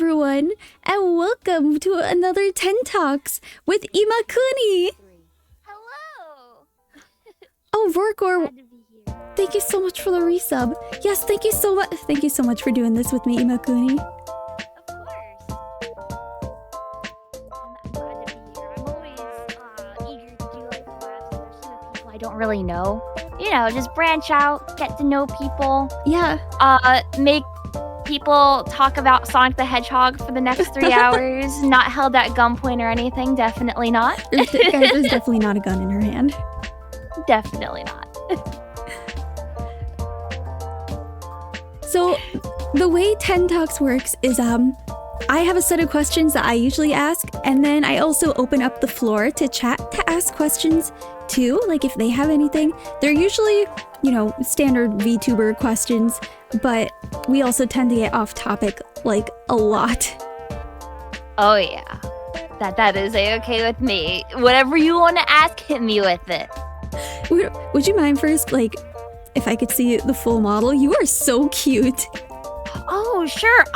everyone, and welcome to another 10 Talks with Imakuni. Hello! Oh, Vorkor, Glad to be here. thank you so much for the resub. Yes, thank you so much. Thank you so much for doing this with me, Imakuni. Of course. I'm glad to be here. I'm always eager to do like collabs, especially with people I don't really know. You know, just branch out, get to know people. Yeah. Make people talk about Sonic the Hedgehog for the next 3 hours. Not held at gunpoint or anything. Definitely not. Guys, there's definitely not a gun in her hand. Definitely not. So, the way 10 Talks works is, I have a set of questions that I usually ask, and then I also open up the floor to chat to ask questions too, like if they have anything. They're usually, you know, standard VTuber questions, but we also tend to get off topic, like, a lot. Oh yeah. That is a-okay with me. Whatever you want to ask, hit me with it. Would you mind first, like, if I could see the full model? You are so cute. Oh, sure.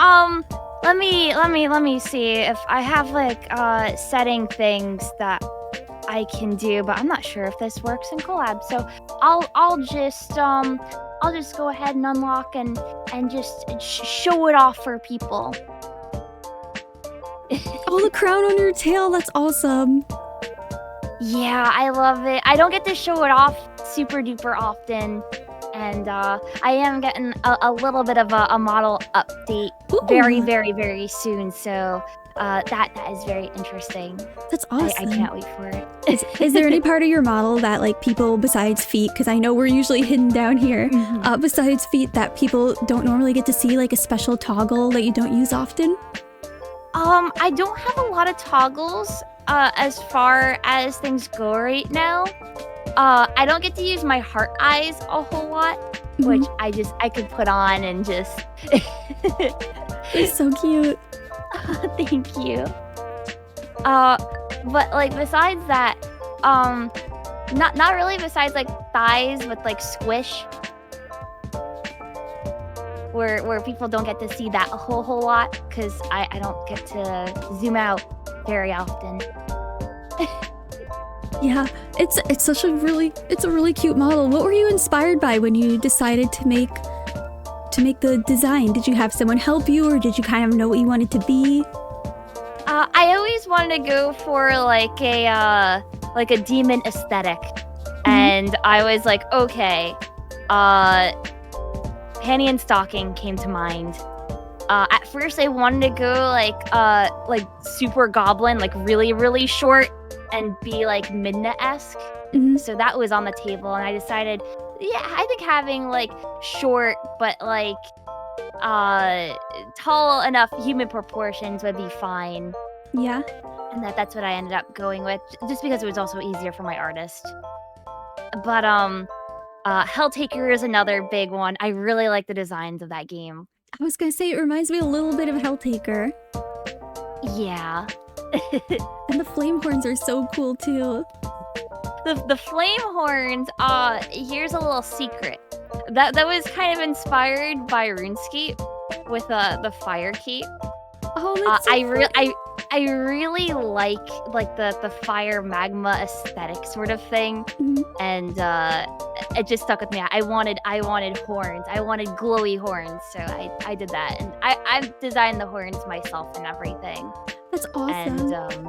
Let me see if I have like setting things that I can do, but I'm not sure if this works in collab. So I'll just go ahead and unlock and just show it off for people. Oh, the crown on your tail, that's awesome. Yeah, I love it. I don't get to show it off super duper often. And I am getting a little bit of a model update very, very, very soon. So that is very interesting. That's awesome. I can't wait for it. Is there any part of your model that, like, people besides feet, because I know we're usually hidden down here, besides feet that people don't normally get to see, like a special toggle that you don't use often? I don't have a lot of toggles as far as things go right now. I don't get to use my heart eyes a whole lot, which I could put on and just... It's so cute. Thank you. But like besides that, not really besides like thighs with like squish, where people don't get to see that a whole lot because I don't get to zoom out very often. Yeah, it's such a really cute model. What were you inspired by when you decided to make the design? Did you have someone help you, or did you kind of know what you wanted to be? I always wanted to go for like a demon aesthetic, and I was like, okay, panty and stocking came to mind. At first, I wanted to go like super goblin, like really short, and be like Midna-esque. So that was on the table, and I decided, yeah, I think having like short but like tall enough human proportions would be fine. Yeah. And that's what I ended up going with, just because it was also easier for my artist. But Helltaker is another big one. I really like the designs of that game. I was gonna say, it reminds me a little bit of Helltaker. Yeah. And the flame horns are so cool too. The flame horns, here's a little secret. That was kind of inspired by RuneScape with the fire cape. Oh, that's so cool. I really like the fire magma aesthetic sort of thing. And it just stuck with me. I wanted horns. I wanted glowy horns, so I did that, and I designed the horns myself and everything. That's awesome. And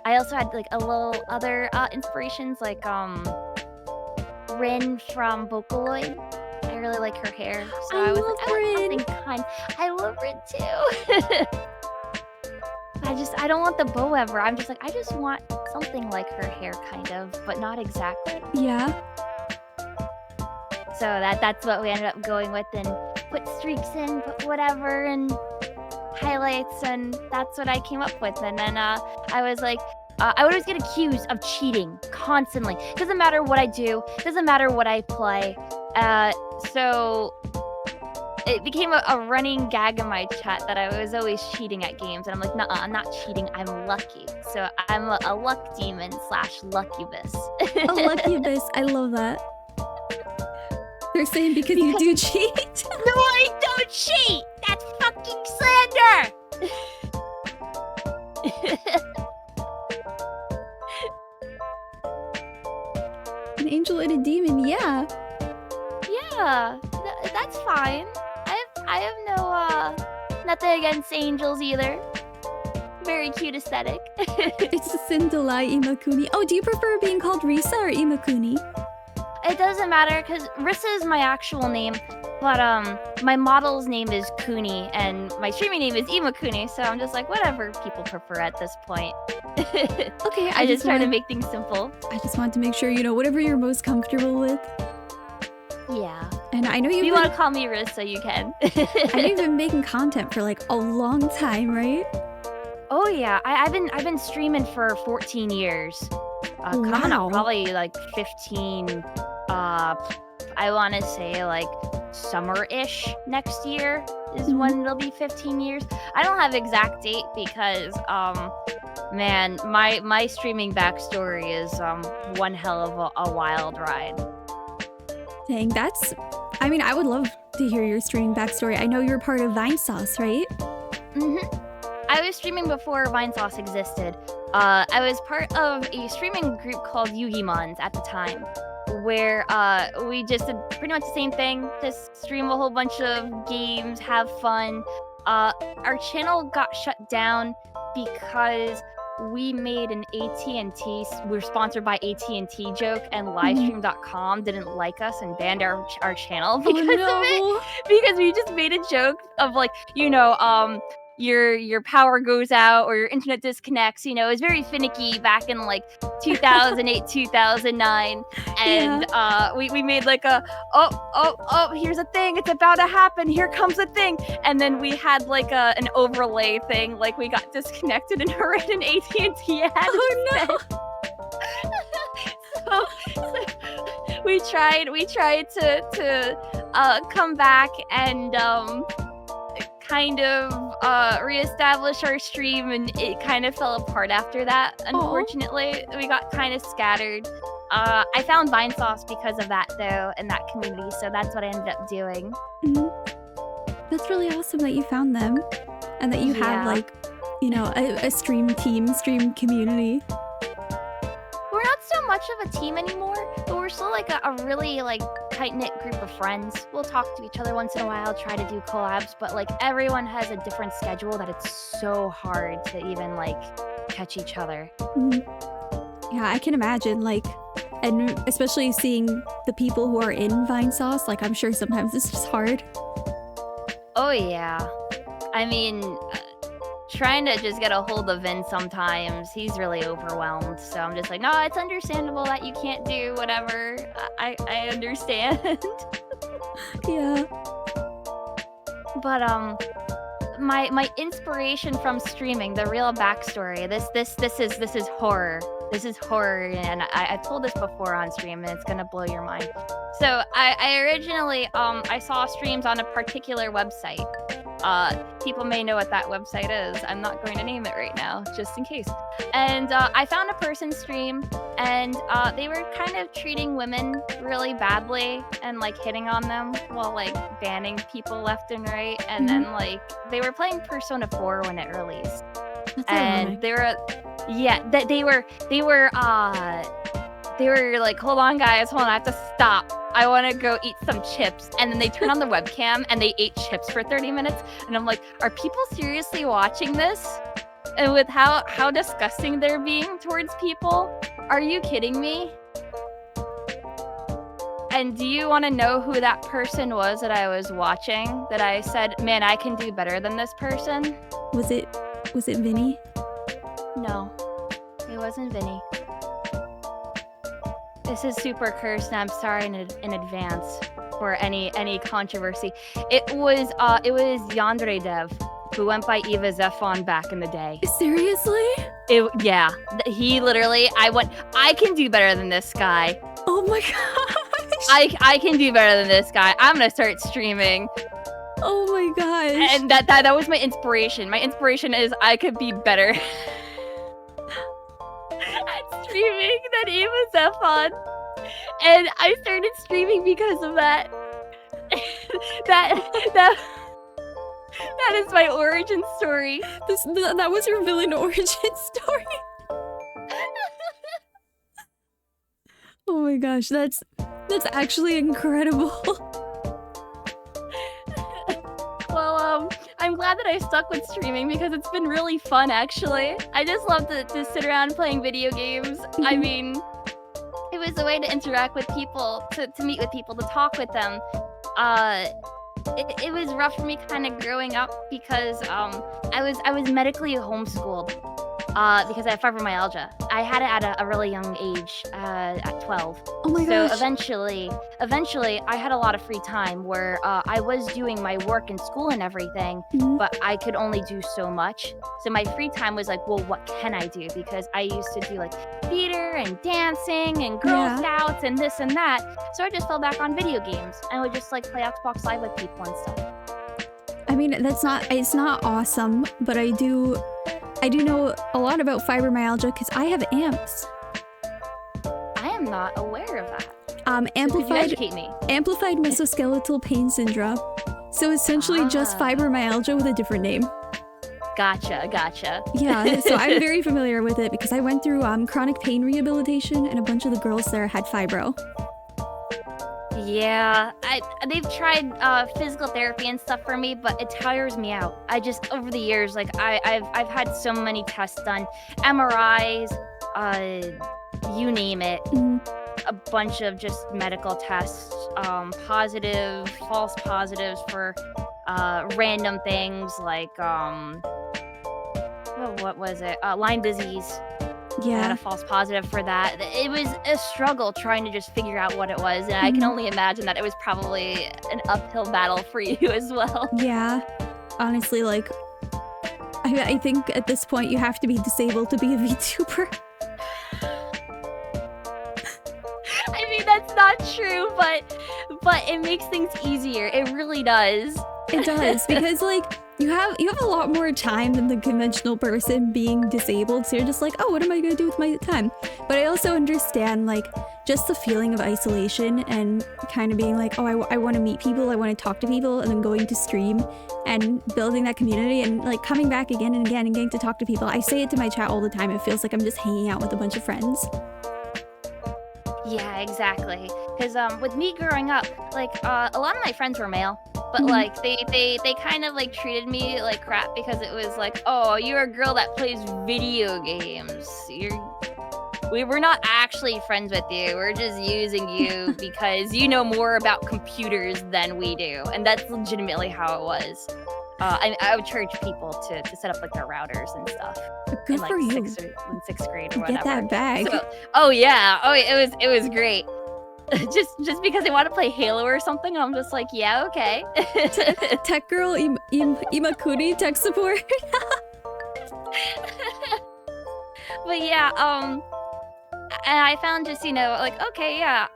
I also had like a little other inspirations, like Rin from Vocaloid. I really like her hair, so I was like, I want something kind. I love Rin too. I don't want the bow ever. I'm just like, I just want something like her hair, kind of, but not exactly. Yeah. So that's what we ended up going with, and put streaks in, put whatever, and highlights, and that's what I came up with. And then I was like, I would always get accused of cheating constantly. Doesn't matter what I do, doesn't matter what I play. So it became a running gag in my chat that I was always cheating at games, and I'm like, nuh-uh, I'm not cheating, I'm lucky. So I'm a luck demon / luckybus. A luckybus, I love that. They're saying because you do cheat. No, I don't cheat! That's fucking slander! angel and a demon, yeah. Yeah, that's fine. I have no nothing against angels either. Very cute aesthetic. It's a Cinderella Imakuni. Oh, do you prefer being called Risa or Imakuni? It doesn't matter because Risa is my actual name, but my model's name is Kuni and my streaming name is Imakuni, so I'm just like whatever people prefer at this point. Okay, I just try to make things simple. I just want to make sure, you know, whatever you're most comfortable with. Yeah. And I know if you want to call me Risa, you can. I know you've been making content for like a long time, right? Oh yeah, I've been streaming for 14 years. Coming up probably like 15. I want to say like summer-ish next year is when it'll be 15 years. I don't have exact date because man, my streaming backstory is one hell of a wild ride. Dang, that's... I mean, I would love to hear your streaming backstory. I know you're part of Vinesauce, right? I was streaming before Vinesauce existed. I was part of a streaming group called Yugimons at the time, where we just did pretty much the same thing, just stream a whole bunch of games, have fun. Our channel got shut down because we made an AT&T, we're sponsored by AT&T joke, and livestream.com didn't like us and banned our channel because of it. Because we just made a joke of like, you know, your power goes out or your internet disconnects. You know, it was very finicky back in like 2008, 2009. And we made like a, oh, here's a thing. It's about to happen. Here comes a thing. And then we had like an overlay thing. Like we got disconnected and we're in an AT&T ad. Oh no. so we tried to come back and kind of reestablish our stream, and it kind of fell apart after that. Unfortunately, we got kind of scattered. I found Vinesauce because of that though, in that community, so that's what I ended up doing. That's really awesome that you found them and that you have like, you know, a stream team, stream community. We're not so much of a team anymore, but we're still like a really like tight-knit group of friends. We'll talk to each other once in a while, try to do collabs, but like everyone has a different schedule that it's so hard to even like catch each other. Yeah, I can imagine, like, and especially seeing the people who are in Vinesauce, like I'm sure sometimes it's just hard. Oh yeah. I mean, trying to just get a hold of Vin sometimes, he's really overwhelmed. So I'm just like, no, it's understandable that you can't do whatever. I understand. Yeah. But my inspiration from streaming, the real backstory, this is horror. This is horror, and I told this before on stream, and it's gonna blow your mind. So I originally I saw streams on a particular website. People may know what that website is. I'm not going to name it right now, just in case. And I found a person's stream, and they were kind of treating women really badly and like hitting on them while like banning people left and right. And then like they were playing Persona 4 when it released. And they were, they were like, hold on guys, hold on, I have to stop. I want to go eat some chips. And then they turn on the webcam and they ate chips for 30 minutes. And I'm like, are people seriously watching this? And with how disgusting they're being towards people? Are you kidding me? And do you want to know who that person was that I was watching? That I said, man, I can do better than this person? Was it Vinny? No, it wasn't Vinny. This is super cursed, and I'm sorry in advance for any controversy. It was Yandere Dev, who went by Eva Zephon back in the day. Seriously? Yeah. He literally, I can do better than this guy. Oh my gosh. I can do better than this guy. I'm gonna start streaming. Oh my gosh. And that was my inspiration. My inspiration is I could be better at streaming than Eva Zephon. And I started streaming because of that. That is my origin story. That was your villain origin story. Oh my gosh, that's actually incredible. Well, I'm glad that I stuck with streaming because it's been really fun, actually. I just love to sit around playing video games. I mean, it was a way to interact with people, to meet with people, to talk with them. It was rough for me kind of growing up because I was medically homeschooled because I have fibromyalgia. I had it at a really young age, at 12. Oh my So gosh. eventually, I had a lot of free time where I was doing my work in school and everything, Mhm. but I could only do so much. So my free time was like, well, what can I do? Because I used to do like theater and dancing and Girl Yeah. Scouts and this and that. So I just fell back on video games and would just like play Xbox Live with people and stuff. I mean, it's not awesome, but I do know a lot about fibromyalgia because I have AMPS. I am not aware of that. So could you Amplified educate me? musculoskeletal pain syndrome. So essentially just Ah. fibromyalgia with a different name. Gotcha. Yeah, so I'm very familiar with it because I went through chronic pain rehabilitation and a bunch of the girls there had fibro. Yeah, they've tried physical therapy and stuff for me, but it tires me out. I just over the years, like I've had so many tests done, MRIs, you name it, Mhm. a bunch of just medical tests, positive, false positives for random things like what was it? Lyme disease. I had Yeah. a false positive for that. It was a struggle trying to just figure out what it was, and I can Mhm. only imagine that it was probably an uphill battle for you as well. Yeah. Honestly, like I think at this point you have to be disabled to be a VTuber. I mean, that's not true, but it makes things easier. It really does. It does because like you have a lot more time than the conventional person being disabled. So you're just like, oh, what am I gonna do with my time? But I also understand like just the feeling of isolation and kind of being like, oh, I want to meet people, I want to talk to people, and then going to stream and building that community and like coming back again and again and getting to talk to people. I say it to my chat all the time. It feels like I'm just hanging out with a bunch of friends. Yeah, exactly. Because with me growing up, like a lot of my friends were male, but Mhm. like they kind of like treated me like crap because it was like, oh, you're a girl that plays video games. We were not actually friends with you. We're just using you because you know more about computers than we do, and that's legitimately how it was. I would charge people to set up like their routers and stuff Good in like for you. sixth grade or Get whatever. that bag. So, oh yeah, it was great. just because they want to play Halo or something, I'm just like, yeah, okay. Tech girl Imakuni tech support. But yeah, and I found just, like, okay, yeah,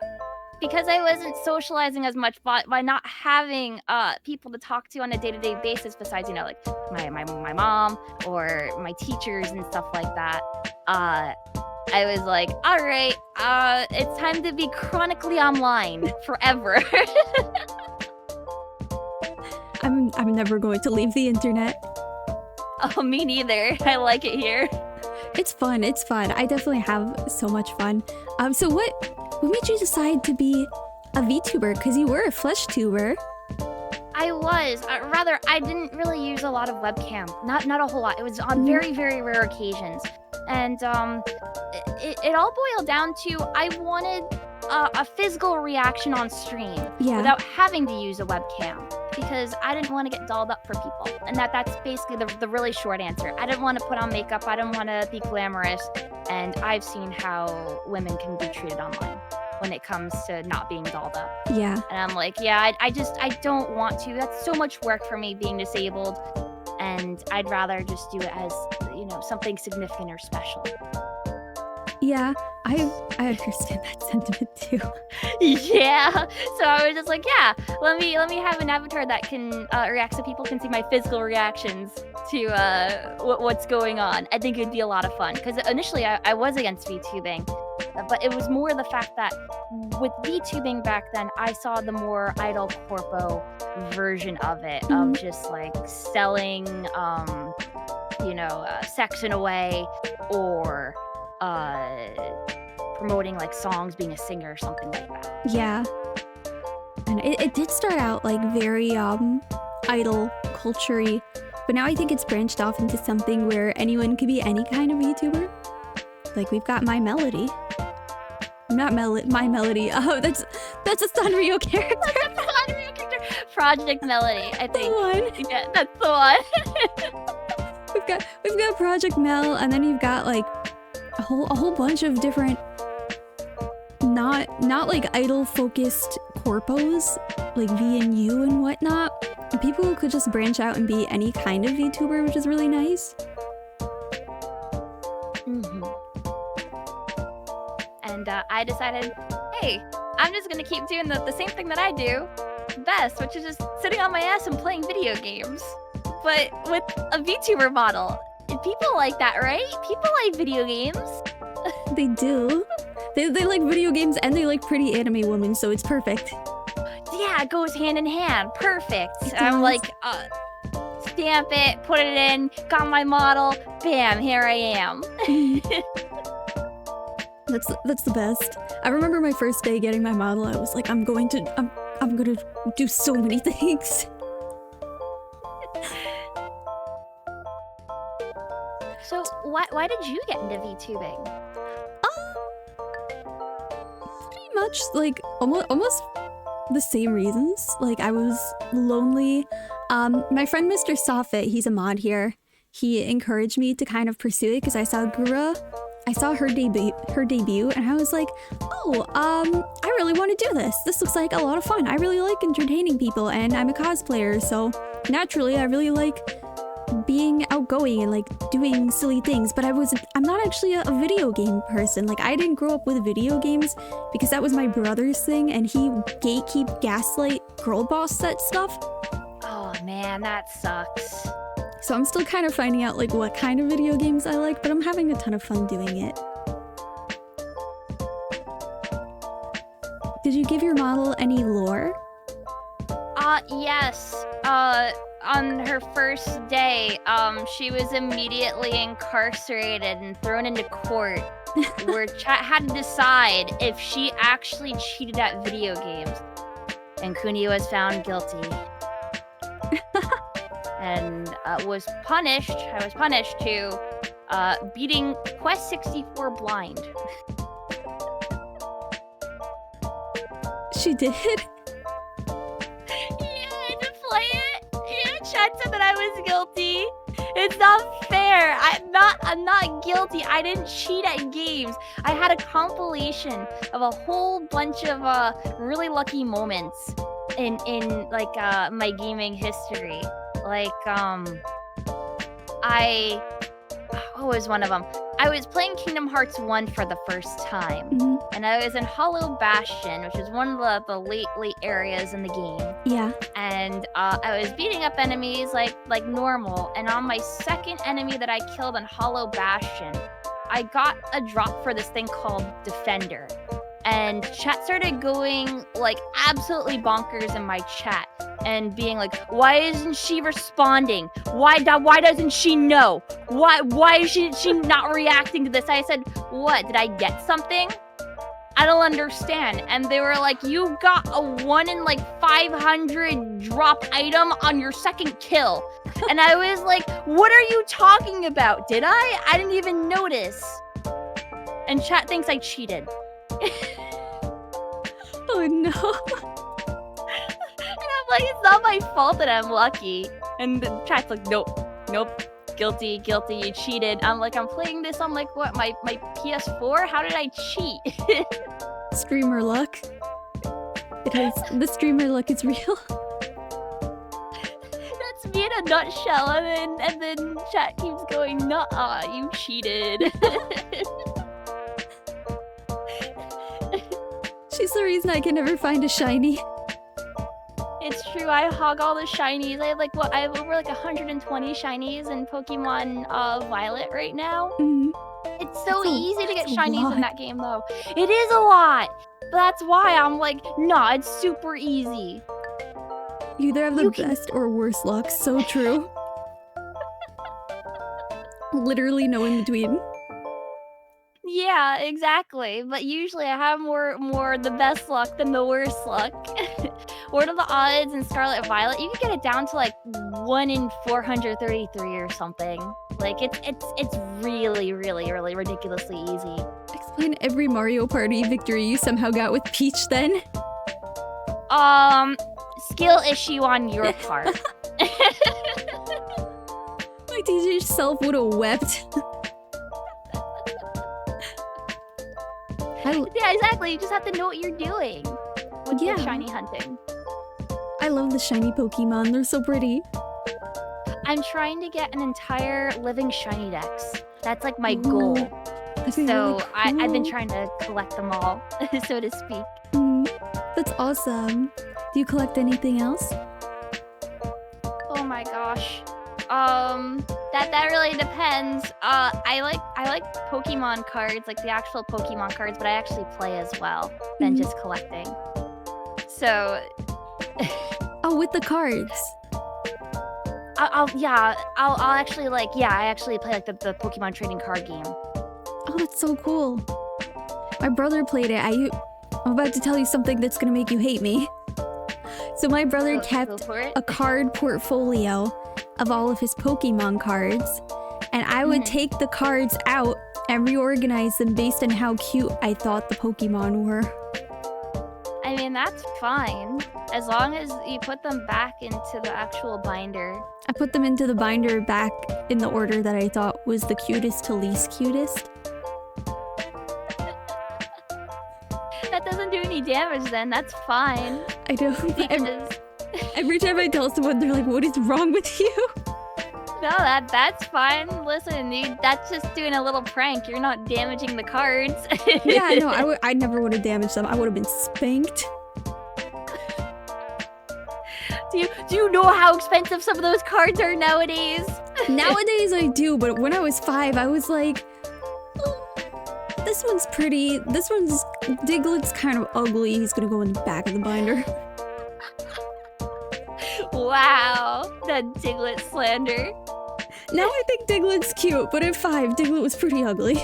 because I wasn't socializing as much by not having people to talk to on a day-to-day basis besides, like my mom or my teachers and stuff like that. I was like, all right, it's time to be chronically online forever. I'm never going to leave the internet. Oh, me neither. I like it here. It's fun. I definitely have so much fun. So what made you decide to be a VTuber? Because you were a flesh tuber. I was. Rather, I didn't really use a lot of webcam. Not a whole lot. It was on very, very rare occasions. And it all boiled down to I wanted a physical reaction on stream without having to use a webcam because I didn't want to get dolled up for people. And that's basically the really short answer. I didn't want to put on makeup. I didn't want to be glamorous. And I've seen how women can be treated online when it comes to not being dolled up. Yeah. And I'm like, yeah, I don't want to. That's so much work for me being disabled. And I'd rather just do it as, something significant or special. Yeah, I understand that sentiment too. Yeah. So I was just like, yeah, let me have an avatar that can react so people can see my physical reactions to what's going on. I think it'd be a lot of fun because initially I was against VTubing, but it was more the fact that with VTubing back then, I saw the more idol corpo version of it, of just like selling, sex in a way, or promoting like songs, being a singer or something like that. Yeah. And it did start out like very idol culture-y, but now I think it's branched off into something where anyone could be any kind of VTuber. Like we've got My Melody. Not My Melody. Oh, that's a Sanrio character. That's a Sanrio character. Project Melody, I think. The one. Yeah, that's the one. we've got Project Mel, and then you've got like a whole bunch of different not like idol focused corpos like V and U and whatnot. And people who could just branch out and be any kind of VTuber, which is really nice. And I decided, hey, I'm just gonna keep doing the same thing that I do best, which is just sitting on my ass and playing video games, but with a VTuber model. And people like that, right? People like video games. They do. They like video games and they like pretty anime women, so it's perfect. Yeah, it goes hand in hand. Perfect. I'm like, stamp it, put it in, got my model, bam, here I am. That's the best. I remember my first day getting my model. I was like, I'm gonna do so many things. So why did you get into VTubing? Pretty much like almost the same reasons. Like I was lonely. My friend Mr. Soffit, he's a mod here. He encouraged me to kind of pursue it because I saw her debut, and I was like, oh, I really want to do this. This looks like a lot of fun. I really like entertaining people, and I'm a cosplayer, so naturally I really like being outgoing and like doing silly things. But I'm not actually a video game person. Like I didn't grow up with video games because that was my brother's thing, and he gatekeep, gaslight, girl boss set stuff. Oh man, that sucks. So I'm still kind of finding out like what kind of video games I like, but I'm having a ton of fun doing it. Did you give your model any lore? Yes. On her first day, she was immediately incarcerated and thrown into court, where chat had to decide if she actually cheated at video games. And Kuni was found guilty. And I was punished to beating Quest 64 blind. She did? Yeah, I had to play it. Yeah, chat said that I was guilty. It's not fair. I'm not guilty. I didn't cheat at games. I had a compilation of a whole bunch of really lucky moments in like my gaming history. Like, what was one of them? I was playing Kingdom Hearts 1 for the first time, and I was in Hollow Bastion, which is one of the late areas in the game. Yeah. And I was beating up enemies like normal, and on my second enemy that I killed in Hollow Bastion, I got a drop for this thing called Defender. And chat started going like absolutely bonkers in my chat and being like, why isn't she responding? Why doesn't she know? Why is she not reacting to this? I said, what, did I get something? I don't understand. And they were like, you got a 1 in like 500 drop item on your second kill. And I was like, what are you talking about? Did I? I didn't even notice. And chat thinks I cheated. Oh no. And I'm like, it's not my fault that I'm lucky. And the chat's like, nope, guilty, you cheated. I'm like, I'm playing this on like, what, my PS4? How did I cheat? Streamer luck. It is. The streamer luck is real. That's me in a nutshell. And then chat keeps going, nuh-uh, you cheated. She's the reason I can never find a shiny. It's true, I hog all the shinies. I have over like 120 shinies in Pokemon Violet right now. It's so easy to get shinies in that game though. It is a lot. But that's why I'm like, nah, it's super easy. You either have the best or worst luck, so true. Literally no in between. Yeah, exactly. But usually I have more the best luck than the worst luck. What are the odds in Scarlet Violet? You can get it down to like 1 in 433 or something. Like it's really, really, really ridiculously easy. Explain every Mario Party victory you somehow got with Peach then. Skill issue on your part. My teenage self would have wept. Yeah, exactly. You just have to know what you're doing with the shiny hunting. I love the shiny Pokemon. They're so pretty. I'm trying to get an entire living shiny dex. That's like my goal. So really cool. I've been trying to collect them all, so to speak. That's awesome. Do you collect anything else? Oh my gosh. That really depends. I like Pokemon cards, like the actual Pokemon cards, but I actually play as well than just collecting. So. Oh, with the cards. I'll actually I actually play like the Pokemon trading card game. Oh, that's so cool. My brother played it. I'm about to tell you something that's gonna make you hate me. So my brother kept a card portfolio of all of his Pokemon cards, and I would take the cards out and reorganize them based on how cute I thought the Pokemon were. I mean, that's fine, as long as you put them back into the actual binder. I put them into the binder back in the order that I thought was the cutest to least cutest. That doesn't do any damage then, that's fine. I know. Every time I tell someone, they're like, what is wrong with you? No, that's fine. Listen, dude, that's just doing a little prank. You're not damaging the cards. Yeah, no, I never would have damaged them. I would have been spanked. Do you know how expensive some of those cards are nowadays? Nowadays I do, but when I was 5, I was like, this one's pretty. Diglett's kind of ugly. He's gonna go in the back of the binder. Wow, that Diglett slander. Now I think Diglett's cute, but at 5, Diglett was pretty ugly.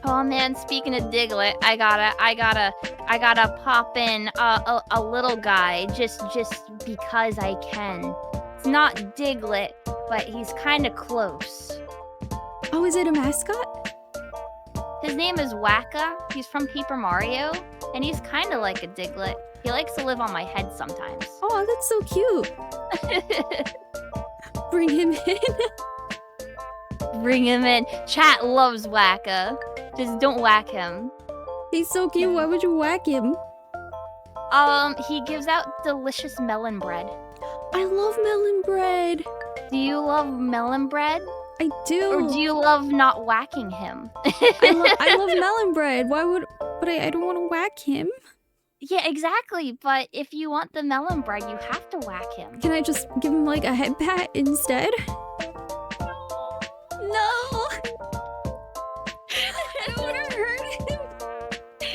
Oh man, speaking of Diglett, I gotta pop in a little guy just because I can. It's not Diglett, but he's kind of close. Oh, is it a mascot? His name is Waka. He's from Paper Mario, and he's kind of like a Diglett. He likes to live on my head sometimes. Oh, that's so cute. Bring him in. Bring him in. Chat loves Waka. Just don't whack him. He's so cute. Why would you whack him? He gives out delicious melon bread. I love melon bread. Do you love melon bread? I do. Or do you love not whacking him? I love melon bread. Why would... But I don't want to whack him. Yeah, exactly. But if you want the melon bread, you have to whack him. Can I just give him like a head pat instead? No. I don't want to hurt him.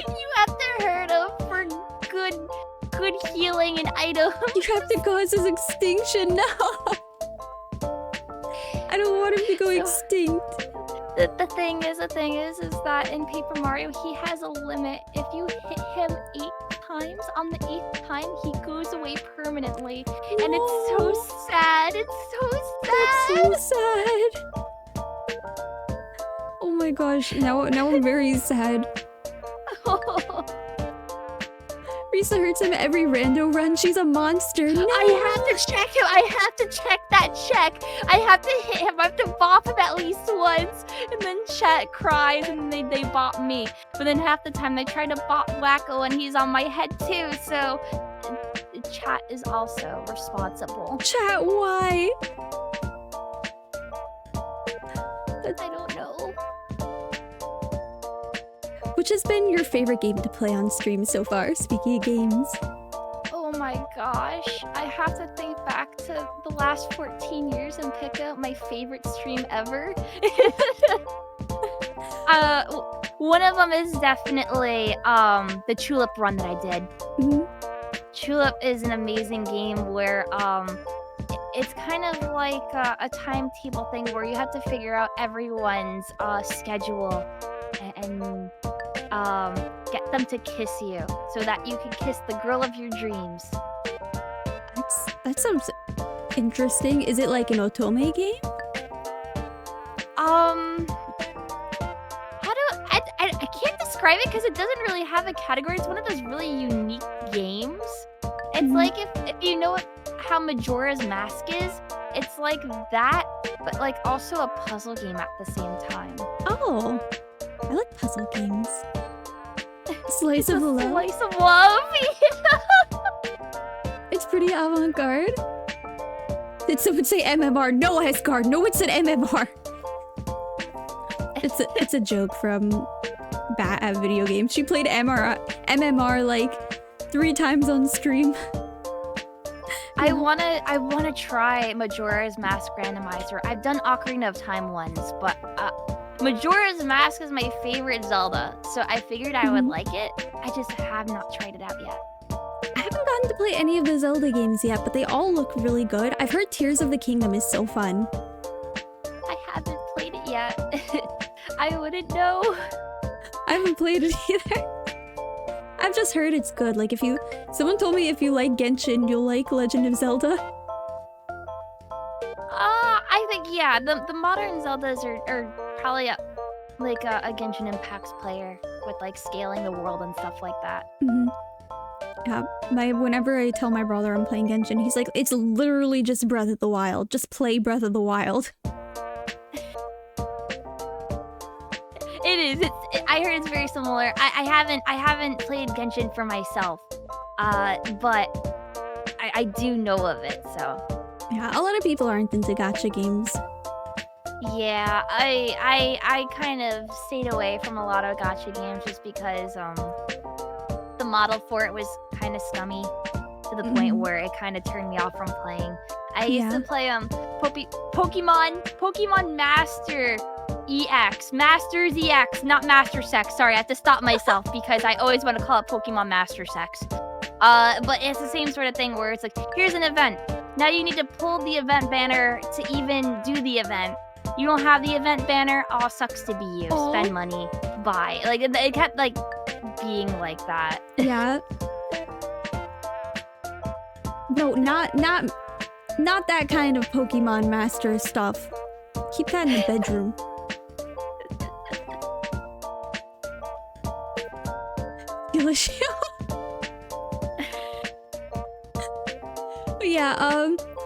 You have to hurt him for good healing and items. You have to cause his extinction. No. I don't want him to go extinct. The thing is that in Paper Mario, he has a limit. If you hit him 8 times, on the 8th time, he goes away permanently. Whoa. And it's so sad. It's so sad. That's so sad. Oh my gosh, now I'm very sad. Risa hurts him every rando run. She's a monster. No. I have to check him. I have to check that check. I have to hit him. I have to bop him at least once. And then chat cries and they bop me. But then half the time they try to bop Wacko and he's on my head too. So chat is also responsible. Chat, why? I don't know. Which has been your favorite game to play on stream so far, speaking of games? Oh my gosh. I have to think back to the last 14 years and pick out my favorite stream ever. One of them is definitely the Tulip run that I did. Mm-hmm. Tulip is an amazing game where it's kind of like a timetable thing where you have to figure out everyone's schedule and get them to kiss you so that you can kiss the girl of your dreams. That sounds interesting. Is it like an otome game? I can't describe it because it doesn't really have a category. It's one of those really unique games. It's like if you know how Majora's Mask is, it's like that, but like also a puzzle game at the same time. Oh, I like puzzle games. Slice of love. Slice of love. It's pretty avant-garde. Did someone say MMR? No, Asgard. No one said MMR. It's a joke from Bat at video games. She played MMR like 3 times on stream. I wanna try Majora's Mask Randomizer. I've done Ocarina of Time once, but Majora's Mask is my favorite Zelda, so I figured I would like it. I just have not tried it out yet. I haven't gotten to play any of the Zelda games yet, but they all look really good. I've heard Tears of the Kingdom is so fun. I haven't played it yet. I wouldn't know. I haven't played it either. I've just heard it's good. Like someone told me if you like Genshin, you'll like Legend of Zelda. I think yeah, the modern Zeldas are probably like a Genshin Impact's player with like scaling the world and stuff like that. Yeah, whenever I tell my brother I'm playing Genshin, he's like, it's literally just Breath of the Wild. Just play Breath of the Wild. It is. I heard it's very similar. I haven't played Genshin for myself, but I do know of it. So yeah, a lot of people aren't into gacha games. Yeah, I kind of stayed away from a lot of gacha games just because the model for it was kind of scummy to the point where it kind of turned me off from playing. I used to play Pokemon Master EX, Masters EX, not Master Sex. Sorry, I have to stop myself because I always want to call it Pokemon Master Sex. But it's the same sort of thing where it's like, here's an event. Now you need to pull the event banner to even do the event. You don't have the event banner. Oh, sucks to be you. Aww. Spend money. Buy. Like it kept like being like that. Yeah. No, not that kind of Pokemon Master stuff. Keep that in the bedroom. Delicious. Yeah,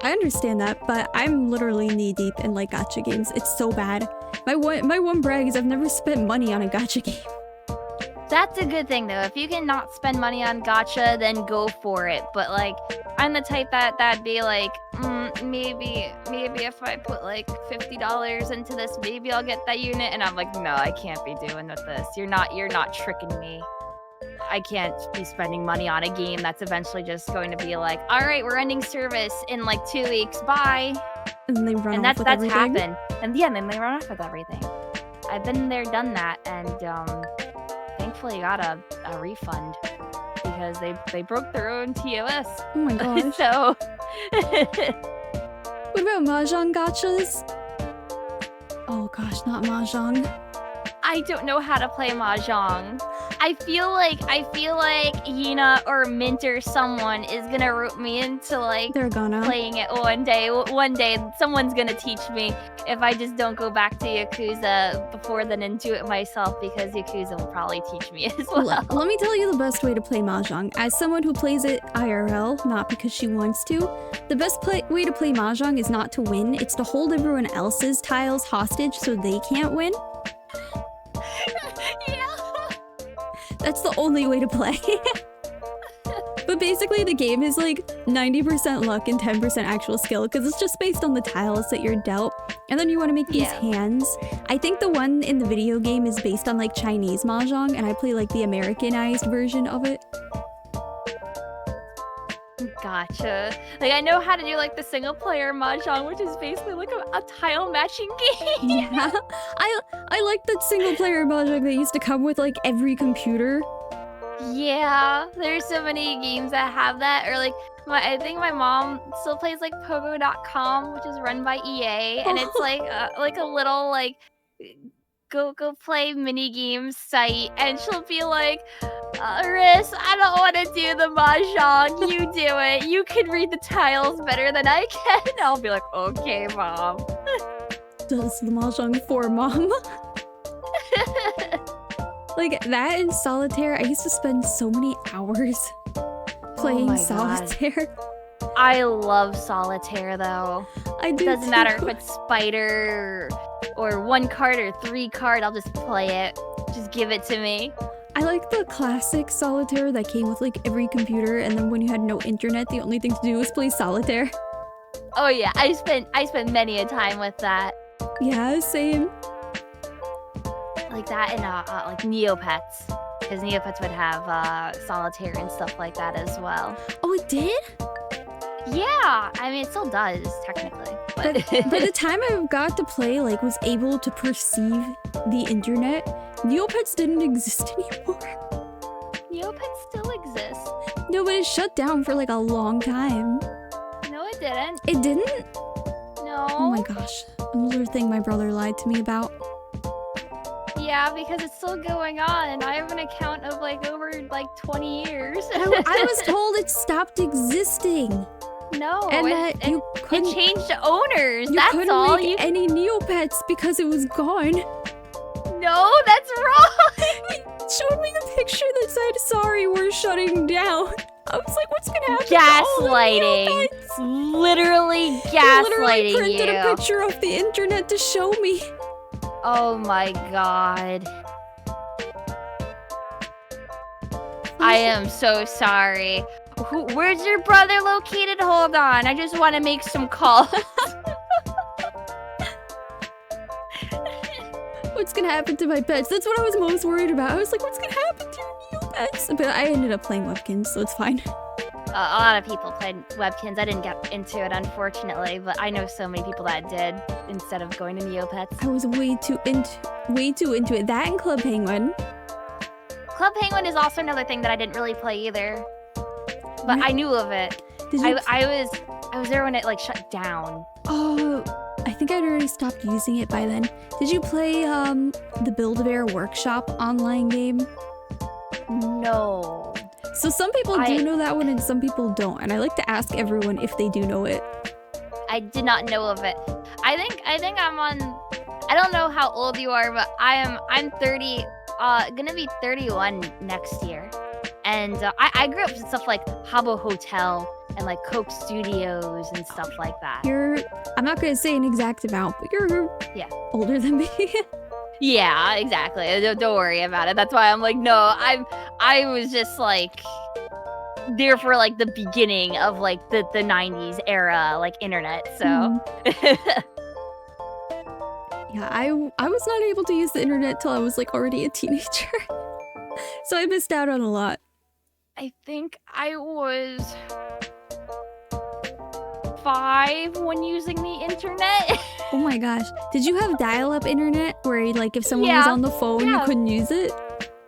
I understand that, but I'm literally knee-deep in like gacha games. It's so bad. My one brag is I've never spent money on a gacha game. That's a good thing though. If you can not spend money on gacha, then go for it. But like, I'm the type that'd be like, maybe if I put like $50 into this, maybe I'll get that unit. And I'm like, no, I can't be doing with this. You're not tricking me. I can't be spending money on a game that's eventually just going to be like, all right, we're ending service in like 2 weeks. Bye. And then they run off with that's everything. happened. And yeah, then they run off with everything. I've been there, done that, and thankfully got a refund because they broke their own TOS. Oh my gosh. So what about Mahjong gachas? Oh gosh, not Mahjong. I don't know how to play Mahjong. I feel like Hina or Mint or someone is gonna rope me into like playing it one day. One day someone's gonna teach me if I just don't go back to Yakuza before then and do it myself, because Yakuza will probably teach me as well. Let me tell you the best way to play Mahjong. As someone who plays it IRL, not because she wants to, the best way to play Mahjong is not to win, it's to hold everyone else's tiles hostage so they can't win. That's the only way to play. But basically the game is like 90% luck and 10% actual skill, because it's just based on the tiles that you're dealt. And then you want to make these hands. I think the one in the video game is based on like Chinese Mahjong, and I play like the Americanized version of it. Gotcha. Like, I know how to do like the single player Mahjong, which is basically like a tile matching game. Yeah. I like the single player Mahjong that used to come with like every computer. Yeah, there's so many games that have that, or like I think my mom still plays like Pogo.com, which is run by EA, and it's like a little like go play mini game site, and she'll be like, Riz, I don't want to do the mahjong. You do it. You can read the tiles better than I can. I'll be like, okay, mom. Does the mahjong for mom. Like that in solitaire, I used to spend so many hours playing solitaire. God. I love solitaire though. I do. Doesn't matter if it's spider or 1 card or 3 card. I'll just play it. Just give it to me. I like the classic solitaire that came with like every computer, and then when you had no internet, the only thing to do was play solitaire. Oh yeah, I spent many a time with that. Yeah, same. Like that and like Neopets, because Neopets would have solitaire and stuff like that as well. Oh, it did? Yeah, I mean it still does technically. But by the time I got to play, like was able to perceive the internet, Neopets didn't exist anymore. Neopets still exists. No, but it shut down for like a long time. No, it didn't. It didn't? No. Oh my gosh, another thing my brother lied to me about. Yeah, because it's still going on, and I have an account of like over like 20 years. I was told it stopped existing. No, and that you couldn't. It changed owners. You that's couldn't all. Make any Neopets because it was gone. No, that's wrong. He showed me the picture that said, "Sorry, we're shutting down." I was like, "What's gonna happen?" Gaslighting. Literally gaslighting He literally printed a picture off the internet to show me. Oh my god. I am so sorry. Where's your brother located? Hold on. I just want to make some calls. What's gonna happen to my pets? That's what I was most worried about. I was like, what's gonna happen to your Neopets? But I ended up playing Webkins, so it's fine. A lot of people played Webkins. I didn't get into it, unfortunately, but I know so many people that did instead of going to Neopets. I was way too into it. That and Club Penguin. Club Penguin is also another thing that I didn't really play either, but I knew of it. I was there when it like shut down. Oh, I think I'd already stopped using it by then. Did you play the Build-A-Bear Workshop online game? No. So some people do know that one and some people don't, and I like to ask everyone if they do know it. I did not know of it. I think I'm on. I don't know how old you are, but I'm 30. Gonna be 31 next year, and I grew up with stuff like Habbo Hotel and like Coke Studios and stuff like that. I'm not gonna say an exact amount, but you're older than me. Yeah, exactly. Don't worry about it. That's why I'm like, no, I was just like there for like the beginning of like the 90s era, like internet. So yeah, I was not able to use the internet till I was like already a teenager. So I missed out on a lot. I think I was 5 when using the internet. Oh my gosh. Did you have dial-up internet where like if someone was on the phone you couldn't use it?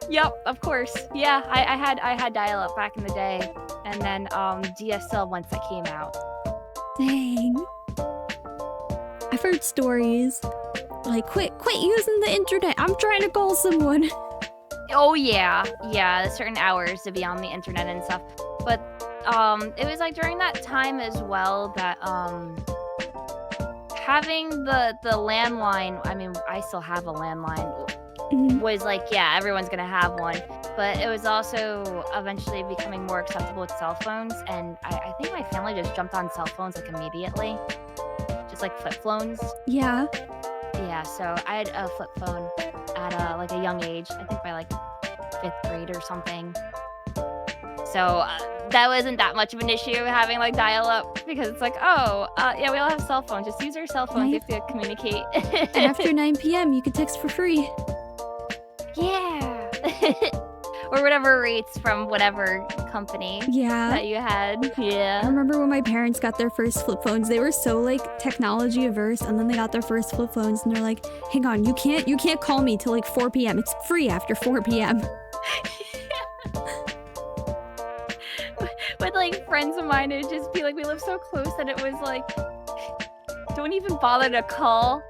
Yep, of course. Yeah, I had dial-up back in the day, and then DSL once that came out. Dang. I've heard stories like quit using the internet. I'm trying to call someone. Oh yeah, certain hours to be on the internet and stuff. But it was like during that time as well that having the landline, I mean, I still have a landline, was like, yeah, everyone's gonna have one. But it was also eventually becoming more acceptable with cell phones, and I think my family just jumped on cell phones like immediately. Just like flip phones. Yeah. Yeah, so I had a flip phone at like a young age, I think by like 5th grade or something. So that wasn't that much of an issue having like dial-up, because it's like, yeah, we all have cell phones. Just use our cell phones. You have to communicate. And after 9 p.m., you can text for free. Yeah. Or whatever rates from whatever company that you had. Yeah. I remember when my parents got their first flip phones, they were so like technology averse, and then they got their first flip phones and they're like, hang on, you can't call me till like 4 p.m. It's free after 4 p.m. With like friends of mine, it'd just be like we live so close that it was like, don't even bother to call.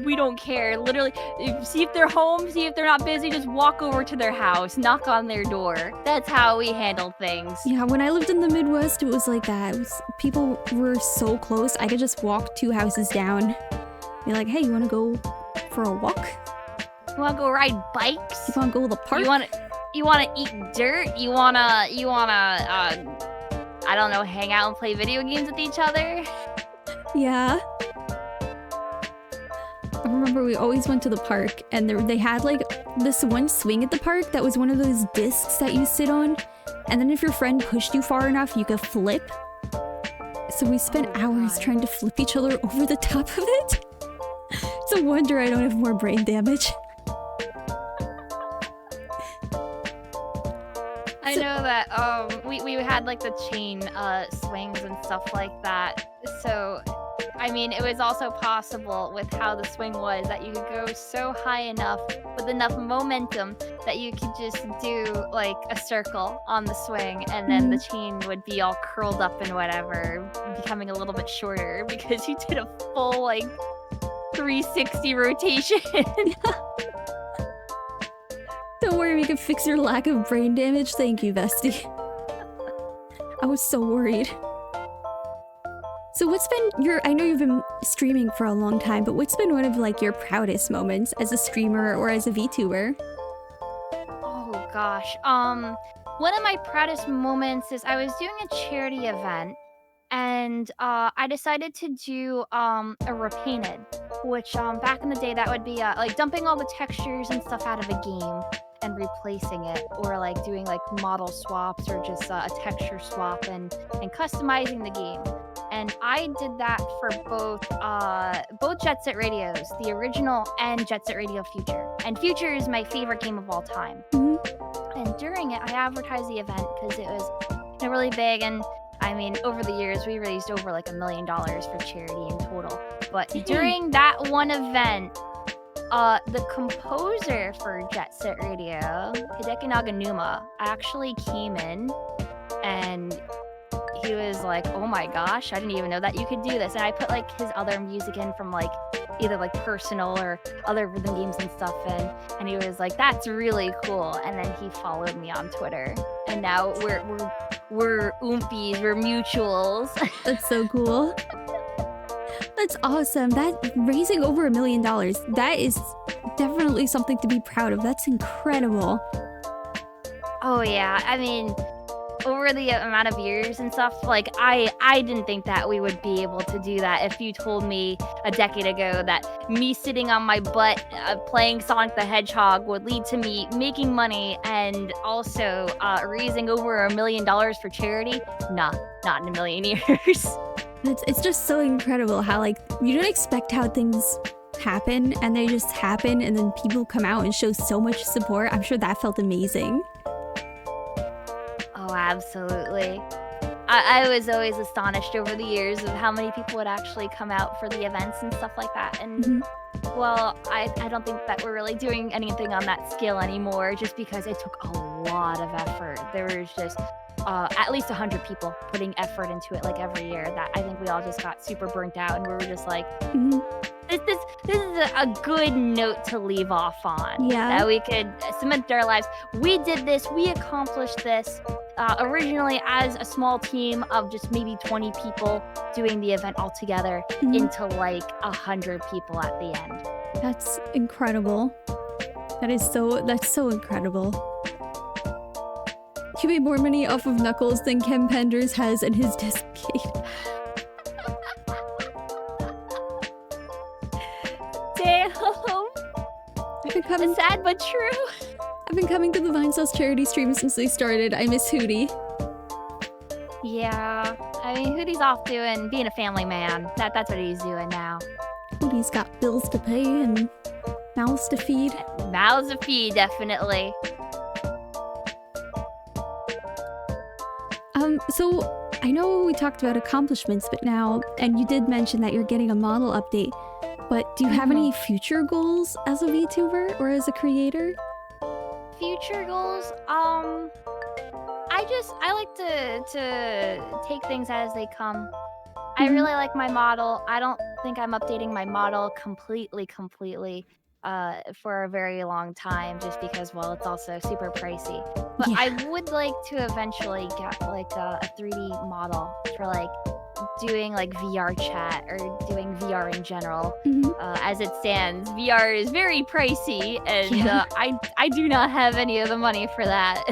We don't care. Literally, see if they're home, see if they're not busy, just walk over to their house, knock on their door. That's how we handle things. Yeah, when I lived in the Midwest, it was like that. People were so close, I could just walk 2 houses down. Be like, hey, you wanna go for a walk? You wanna go ride bikes? You wanna go to the park? You wanna eat dirt? You wanna, I don't know, hang out and play video games with each other? Yeah. I remember we always went to the park, and they had like this one swing at the park that was one of those discs that you sit on, and then if your friend pushed you far enough, you could flip. So we spent hours trying to flip each other over the top of it. It's a wonder I don't have more brain damage. I know that we had like the chain swings and stuff like that. So I mean, it was also possible with how the swing was that you could go so high enough with enough momentum that you could just do like a circle on the swing, and then the chain would be all curled up and whatever, becoming a little bit shorter because you did a full like 360 rotation. Don't worry, we can fix your lack of brain damage. Thank you, bestie. I was so worried. So what's been I know you've been streaming for a long time, but what's been one of like your proudest moments as a streamer or as a VTuber? Oh gosh. One of my proudest moments is I was doing a charity event, and I decided to do a repainted, which back in the day that would be like dumping all the textures and stuff out of a game and replacing it, or like doing like model swaps or just a texture swap and customizing the game. And I did that for both Jet Set Radios, the original and Jet Set Radio Future. And Future is my favorite game of all time. And during it, I advertised the event because it was really big. And I mean, over the years, we raised over like $1 million for charity in total. But during that one event, the composer for Jet Set Radio, Hideki Naganuma, actually came in, and he was like, oh my gosh, I didn't even know that you could do this. And I put like his other music in from like either like personal or other rhythm games and stuff in, and he was like, that's really cool. And then he followed me on Twitter, and now we're oompies, we're mutuals. That's so cool. That's awesome. That raising over $1 million, that is definitely something to be proud of. That's incredible. Oh yeah, I mean, over the amount of years and stuff, like I didn't think that we would be able to do that. If you told me a decade ago that me sitting on my butt playing Sonic the Hedgehog would lead to me making money and also raising over $1 million for charity, nah, not in a million years. It's just so incredible how like you don't expect how things happen, and they just happen, and then people come out and show so much support. I'm sure that felt amazing. Oh, absolutely. I was always astonished over the years of how many people would actually come out for the events and stuff like that. And well, I don't think that we're really doing anything on that scale anymore, just because it took a lot of effort. There was just at least 100 people putting effort into it like every year, that I think we all just got super burnt out, and we were just like, this is a good note to leave off on. Yeah. That we could cement our lives. We did this, we accomplished this, originally as a small team of just maybe 20 people doing the event all together into like 100 people at the end. That's incredible. That's so incredible. You made more money off of Knuckles than Ken Penders has in his Discade. Damn. It's sad but true. I've been coming to the Vine Sauce charity stream since they started. I miss Hootie. Yeah, I mean, Hootie's off being a family man. That's what he's doing now. Hootie's got bills to pay and mouths to feed. Mouths to feed, definitely. So I know we talked about accomplishments, but now, and you did mention that you're getting a model update, but do you have any future goals as a VTuber or as a creator? Future goals? I I like to take things as they come. I really like my model. I don't think I'm updating my model completely for a very long time just because, well, it's also super pricey. But Yeah. I would like to eventually get like a 3D model for like doing like VR chat or doing VR in general. As it stands, VR is very pricey, and Yeah. I do not have any of the money for that.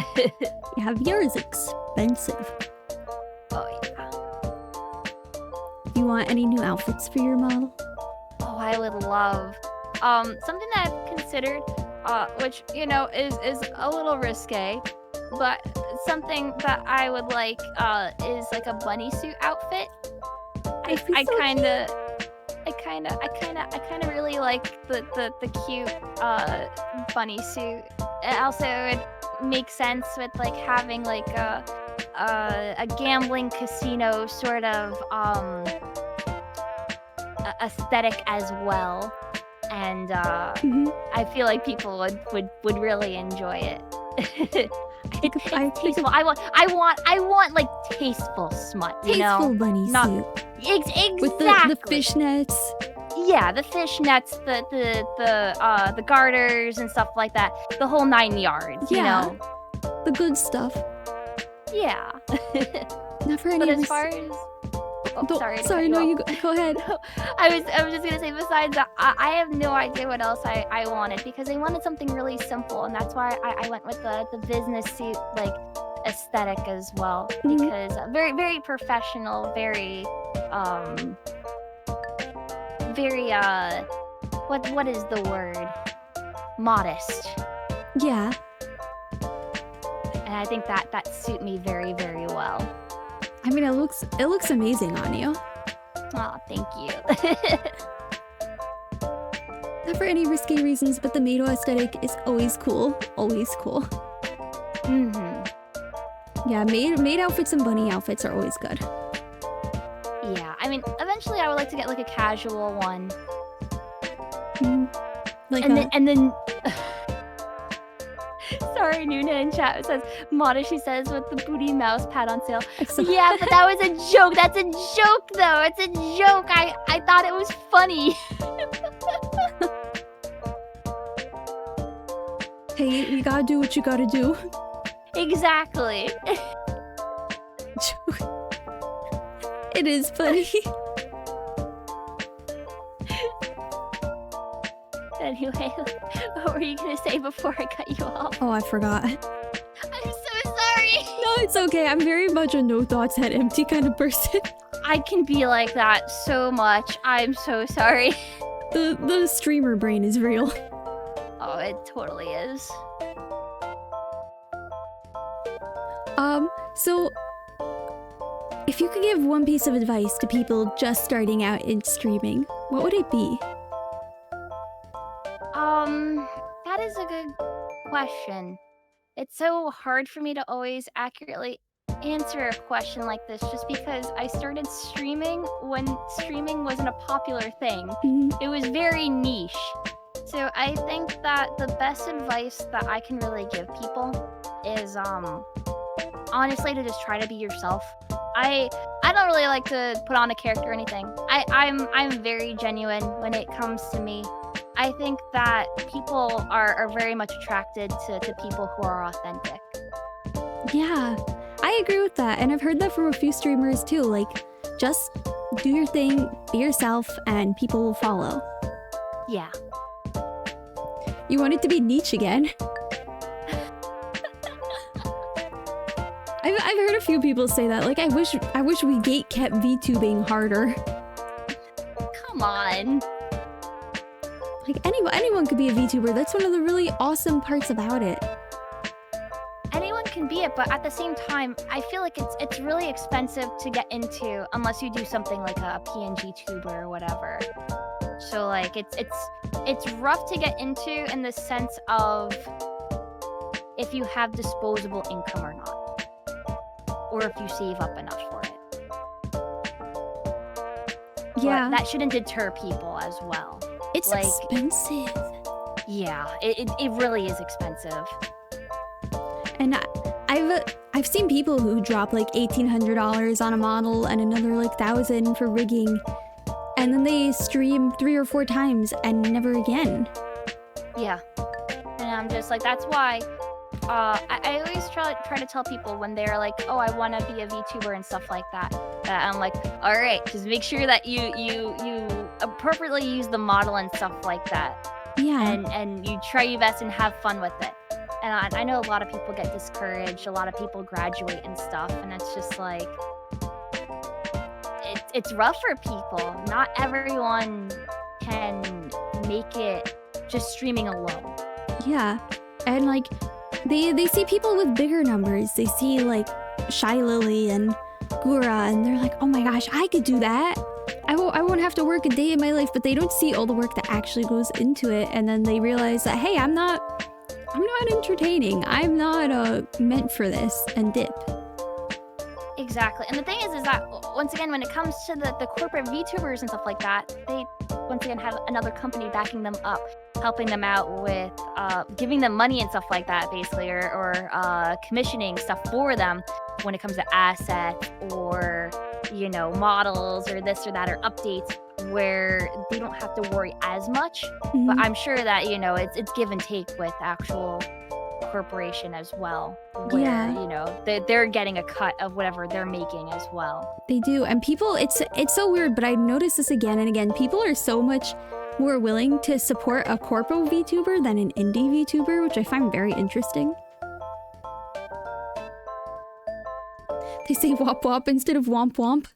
Yeah, VR is expensive. Oh yeah. You want any new outfits for your model? Oh, I would love something that I've considered, which is a little risque, but something that I would like is like a bunny suit outfit. I kind of really like the cute bunny suit. It also would make sense with like having like a gambling casino sort of aesthetic as well, and I feel like people would really enjoy it. It's tasteful. I want like tasteful smut. Tasteful bunny suit. Exactly. With the fishnets. Yeah, the fishnets, the garters and stuff like that. The whole 9 yards. Yeah. You know. The good stuff. Yeah. Not for any But of as far as sorry, no, you go ahead. I was just gonna say, besides that, I have no idea what else I wanted, because I wanted something really simple, and that's why I went with the business suit like aesthetic as well, because very, very professional, very what is the word? Modest. Yeah. And I think that suit me very, very well. I mean, it looks amazing on you. Oh, thank you. Not for any risky reasons, but the Mado aesthetic is always cool. Always cool. Yeah, maid outfits and bunny outfits are always good. Yeah, I mean, eventually I would like to get like a casual one. And then sorry, Nuna in chat says, Mata, she says, with the booty mouse pad on sale. Yeah, but that was a joke. That's a joke, though. It's a joke. I thought it was funny. Hey, you gotta do what you gotta do. Exactly. It is funny. Anyway, what were you gonna say before I cut you off? Oh, I forgot. I'm so sorry. No, it's okay. I'm very much a no thoughts head empty kind of person. I can be like that so much. I'm so sorry. The streamer brain is real. Oh, it totally is. So if you could give one piece of advice to people just starting out in streaming, what would it be? That is a good question. It's so hard for me to always accurately answer a question like this, just because I started streaming when streaming wasn't a popular thing. It was very niche. So I think that the best advice that I can really give people is honestly to just try to be yourself. I don't really like to put on a character or anything. I'm very genuine when it comes to me. I think that people are very much attracted to people who are authentic. Yeah, I agree with that. And I've heard that from a few streamers too. Like, just do your thing, be yourself, and people will follow. Yeah. You want it to be niche again? I've heard a few people say that. Like, I wish we kept VTubing harder. Come on. Like, anyone could be a VTuber. That's one of the really awesome parts about it. Anyone can be it, but at the same time, I feel like it's really expensive to get into unless you do something like a PNG tuber or whatever. So like it's rough to get into in the sense of if you have disposable income or not, or if you save up enough for it. Yeah, but that shouldn't deter people as well. It's like, expensive. Yeah, it really is expensive. And I've I've seen people who drop like $1,800 on a model and another like $1,000 for rigging, and then they stream 3 or 4 times and never again. Yeah. And I'm just like, that's why I always try to tell people when they're like, oh, I want to be a VTuber and stuff like that. I'm like, all right, just make sure that you appropriately use the model and stuff like that. Yeah. And you try your best and have fun with it. And I know a lot of people get discouraged. A lot of people graduate and stuff. And it's just like, it's rough for people. Not everyone can make it just streaming alone. Yeah. And like, they see people with bigger numbers. They see like Shy Lily and Gura, and they're like, oh my gosh, I could do that. I won't have to work a day in my life. But they don't see all the work that actually goes into it. And then they realize that, hey, I'm not entertaining. I'm not meant for this, and dip. Exactly. And the thing is that, once again, when it comes to the corporate VTubers and stuff like that, they, once again, have another company backing them up, helping them out with giving them money and stuff like that, basically, or commissioning stuff for them when it comes to assets or, you know, models or this or that or updates, where they don't have to worry as much. Mm-hmm. But I'm sure that, you know, it's give and take with actual corporation as well, where you know they're getting a cut of whatever they're making as well. They do. And people, it's so weird, but I notice this again and again. People are so much more willing to support a corpo VTuber than an indie VTuber, which I find very interesting. They say wop wop instead of womp womp.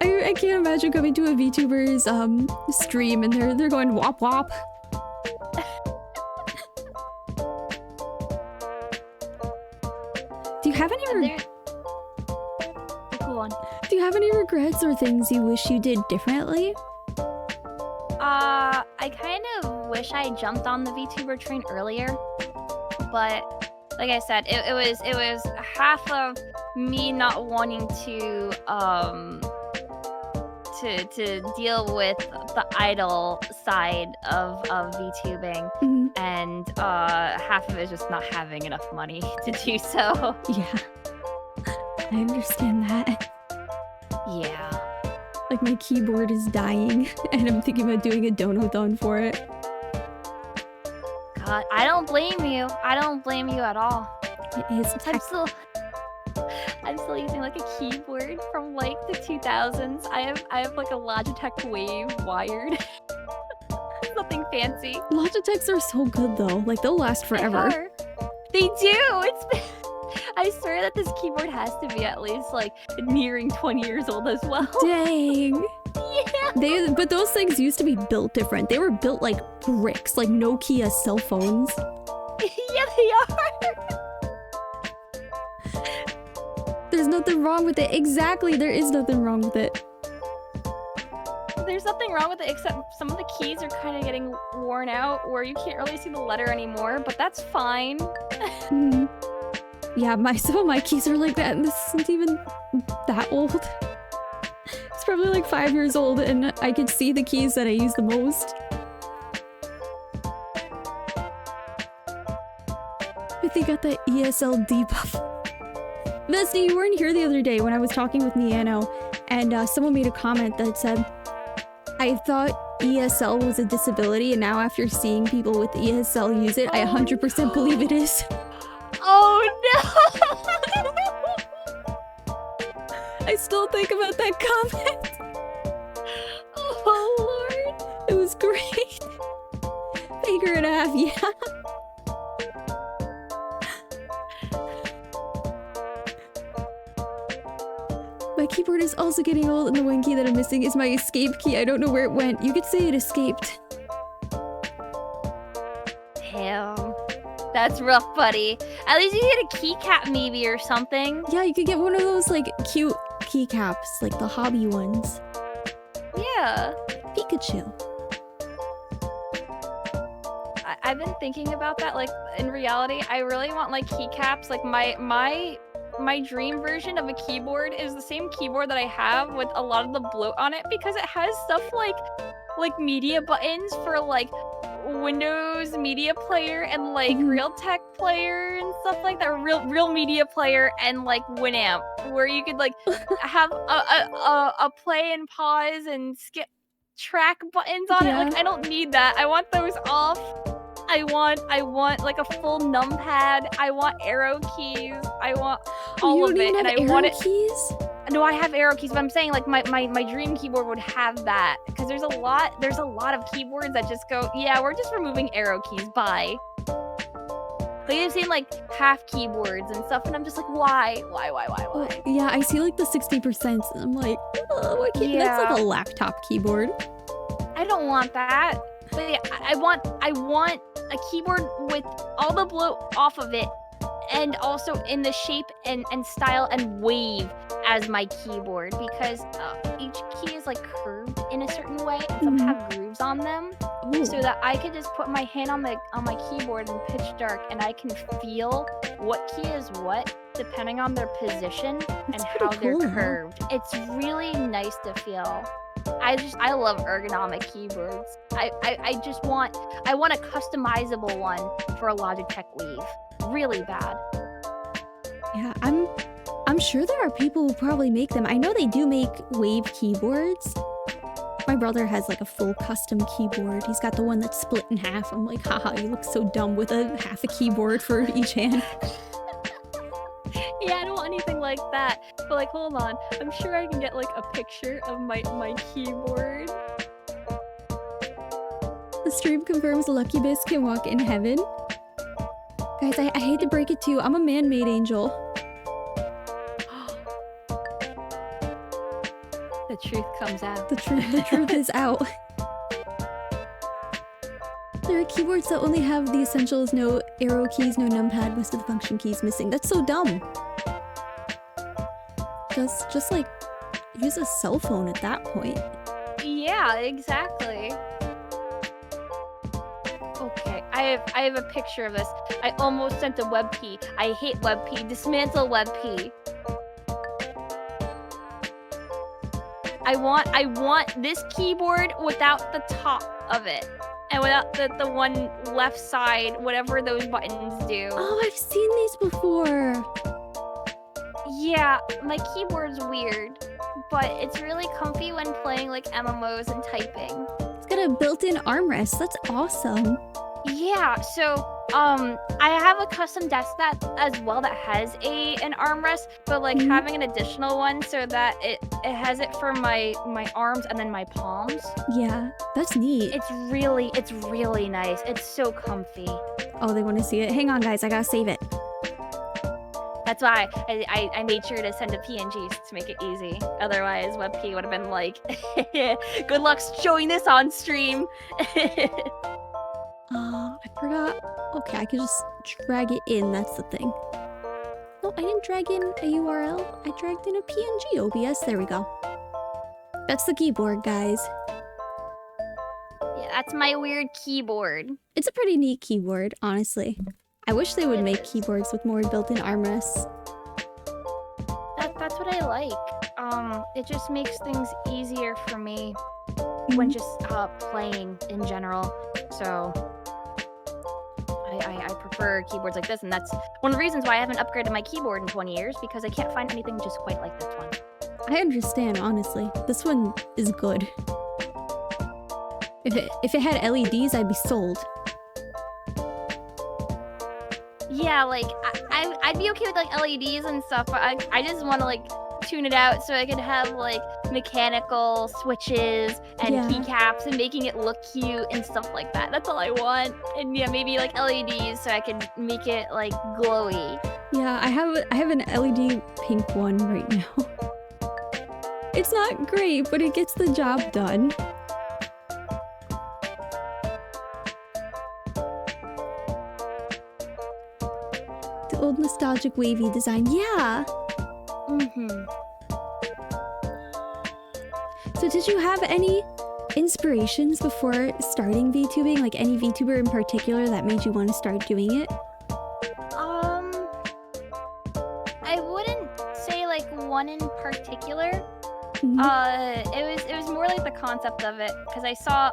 I can't imagine coming to a VTuber's stream and they're going wop wop. Do you have any Go on. Do you have any regrets or things you wish you did differently? I kind of wish I jumped on the VTuber train earlier, but like I said, it was half of me not wanting to deal with the idol side of VTubing, Mm-hmm. and half of it is just not having enough money to do so. Yeah, I understand that. Yeah. Like, my keyboard is dying, and I'm thinking about doing a donathon for it. God, I don't blame you. I don't blame you at all. It is I'm still using like a keyboard from like the 2000s. I have like a Logitech Wave wired. Nothing fancy. Logitechs are so good though. Like, they'll last forever. They do. I swear that this keyboard has to be at least like nearing 20 years old as well. Dang. Yeah. But those things used to be built different. They were built like bricks, like Nokia cell phones. Yeah, they are. There's nothing wrong with it. Exactly, there is nothing wrong with it. There's nothing wrong with it, except some of the keys are kind of getting worn out where you can't really see the letter anymore, but that's fine. Mm. Yeah, some of my keys are like that, and this isn't even that old. It's probably like 5 years old, and I can see the keys that I use the most. But they got that ESL debuff. Vesty, you weren't here the other day when I was talking with Niano, and someone made a comment that said, I thought ESL was a disability, and now after seeing people with ESL use it, I 100% believe it is. Oh no! I still think about that comment. Oh Lord! It was great. Faker and a half, yeah. My keyboard is also getting old, and the one key that I'm missing is my escape key. I don't know where it went. You could say it escaped. Damn. That's rough, buddy. At least you get a keycap maybe or something. Yeah, you could get one of those like cute keycaps, like the hobby ones. Yeah. Pikachu. I've been thinking about that. Like, in reality, I really want like keycaps. Like my dream version of a keyboard is the same keyboard that I have with a lot of the bloat on it, because it has stuff like media buttons for like Windows Media Player and like Realtek Player and stuff like that. Real Media Player and like Winamp, where you could like have a play and pause and skip track buttons on it. Like I don't need that. I want those off. I want like a full numpad. I want arrow keys. I want all of it, and I want it. Keys? No, I have arrow keys, but I'm saying like my dream keyboard would have that, because there's a lot of keyboards that just go, yeah, we're just removing arrow keys. Bye. Like I've seen like half keyboards and stuff, and I'm just like, why? Yeah, I see like the 60%, and I'm like, oh, why can't that's like a laptop keyboard. I don't want that. But yeah, I want a keyboard with all the bloat off of it, and also in the shape and style and wave as my keyboard, because each key is like curved in a certain way, and some have grooves on them. Ooh. So that I could just put my hand on my keyboard in pitch dark, and I can feel what key is what depending on their position and how they're curved. It's really nice to feel. I love ergonomic keyboards. I want a customizable one for a Logitech Wave. Really bad. Yeah, I'm sure there are people who probably make them. I know they do make Wave keyboards. My brother has like a full custom keyboard. He's got the one that's split in half. I'm like, haha, you look so dumb with half a keyboard for each hand. Yeah, I don't want anything like that. But like, hold on. I'm sure I can get like a picture of my keyboard. The stream confirms Lucky Bis can walk in heaven. Guys, I hate to break it to you. I'm a man-made angel. The truth comes out. The truth is out. There are keyboards that only have the essentials, no arrow keys, no numpad, most of the function keys missing. That's so dumb. Just like use a cell phone at that point. Yeah, exactly. Okay, I have a picture of this. I almost sent a WebP. I hate WebP. Dismantle WebP. I want this keyboard without the top of it. And without the one left side, whatever those buttons do. Oh, I've seen these before. Yeah, my keyboard's weird, but it's really comfy when playing like MMOs and typing. It's got a built-in armrest. That's awesome. Yeah, so I have a custom desk as well that has an armrest, but like having an additional one so that it has it for my arms and then my palms. Yeah, that's neat. It's really nice. It's so comfy. Oh, they want to see it. Hang on, guys. I gotta save it. That's why I made sure to send a PNG to make it easy. Otherwise, WebP would have been like, good luck showing this on stream. I forgot. Okay, I could just drag it in. That's the thing. No, I didn't drag in a URL. I dragged in a PNG OBS. There we go. That's the keyboard, guys. Yeah, that's my weird keyboard. It's a pretty neat keyboard, honestly. I wish they would make keyboards with more built-in armrests. That's what I like. It just makes things easier for me when just playing in general. So I prefer keyboards like this, and that's one of the reasons why I haven't upgraded my keyboard in 20 years, because I can't find anything just quite like this one. I understand, honestly. This one is good. If it had LEDs, I'd be sold. Yeah, like I'd be okay with like LEDs and stuff, but I just want to like tune it out so I could have like mechanical switches and keycaps and making it look cute and stuff like that. That's all I want. And yeah, maybe like LEDs so I can make it like glowy. Yeah, I have an LED pink one right now. It's not great, but it gets the job done. The old nostalgic wavy design. Yeah. So did you have any inspirations before starting VTubing? Like any VTuber in particular that made you want to start doing it? I wouldn't say like one in particular. It was more like the concept of it, because I saw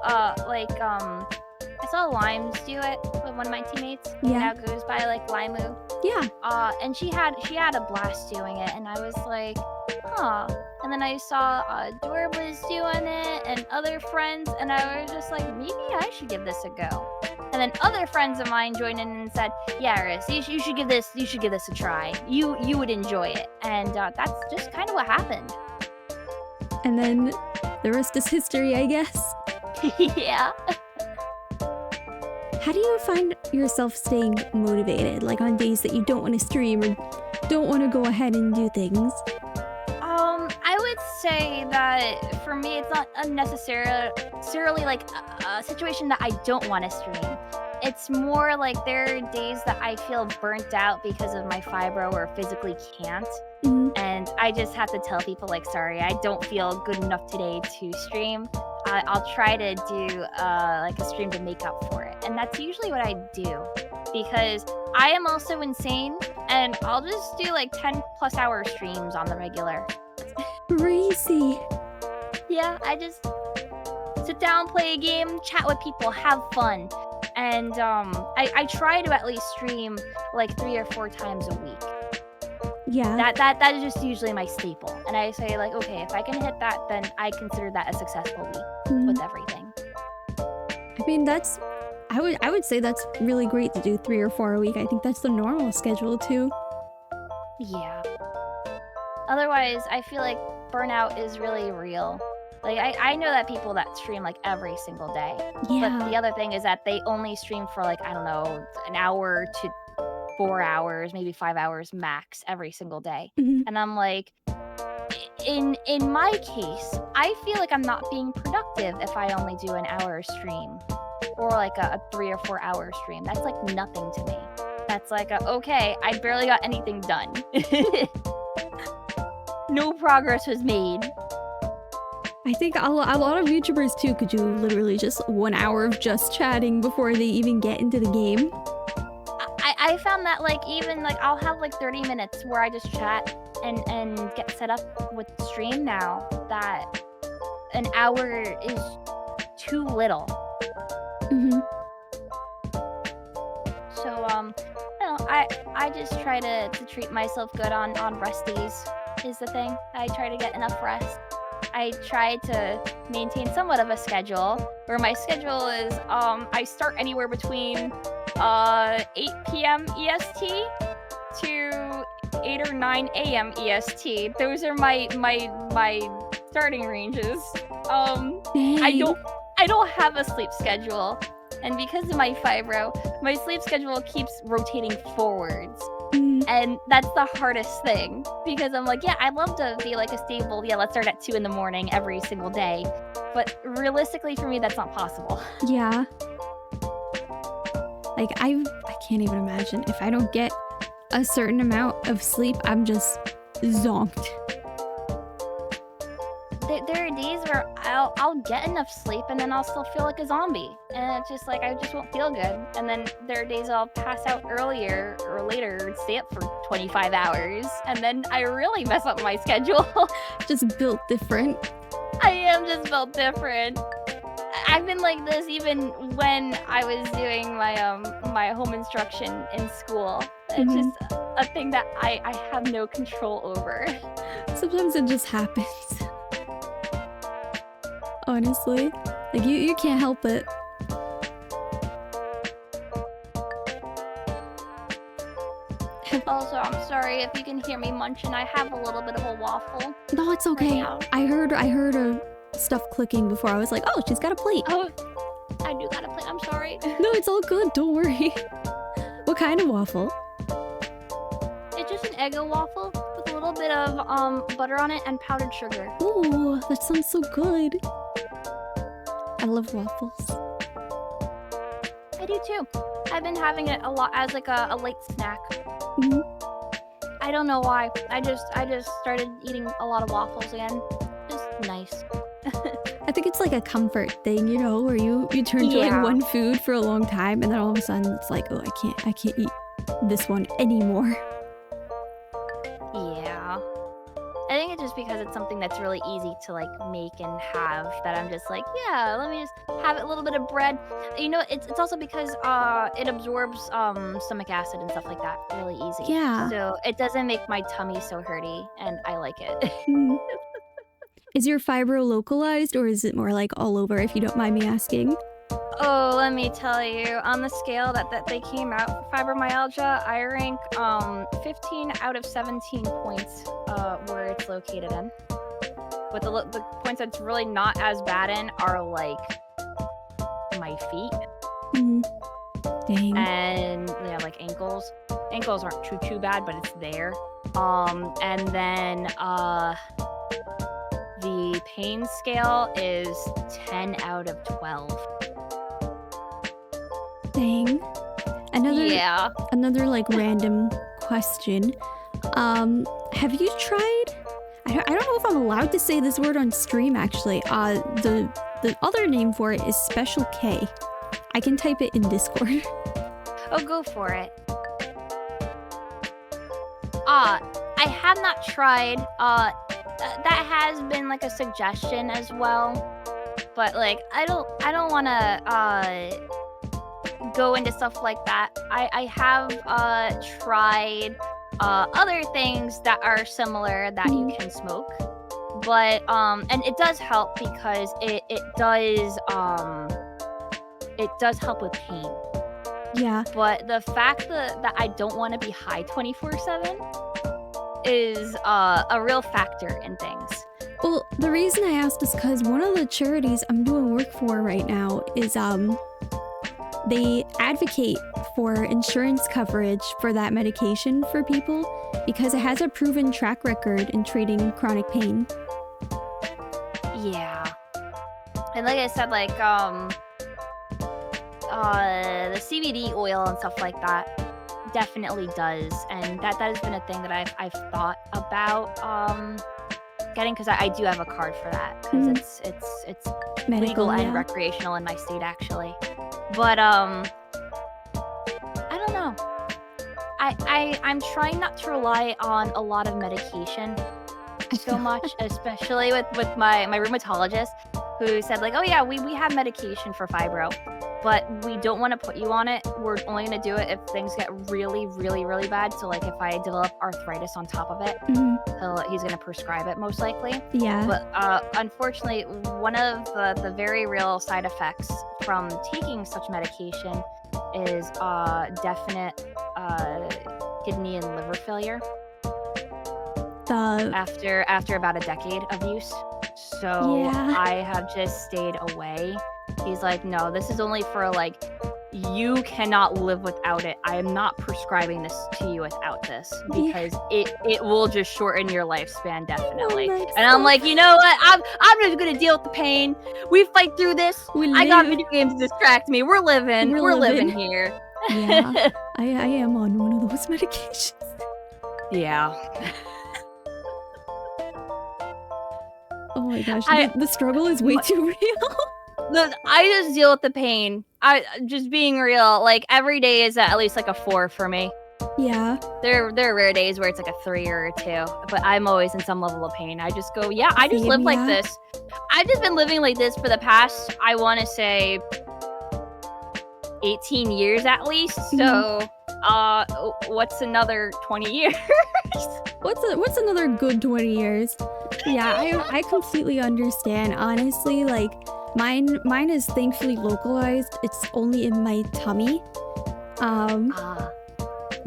saw Limes do it with one of my teammates. Who Yeah. now goes by like Limu. Yeah. And she had a blast doing it, and I was like, huh. And then I saw Dor was doing it, and other friends, and I was just like, maybe I should give this a go. And then other friends of mine joined in and said, yeah, Riz, you should give this a try. You would enjoy it. And that's just kind of what happened. And then the rest is history, I guess. Yeah. How do you find yourself staying motivated, like on days that you don't want to stream or don't want to go ahead and do things? I would say that for me, it's not necessarily like a situation that I don't want to stream. It's more like there are days that I feel burnt out because of my fibro or physically can't. Mhm. And I just have to tell people like, sorry, I don't feel good enough today to stream. I'll try to do like a stream to make up for it. And that's usually what I do because I am also insane and I'll just do like 10+ hour streams on the regular. Crazy. Yeah, I just sit down, play a game, chat with people, have fun. And I try to at least stream like 3 or 4 times a week. Yeah. That is just usually my staple. And I say like, okay, if I can hit that, then I consider that a successful week Mhm. with everything. I mean, I would say that's really great to do 3 or 4 a week. I think that's the normal schedule too. Yeah. Otherwise, I feel like burnout is really real. Like, I know that people that stream like every single day. Yeah. But the other thing is that they only stream for like, I don't know, an hour to 4 hours, maybe 5 hours max every single day. Mhm. And I'm like, in my case, I feel like I'm not being productive if I only do an hour stream or like a 3 or 4 hour stream. That's like nothing to me. That's like, okay, I barely got anything done. No progress was made. I think a lot of YouTubers too could do literally just 1 hour of just chatting before they even get into the game. I found that like even like I'll have like 30 minutes where I just chat and get set up with the stream now that an hour is too little. Mhm. So I just try to treat myself good on rest days is the thing. I try to get enough rest. I try to maintain somewhat of a schedule where my schedule is I start anywhere between 8 p.m. EST to 8 or 9 a.m. EST. Those are my starting ranges. Dang. I don't have a sleep schedule. And because of my fibro, my sleep schedule keeps rotating forwards. Mhm. And that's the hardest thing because I'm like, yeah, I'd love to be like a stable, yeah, let's start at 2 in the morning every single day. But realistically for me, that's not possible. Yeah. Like I can't even imagine if I don't get a certain amount of sleep, I'm just zonked. There are days where I'll get enough sleep and then I'll still feel like a zombie. And it's just like, I just won't feel good. And then there are days I'll pass out earlier or later and stay up for 25 hours. And then I really mess up my schedule. Just built different. I am just built different. I've been like this even when I was doing my home instruction in school. It's Mhm. just a thing that I have no control over. Sometimes it just happens. Honestly. Like you can't help it. Also, I'm sorry if you can hear me munching. I have a little bit of a waffle. No, it's okay. now. I heard stuff clicking before. I was like, oh, she's got a plate. Oh, I do gotta play. I'm sorry. No, it's all good. Don't worry. What kind of waffle? It's just an Eggo waffle with a little bit of butter on it and powdered sugar. Ooh, that sounds so good. I love waffles. I do too. I've been having it a lot as like a late snack. Mhm. I don't know why. I just started eating a lot of waffles again. Just nice. I think it's like a comfort thing, you know, where you turn to Yeah. like one food for a long time and then all of a sudden it's like, oh, I can't eat this one anymore. Yeah. I think it's just because it's something that's really easy to like make and have that I'm just like, yeah, let me just have a little bit of bread. You know, it's also because it absorbs stomach acid and stuff like that really easy. Yeah. So it doesn't make my tummy so hurty, and I like it. Mm. Is your fibro localized, or is it more like all over, if you don't mind me asking? Oh, let me tell you, on the scale that they came out for fibromyalgia, I rank 15 out of 17 points where it's located in. But the points that's really not as bad in are like my feet Dang. and yeah, like ankles. Ankles aren't too bad, but it's there. And then the pain scale is 10 out of 12. Dang. Another like random question. Have you tried? I don't know if I'm allowed to say this word on stream. Actually, the other name for it is Special K. I can type it in Discord. Oh, go for it. I have not tried. That has been like a suggestion as well, but like I don't want to go into stuff like that. I have tried other things that are similar that you can smoke, but and it does help because it does help with pain. Yeah. But the fact that I don't want to be high 24/7 is a real factor in things. Well, the reason I asked is because one of the charities I'm doing work for right now is they advocate for insurance coverage for that medication for people because it has a proven track record in treating chronic pain. Yeah. And like I said, like the CBD oil and stuff like that definitely does, and that has been a thing that I've thought about getting, because I do have a card for that, because it's Medical, legal and yeah. recreational in my state actually. But I don't know. I'm trying not to rely on a lot of medication so much, especially with my rheumatologist, who said like, oh yeah, we have medication for fibro, but we don't want to put you on it. We're only going to do it if things get really, really, really bad. So like if I develop arthritis on top of it, he's going to prescribe it most likely. Yeah. But unfortunately, one of the very real side effects from taking such medication is definite kidney and liver failure after about a decade of use. So Yeah. I have just stayed away. He's like, no, this is only for like, you cannot live without it. I am not prescribing this to you without this, because it will just shorten your lifespan, definitely. And I'm like, you know what? I'm just gonna deal with the pain. We fight through this. I got video games to distract me. We're living here. Yeah. I am on one of those medications. Yeah. Oh my gosh, the struggle is way too real. I just deal with the pain. I just being real. Like every day is at least like a 4 for me. Yeah. There are rare days where it's like a 3 or a 2, but I'm always in some level of pain. I just go, yeah, I just live like this. I've just been living like this for the past, I want to say, 18 years at least. So, what's another 20 years? What's another good 20 years? Yeah, I completely understand. Honestly, like mine is thankfully localized. It's only in my tummy.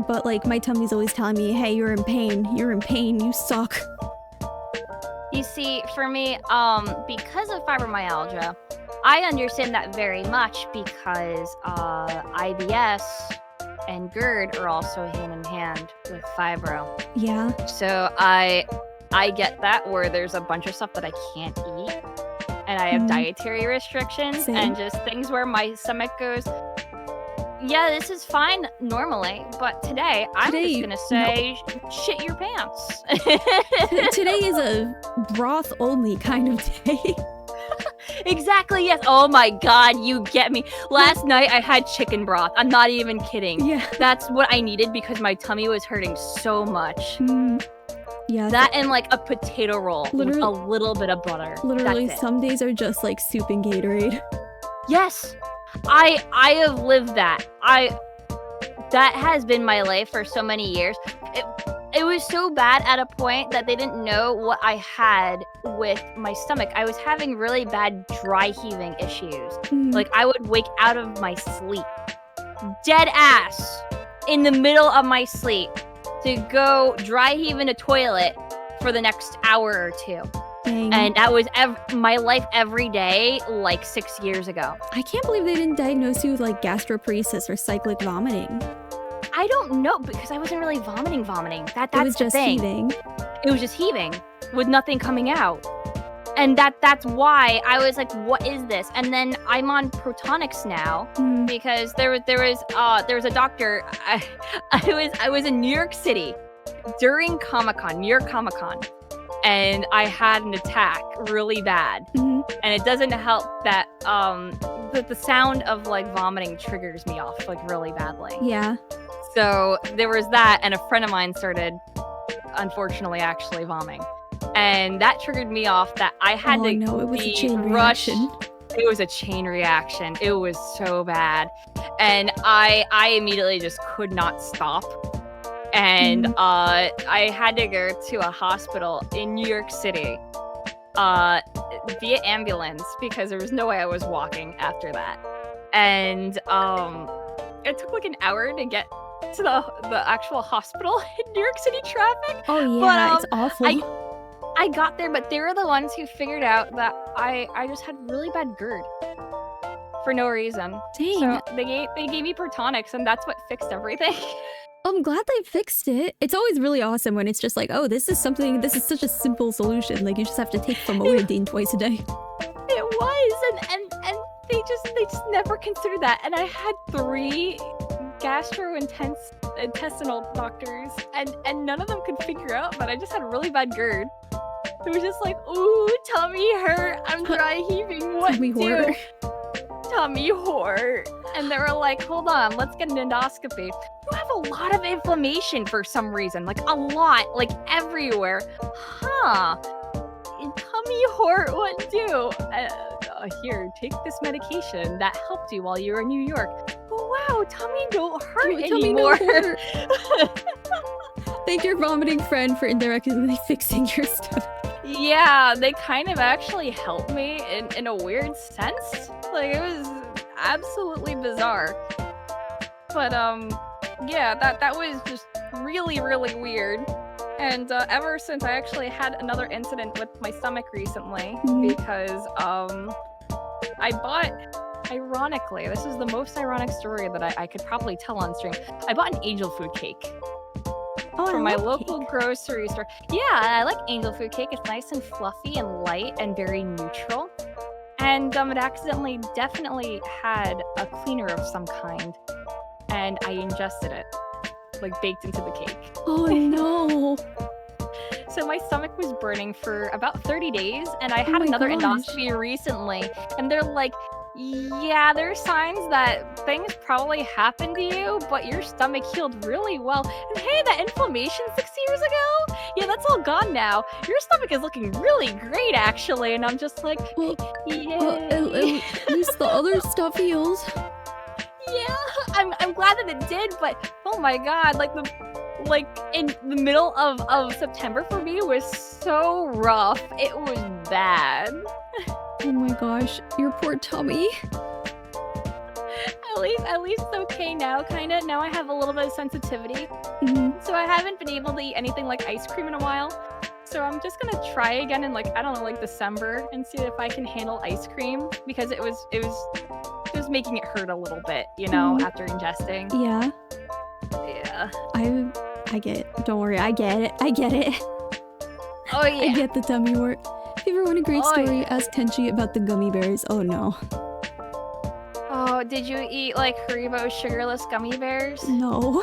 But like my tummy's always telling me, "Hey, you're in pain. You're in pain. You suck." You see, for me, because of fibromyalgia, I understand that very much because IBS and GERD are also hand in hand with fibro. Yeah. So I get that, where there's a bunch of stuff that I can't eat, and I have dietary restrictions. Same. And just things where my stomach goes, yeah, this is fine normally, but today I'm just gonna say, shit your pants. Today is a broth only kind of day. Exactly, yes. Oh my god, you get me. Last night I had chicken broth. I'm not even kidding. Yeah. That's what I needed because my tummy was hurting so much. Yeah. That and like a potato roll with a little bit of butter. Literally, That's it. some days are just like soup and Gatorade. Yes, I have lived that. That has been my life for so many years. It was so bad at a point that they didn't know what I had with my stomach. I was having really bad dry heaving issues. Like I would wake out of my sleep, dead ass, in the middle of my sleep, to go dry heave in a toilet for the next hour or two. Dang. And that was my life every day, like 6 years ago. I can't believe they didn't diagnose you with like gastroparesis or cyclic vomiting. I don't know, because I wasn't really vomiting. That's It was the just thing. heaving. It was just heaving with nothing coming out. And that's why I was like, what is this? And then I'm on Protonics now because there was a doctor. I was in New York City during New York Comic Con, and I had an attack really bad. And it doesn't help that the sound of like vomiting triggers me off like really badly. Yeah. So there was that, and a friend of mine started, unfortunately, actually vomiting. And that triggered me off that I had to no, it was a chain reaction. reaction. It was a chain reaction. It was so bad. And I immediately just could not stop. And I had to go to a hospital in New York City via ambulance because there was no way I was walking after that. And it took like an hour to get to the actual hospital in New York City traffic. Oh yeah, it's awful. I got there, but they were the ones who figured out that I just had really bad GERD for no reason. Dang. So they gave me Protonics, and that's what fixed everything. I'm glad they fixed it. It's always really awesome when it's just like, oh, this is such a simple solution. Like you just have to take famotidine twice a day. It was, and they just never considered that. And I had 3 gastrointestinal doctors, and none of them could figure out that I just had really bad GERD. It was just like, ooh, tummy hurt. I'm dry heaving. What Tummy do? hurt. Tummy hurt. And they were like, hold on, let's get an endoscopy. You have a lot of inflammation for some reason, like a lot, like everywhere. Huh? Tummy hurt. What do? Here, take this medication that helped you while you were in New York. Oh wow, tummy don't hurt anymore. Tummy no hurt. Thank your vomiting friend for indirectly fixing your stomach. Yeah, they kind of actually helped me in a weird sense. Like, it was absolutely bizarre. But, yeah, that was just really, really weird. And ever since, I actually had another incident with my stomach recently because I bought, ironically, this is the most ironic story that I could probably tell on stream. I bought an angel food cake. From my local grocery store. Yeah, I like angel food cake. It's nice and fluffy and light and very neutral. And it definitely had a cleaner of some kind. And I ingested it, like baked into the cake. Oh no. So my stomach was burning for about 30 days, and I had another endoscopy recently, and they're like, yeah, there are signs that things probably happened to you, but your stomach healed really well. And hey, that inflammation 6 years ago? Yeah, that's all gone now. Your stomach is looking really great, actually. And I'm just like, yeah. At least the other stuff heals. Yeah, I'm glad that it did, but oh my god, like in the middle of September for me was so rough. It was bad. Oh my gosh, your poor tummy. At least it's okay now, kinda. Now I have a little bit of sensitivity. So I haven't been able to eat anything like ice cream in a while. So I'm just gonna try again in like December and see if I can handle ice cream, because it was making it hurt a little bit, you know, after ingesting. Yeah. Yeah. I get it. Don't worry, I get it. Oh yeah. I get the tummy work. If you ever want a great story, ask Tenshi about the gummy bears. Oh no. Oh, did you eat like Haribo sugarless gummy bears? No.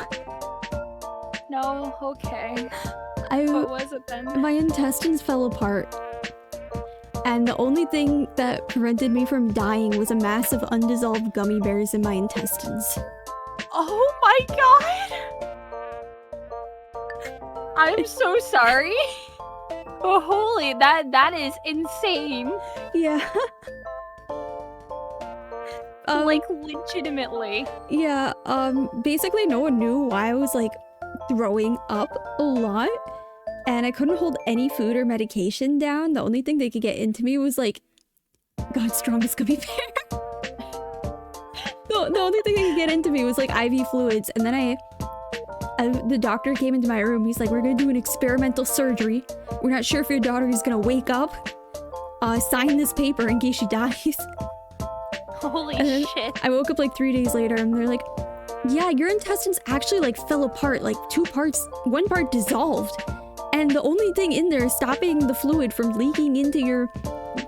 No? Okay. What was it then? My intestines fell apart. And the only thing that prevented me from dying was a mass of undissolved gummy bears in my intestines. Oh my god! I'm so sorry. Oh, holy, that is insane. Yeah. Like, legitimately. Yeah, basically no one knew why I was like throwing up a lot and I couldn't hold any food or medication down. The only thing they could get into me was like God's strongest gummy bear. The only thing they could get into me was like IV fluids, and then the doctor came into my room. He's like, we're gonna do an experimental surgery. We're not sure if your daughter is gonna wake up. Sign this paper in case she dies. Holy shit. I woke up like 3 days later and they're like, yeah, your intestines actually like fell apart, like one part dissolved. And the only thing in there stopping the fluid from leaking into your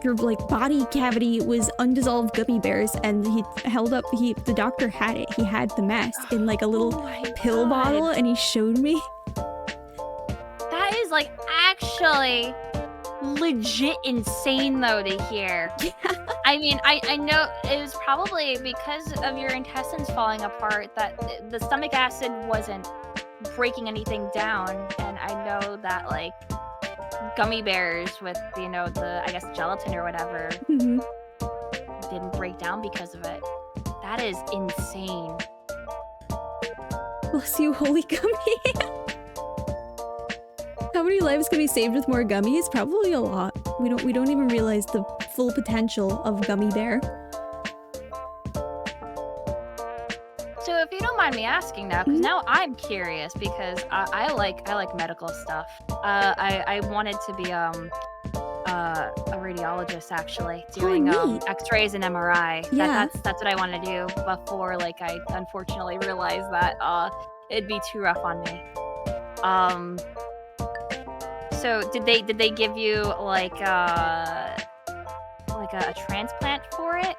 like body cavity was undissolved gummy bears. And the doctor had it. He had the mess in like a little pill bottle and he showed me. That is like actually legit insane though to hear. Yeah. I mean, I know it was probably because of your intestines falling apart that the stomach acid wasn't breaking anything down, and I know that like gummy bears with the I guess gelatin or whatever didn't break down because of it. That is insane. Bless you, holy gummy. How many lives can be saved with more gummies? Probably a lot. We don't even realize the full potential of gummy bear. So if you don't mind me asking now, because now I'm curious, because I like medical stuff. I wanted to be a radiologist actually, doing X-rays and MRI. Yeah. That's what I want to do before like I unfortunately realized that it'd be too rough on me. So did they give you like a transplant for it?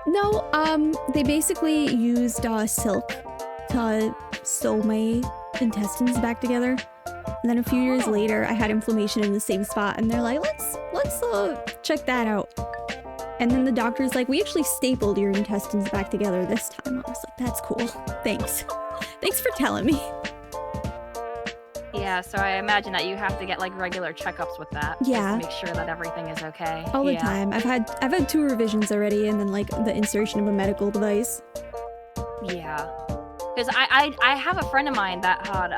No, they basically used silk to sew my intestines back together. And then a few years later, I had inflammation in the same spot, and they're like, let's check that out. And then the doctor's like, we actually stapled your intestines back together this time. I was like, that's cool. Thanks. Thanks for telling me. Yeah, so I imagine that you have to get like regular checkups with that. Yeah. Just to make sure that everything is okay. All the time. I've had 2 revisions already, and then like the insertion of a medical device. Yeah. Because I have a friend of mine that had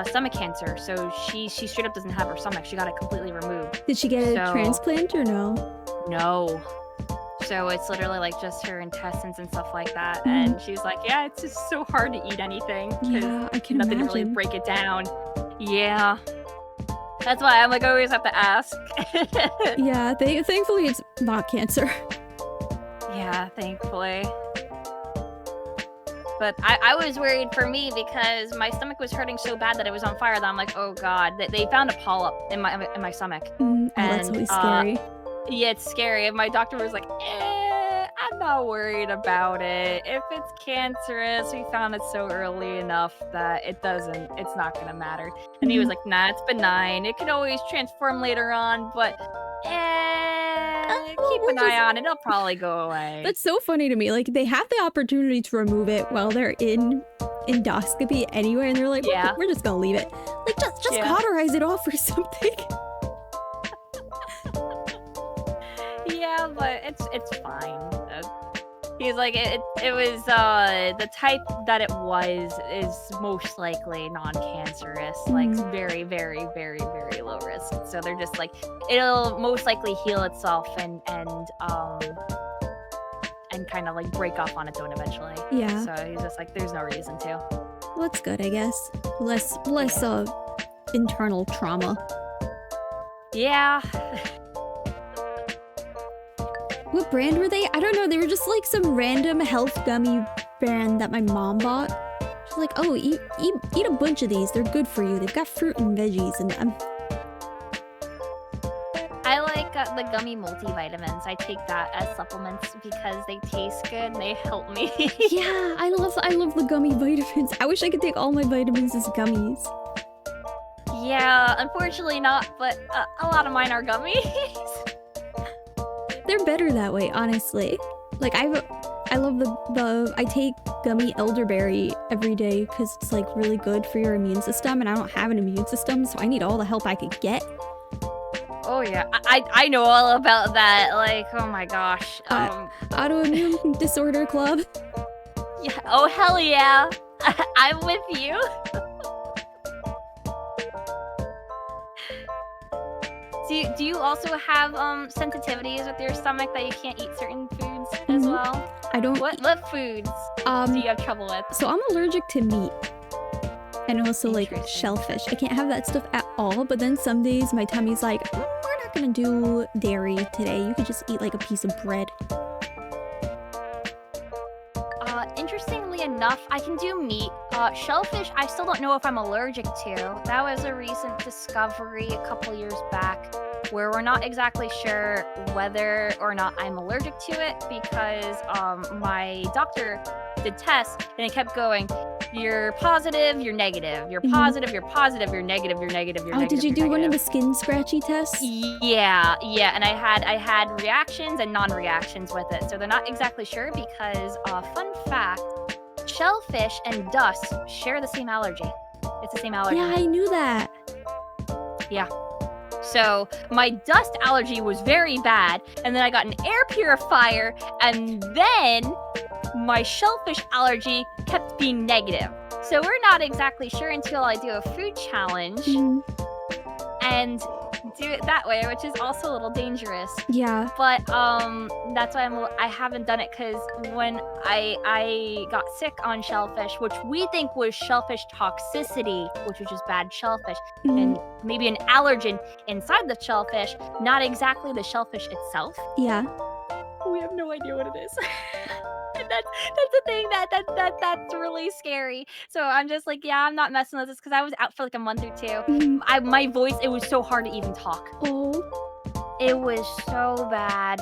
stomach cancer, so she straight up doesn't have her stomach. She got it completely removed. Did she get a transplant or no? No. So it's literally like just her intestines and stuff like that. And she's like, yeah, it's just so hard to eat anything. Yeah, I can nothing imagine. to really break it down. Yeah. That's why I'm like, I always have to ask. Yeah, thankfully it's not cancer. Yeah, thankfully. But I was worried for me because my stomach was hurting so bad that it was on fire that I'm like, oh god, they found a polyp in my stomach. Oh, that's always scary. Yeah, it's scary. And my doctor was like, I'm not worried about it. If it's cancerous, we found it so early enough that it's not gonna matter. And he was like, nah, it's benign. It could always transform later on, but keep an eye on it. It'll probably go away. That's so funny to me. Like, they have the opportunity to remove it while they're in endoscopy anyway, and they're like, we're just gonna leave it. Like, just cauterize it off or something. Yeah, but it's fine. He's like, it was the type that it was is most likely non-cancerous, like very, very, very, very low risk. So they're just like, it'll most likely heal itself and kind of like break off on its own eventually. Yeah. So he's just like, there's no reason to. Well, that's good, I guess. Less internal trauma. Yeah. What brand were they? I don't know. They were just like some random health gummy brand that my mom bought. She's like, oh, eat a bunch of these. They're good for you. They've got fruit and veggies in them. I like the gummy multivitamins. I take that as supplements because they taste good and they help me. Yeah, I love the gummy vitamins. I wish I could take all my vitamins as gummies. Yeah, unfortunately not, but a lot of mine are gummies. They're better that way, honestly. Like, I love I take gummy elderberry every day because it's like really good for your immune system, and I don't have an immune system, so I need all the help I could get. Oh yeah, I know all about that. Like, oh my gosh. Autoimmune disorder club. Yeah. Oh hell yeah, I'm with you. Do you also have sensitivities with your stomach that you can't eat certain foods as well? I don't. What foods do you have trouble with? So I'm allergic to meat. And also like shellfish. I can't have that stuff at all, but then some days my tummy's like, we're not gonna do dairy today. You could just eat like a piece of bread. Interestingly enough, I can do meat. Shellfish, I still don't know if I'm allergic to. That was a recent discovery a couple years back where we're not exactly sure whether or not I'm allergic to it because my doctor did tests and it kept going, you're positive, you're negative, you're positive, you're positive, you're negative, you're negative, you're negative. Did you do one of the skin scratchy tests? Yeah, and I had reactions and non-reactions with it. So they're not exactly sure because fun fact, shellfish and dust share the same allergy. It's the same allergy. Yeah, I knew that. Yeah. So my dust allergy was very bad, and then I got an air purifier, and then my shellfish allergy kept being negative. So we're not exactly sure until I do a food challenge and do it that way, which is also a little dangerous. Yeah. But that's why I haven't done it, because when I got sick on shellfish, which we think was shellfish toxicity, which was just bad shellfish, and maybe an allergen inside the shellfish, not exactly the shellfish itself. Yeah. We have no idea what it is. And that's the thing that's really scary. So I'm just like, yeah, I'm not messing with this, because I was out for like a month or two. My voice, it was so hard to even talk. Oh. It was so bad.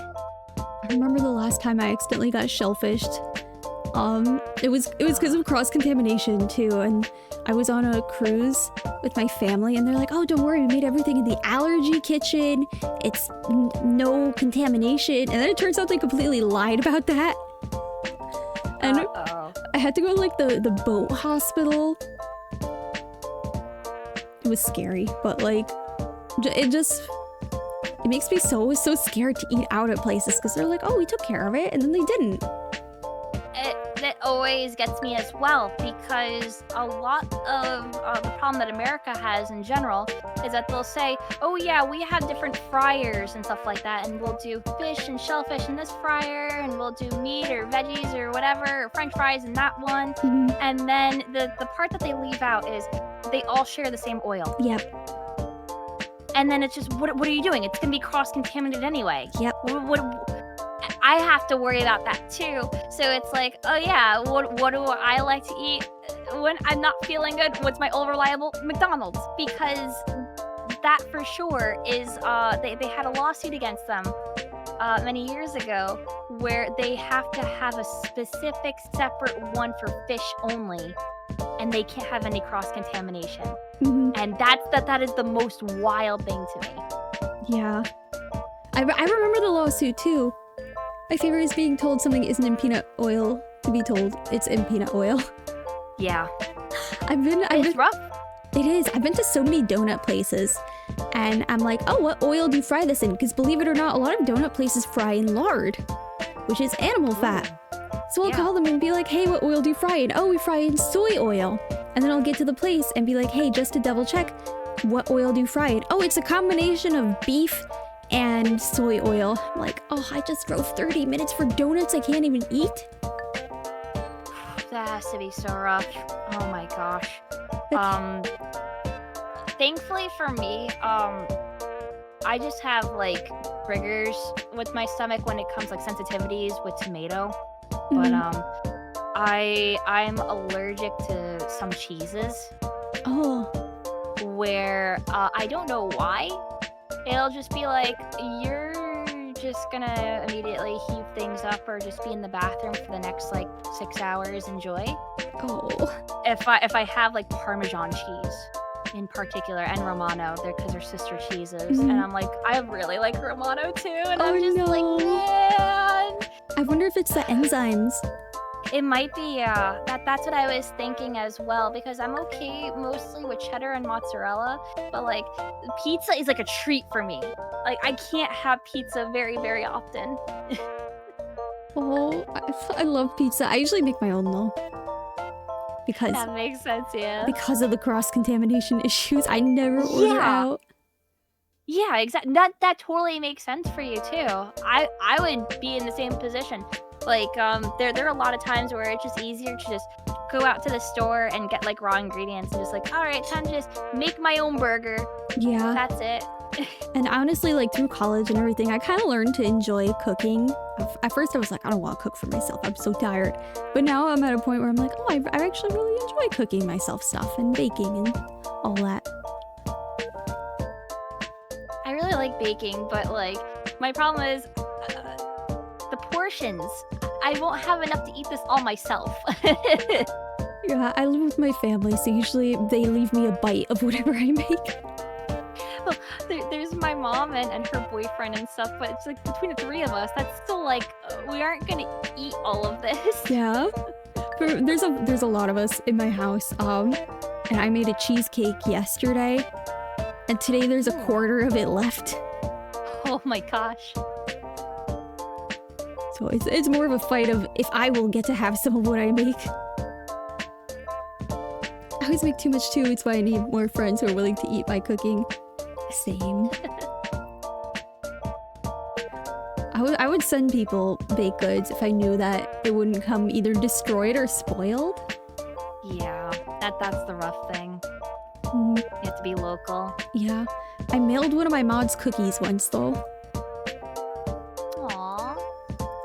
I remember the last time I accidentally got shellfished. It was because of cross-contamination too, and I was on a cruise with my family, and they're like, oh, don't worry, we made everything in the allergy kitchen. It's no contamination. And then it turns out they completely lied about that. And I had to go to like the boat hospital. It was scary, but like it makes me so scared to eat out at places, because they're like, oh, we took care of it, and then they didn't. It always gets me as well, because a lot of the problem that America has in general is that they'll say, oh yeah, we have different fryers and stuff like that, and we'll do fish and shellfish in this fryer, and we'll do meat or veggies or whatever, or french fries in that one. And then the part that they leave out is they all share the same oil. Yep. And then it's just, what are you doing? It's gonna be cross-contaminated anyway. Yep. I have to worry about that too. So it's like, oh yeah, what do I like to eat when I'm not feeling good? What's my old reliable? McDonald's. Because that for sure is, they had a lawsuit against them many years ago where they have to have a specific separate one for fish only, and they can't have any cross-contamination. And that is the most wild thing to me. Yeah. I remember the lawsuit too. My favorite is being told something isn't in peanut oil to be told it's in peanut oil. Yeah. It's rough. It is. I've been to so many donut places, and I'm like, oh, what oil do you fry this in? Because believe it or not, a lot of donut places fry in lard, which is animal fat. So I'll call them and be like, hey, what oil do you fry in? Oh, we fry in soy oil. And then I'll get to the place and be like, hey, just to double check, what oil do you fry in? Oh, it's a combination of beef and soy oil. I'm like, oh, I just drove 30 minutes for donuts I can't even eat. That has to be so rough. Oh my gosh. Thankfully for me, I just have like triggers with my stomach when it comes like sensitivities with tomato. But I'm allergic to some cheeses. Oh. Where I don't know why. It'll just be like, you're just gonna immediately heat things up or just be in the bathroom for the next like 6 hours. Enjoy. Oh. If I have like Parmesan cheese in particular and Romano, because they're sister cheeses, and I'm like, I really like Romano too, and I'm just like, man, I wonder if it's the enzymes. It might be, that's what I was thinking as well, because I'm okay mostly with cheddar and mozzarella, but like pizza is like a treat for me. Like I can't have pizza very, very often. Oh, I love pizza. I usually make my own though. Because That makes sense, yeah. because of the cross-contamination issues, I never order Yeah. out. Yeah, exactly. That totally makes sense for you too. I would be in the same position. Like there are a lot of times where it's just easier to just go out to the store and get like raw ingredients and just like, all right, time to just make my own burger. Yeah. That's it. And honestly, like through college and everything, I kind of learned to enjoy cooking. At first, I was like, I don't want to cook for myself. I'm so tired. But now I'm at a point where I'm like, oh, I actually really enjoy cooking myself stuff and baking and all that. I really like baking, but like my problem is the portions. I won't have enough to eat this all myself. Yeah, I live with my family, so usually they leave me a bite of whatever I make. Well, there's my mom and her boyfriend and stuff, but it's like between the three of us, that's still like we aren't gonna eat all of this. Yeah. There's a lot of us in my house. And I made a cheesecake yesterday, and today there's a quarter of it left. Oh my gosh. So it's more of a fight of if I will get to have some of what I make. I always make too much too. It's why I need more friends who are willing to eat my cooking. Same. I would send people baked goods if I knew that it wouldn't come either destroyed or spoiled. Yeah, that's the rough thing. Mm, You have to be local. yeah. I mailed one of my mod's cookies once though. Aww,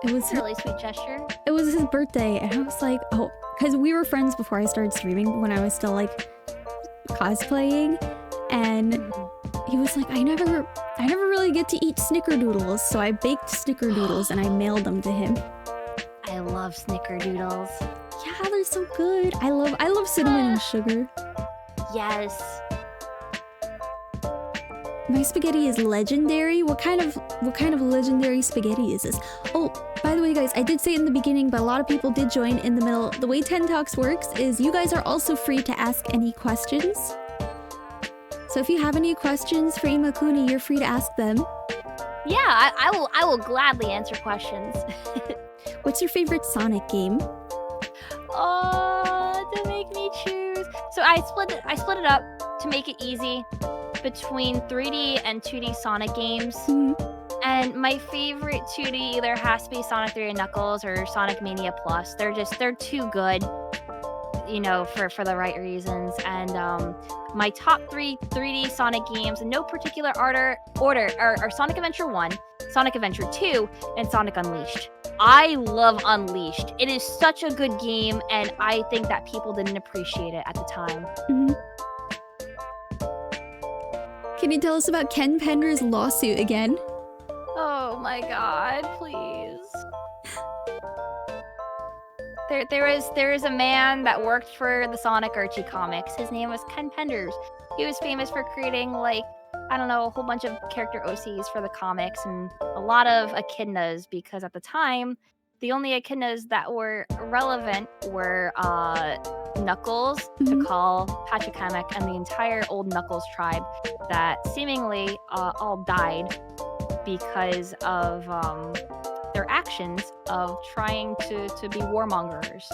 It was that's a really sweet gesture. it was his birthday, and I was like, oh, because we were friends before I started streaming when I was still like cosplaying, and he was like, I never really get to eat snickerdoodles, so I baked snickerdoodles and I mailed them to him. I love snickerdoodles. Yeah, they're so good. I love cinnamon and sugar. Yes. My spaghetti is legendary. What kind of legendary spaghetti is this? Oh, by the way, guys, I did say it in the beginning, but a lot of people did join in the middle. The way 10 Talks works is you guys are also free to ask any questions. So if you have any questions for Imakuni, you're free to ask them. Yeah, I will gladly answer questions. What's your favorite Sonic game? Oh, to make me choose. So I split it up to make it easy between 3D and 2D Sonic games. Mhm. And my favorite 2D either has to be Sonic 3 and Knuckles or Sonic Mania Plus. They're too good, you know, for the right reasons. And my top 3 3D Sonic games in no particular order are Sonic Adventure 1, Sonic Adventure 2, and Sonic Unleashed. I love Unleashed. It is such a good game, and I think that people didn't appreciate it at the time. Mhm. Can you tell us about Ken Pender's lawsuit again? Oh my god, please. There is a man that worked for the Sonic Archie comics. His name was Ken Penders. He was famous for creating, like, I don't know, a whole bunch of character OCs for the comics and a lot of echidnas, because at the time, the only echidnas that were relevant were Knuckles, Mhm. Tikal, Pachacamac, and the entire old Knuckles tribe that seemingly all died because of their actions of trying to be warmongers.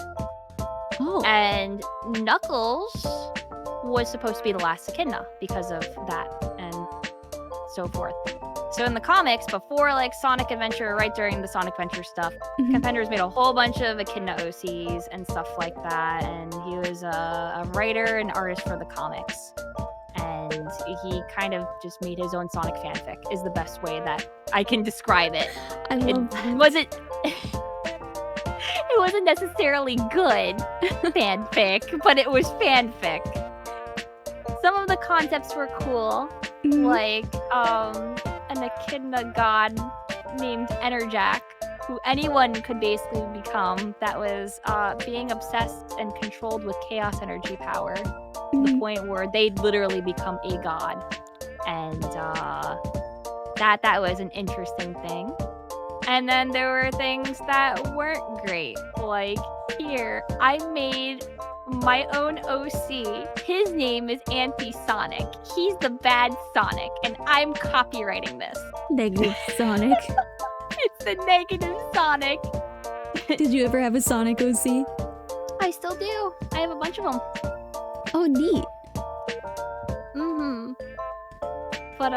Oh. And Knuckles was supposed to be the last echidna because of that and so forth. So in the comics, before like Sonic Adventure, right during the Sonic Adventure stuff, Mhm. Ken Penders made a whole bunch of echidna OCs and stuff like that, and he was a writer and artist for the comics. And he kind of just made his own Sonic fanfic, is the best way that I can describe it. I It love that. wasn't it wasn't necessarily good fanfic, but it was fanfic. Some of the concepts were cool, Mhm. like an echidna god named Enerjack, who anyone could basically become, that was being obsessed and controlled with chaos energy power, to the Mhm. point where they'd literally become a god. And that was an interesting thing. And then there were things that weren't great. Like here, I made my own OC. His name is Anti-Sonic. He's the bad Sonic, and I'm copywriting this. Negative Sonic. It's the negative Sonic. Did you ever have a Sonic OC? I still do. I have a bunch of them. Oh, neat. But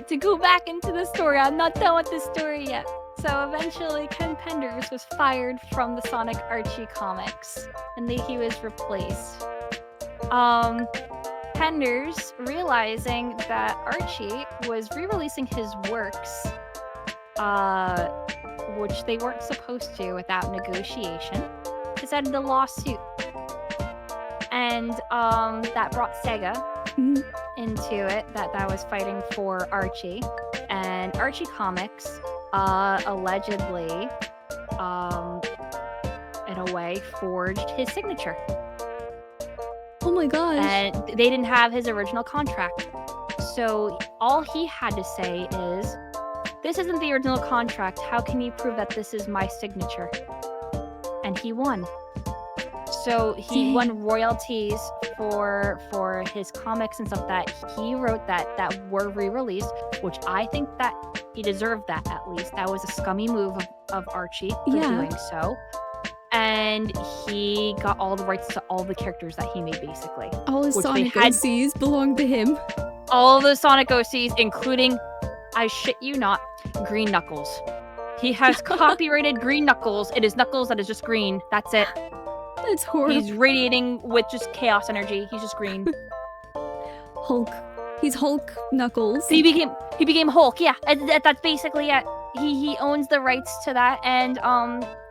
to go back into the story, I'm not done with the story yet. So eventually, Ken Penders was fired from the Sonic Archie comics, and he was replaced. Penders, realizing that Archie was re-releasing his works, which they weren't supposed to without negotiation, decided to lawsuit. And that brought Sega into it, that was fighting for Archie. And Archie Comics allegedly, in a way, forged his signature. Oh my gosh. And they didn't have his original contract. So all he had to say is, this isn't the original contract. How can you prove that this is my signature? And he won. So he won royalties for his comics and stuff that he wrote that were re-released, which I think that he deserved that at least. That was a scummy move of Archie for doing so. And he got all the rights to all the characters that he made, basically. All his Sonic OCs belonged to him. All the Sonic OCs, including, I shit you not, Green Knuckles. He has copyrighted Green Knuckles. It is Knuckles that is just green. That's it. That's horrible. He's radiating with just chaos energy. He's just green. Hulk. He's Hulk Knuckles. He became Hulk. Yeah, that's basically it. He owns the rights to that, and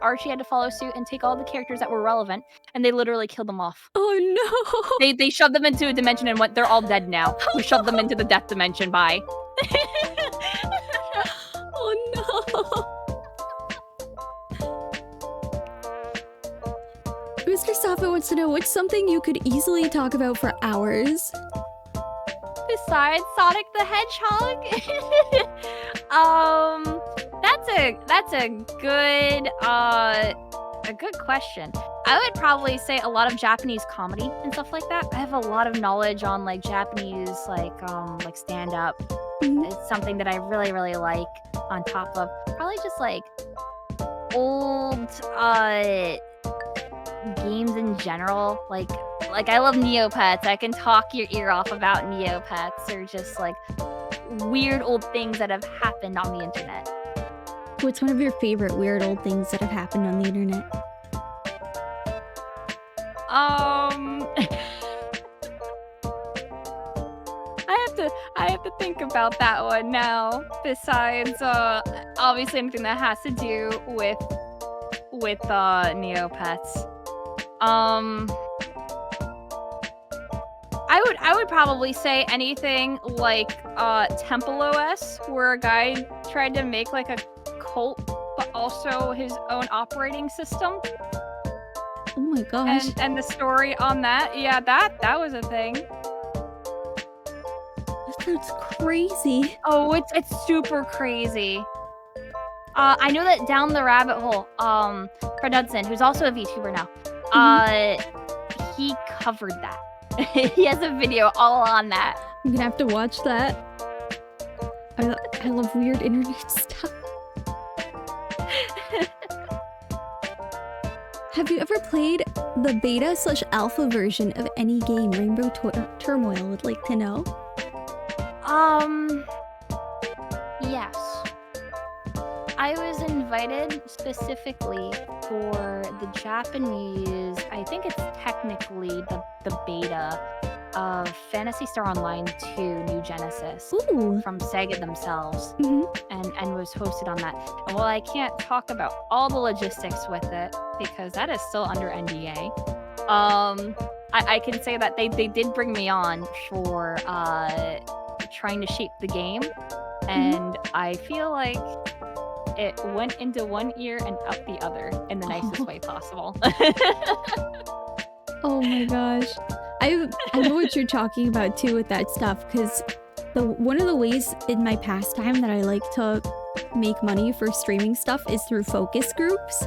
Archie had to follow suit and take all the characters that were relevant, and they literally killed them off. Oh no! They shoved them into a dimension and they're all dead now. We shoved them into the death dimension. Bye. Oh no! Mr. Safa wants to know, what's something you could easily talk about for hours? Besides Sonic the Hedgehog? That's a good question. I would probably say a lot of Japanese comedy and stuff like that. I have a lot of knowledge on like Japanese like stand-up. It's something that I really, really like, on top of probably just like old games in general. Like I love Neopets. I can talk your ear off about Neopets, or just like weird old things that have happened on the internet. What's one of your favorite weird old things that have happened on the internet? I have to think about that one now. Besides, obviously anything that has to do with Neopets. I would probably say anything like Temple OS, where a guy tried to make like a cult, but also his own operating system. Oh my gosh. And the story on that, yeah, that was a thing. That's crazy. Oh, it's super crazy. I know that Down the Rabbit Hole, Fred Hudson, who's also a VTuber now, he covered that. He has a video all on that. I'm gonna have to watch that. I love weird internet stuff. Have you ever played the beta/alpha version of any game Rainbow Turmoil would like to know? Yes. I was invited specifically for the Japanese, I think it's technically the beta of Phantasy Star Online 2 New Genesis. Ooh. From Sega themselves, and was hosted on that. And while I can't talk about all the logistics with it, because that is still under NDA, I can say that they did bring me on for trying to shape the game, and I feel like it went into one ear and out the other in the nicest way possible. Oh my gosh. I know what you're talking about too with that stuff, because one of the ways in my pastime that I like to make money for streaming stuff is through focus groups,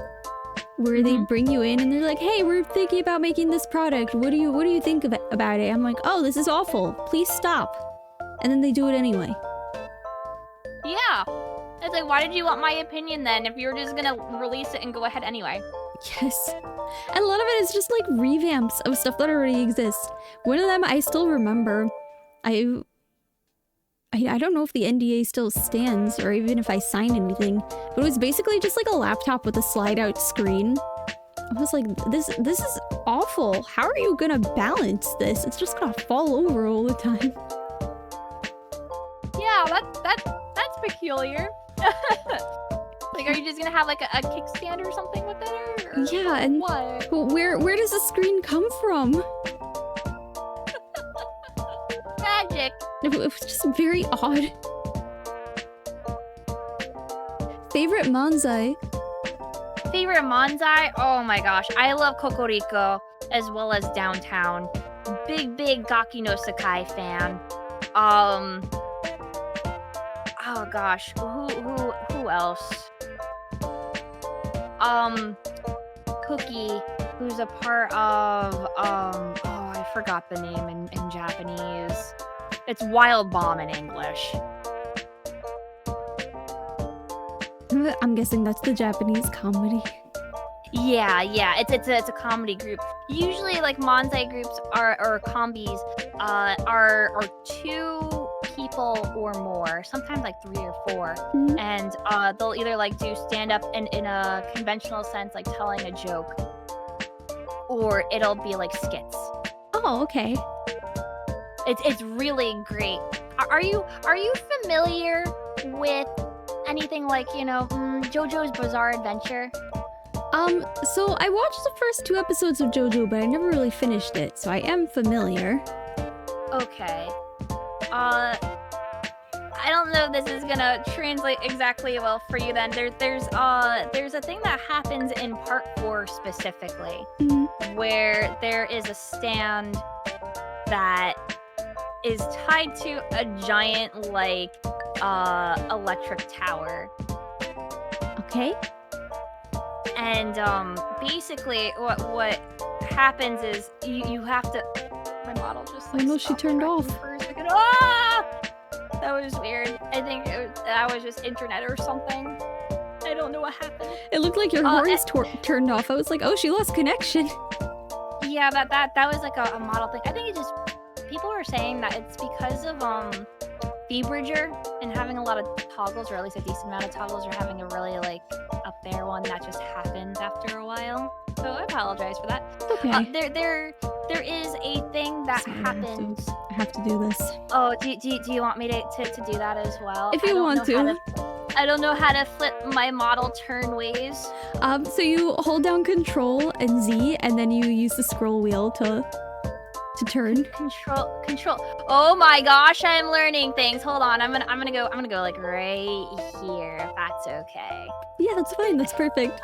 where they bring you in and they're like, hey, we're thinking about making this product. What do you think about it? I'm like, oh, this is awful. Please stop. And then they do it anyway. Yeah. It's like, why did you want my opinion then if you were just gonna release it and go ahead anyway? Yes. And a lot of it is just like revamps of stuff that already exists. One of them I still remember. I don't know if the NDA still stands or even if I signed anything, but it was basically just like a laptop with a slide out screen. I was like, this is awful. How are you gonna balance this? It's just gonna fall over all the time. Yeah, that's peculiar. Like, are you just gonna have like a kickstand or something with it? Or yeah, and what? Where does the screen come from? Magic. It was just very odd. Favorite manzai? Favorite manzai? Oh my gosh, I love Kokoriko as well as Downtown. Big Gaki no Sakai fan. Oh gosh, who else? Cookie, who's a part of oh, I forgot the name in Japanese. It's Wild Bomb in English. I'm guessing that's the Japanese comedy. Yeah, it's a comedy group. Usually, like manzai groups or combis are 2 people or more, sometimes like 3 or 4, and they'll either like do stand up in a conventional sense, like telling a joke, or it'll be like skits. Oh, okay. It's really great. Are you familiar with anything like, you know, JoJo's Bizarre Adventure? So I watched the first 2 episodes of JoJo, but I never really finished it, so I am familiar. Okay. I don't know if this is gonna translate exactly well for you then. There's a thing that happens in part 4 specifically, where there is a stand that is tied to a giant, like, electric tower. Okay. And basically what happens is you have to. My model just like. I know she turned off. For a second. Ah! That was weird. I think that was just internet or something. I don't know what happened. It looked like your horse turned off. I was like, oh, she lost connection. Yeah, that was like a model thing. I think it just people were saying that it's because of Vbridger and having a lot of toggles, or at least a decent amount of toggles, or having a really like up there one that just happens after a while. So I apologize for that. Okay. There is a thing that happens. I have to do this. Oh, do you want me to do that as well? If you want to. I don't know how to flip my model turn ways. So you hold down Control and Z, and then you use the scroll wheel to turn. Control. Oh my gosh, I'm learning things. Hold on, I'm gonna go like right here, if that's okay. Yeah, that's fine. That's perfect.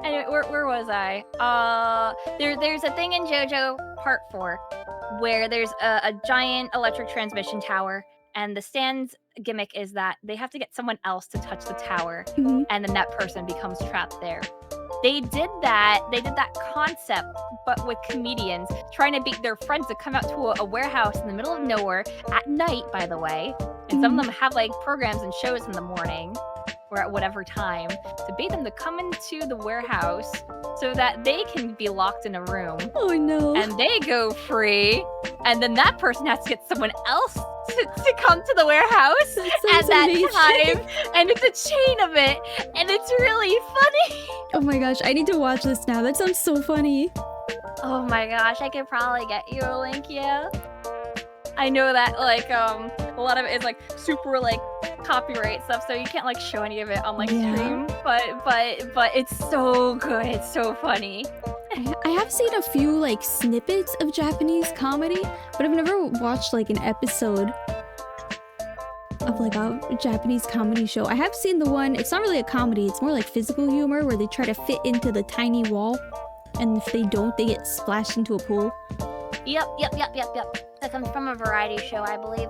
Anyway, where was I? There's a thing in JoJo Part 4 where there's a giant electric transmission tower, and the stand's gimmick is that they have to get someone else to touch the tower, and then that person becomes trapped there. They did that concept, but with comedians trying to beat their friends to come out to a warehouse in the middle of nowhere at night, by the way. And some of them have like programs and shows in the morning or at whatever time to bait them to come into the warehouse so that they can be locked in a room. Oh no. And they go free. And then that person has to get someone else to come to the warehouse at that time. And it's a chain of it. And it's really funny. Oh my gosh, I need to watch this now. That sounds so funny. Oh my gosh, I could probably get you a link, yeah. I know that like a lot of it is like super like copyright stuff, so you can't like show any of it on like stream. But it's so good, it's so funny. I have seen a few like snippets of Japanese comedy, but I've never watched like an episode of like a Japanese comedy show. I have seen the one, it's not really a comedy, it's more like physical humor where they try to fit into the tiny wall, and if they don't, they get splashed into a pool. Yep. That comes from a variety show, I believe.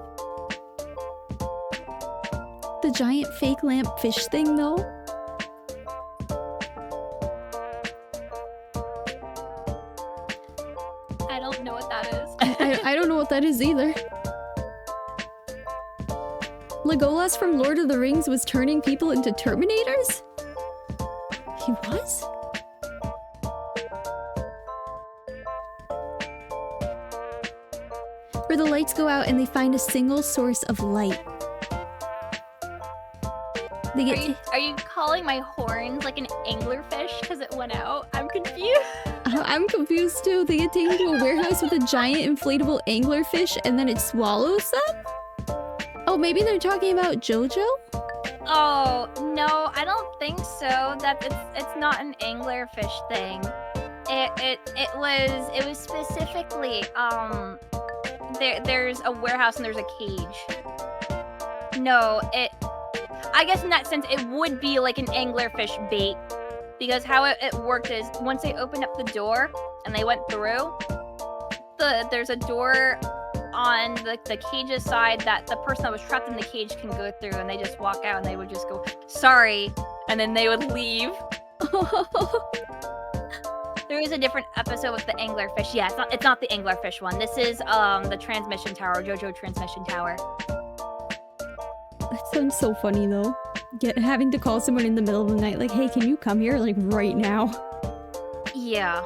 the giant fake lamp fish thing, though? I don't know what that is. I don't know what that is either. Legolas from Lord of the Rings was turning people into Terminators? He was? Where the lights go out and they find a single source of light. They get Are you calling my horns like an anglerfish because it went out? I'm confused. I'm confused too. They get taken to a warehouse with a giant inflatable anglerfish and then it swallows them? Oh, maybe they're talking about JoJo? Oh, no, I don't think so. That it's not an anglerfish thing. It was specifically there's a warehouse and there's a cage. No, I guess in that sense it would be like an anglerfish bait, because how it worked is once they opened up the door and they went through, there's a door on the cage's side that the person that was trapped in the cage can go through, and they just walk out and they would just go, sorry, and then they would leave. There is a different episode with the anglerfish. Yeah, it's not the anglerfish one. This is the transmission tower, JoJo transmission tower. That sounds so funny though. Having to call someone in the middle of the night, like, hey, can you come here, like, right now? Yeah.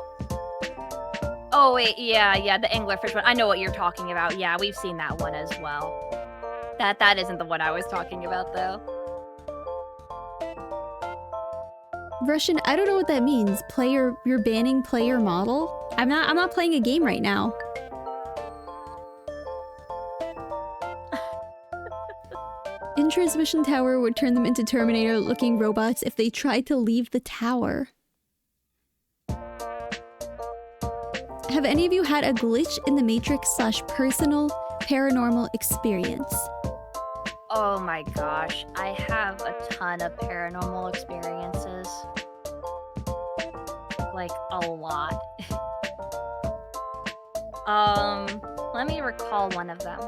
Oh wait, yeah, the anglerfish one. I know what you're talking about. Yeah, we've seen that one as well. That isn't the one I was talking about though. Russian, I don't know what that means. You're banning player model? I'm not playing a game right now. In transmission tower would turn them into Terminator-looking robots if they tried to leave the tower. Have any of you had a glitch in the Matrix / personal paranormal experience? Oh my gosh, I have a ton of paranormal experiences. Like, a lot. Let me recall one of them.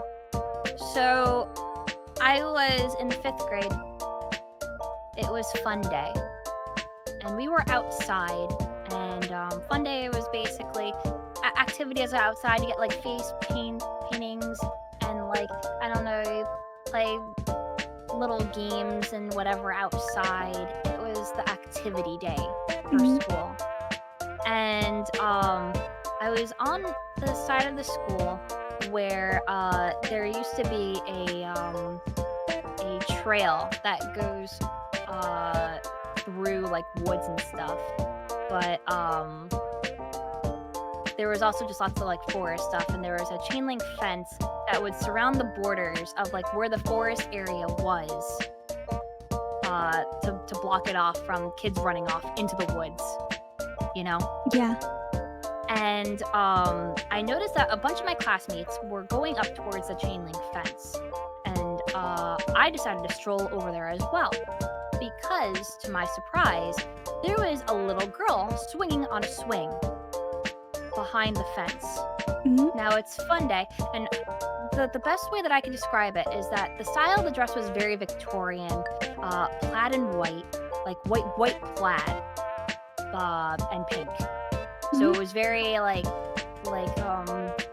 So, I was in 5th grade. It was fun day. And we were outside. And fun day was basically activities outside. You get like face paintings and like, I don't know, you play little games and whatever outside. It was the activity day for school. And I was on the side of the school where there used to be a trail that goes through like woods and stuff, but there was also just lots of like forest stuff, and there was a chain link fence that would surround the borders of like where the forest area was to block it off from kids running off into the woods, you know? Yeah. And I noticed that a bunch of my classmates were going up towards the chain link fence. And I decided to stroll over there as well. Because, to my surprise, there was a little girl swinging on a swing behind the fence. Mm-hmm. Now, it's fun day, and the best way that I can describe it is that the style of the dress was very Victorian, plaid and white, like white plaid, and pink. So it was very like a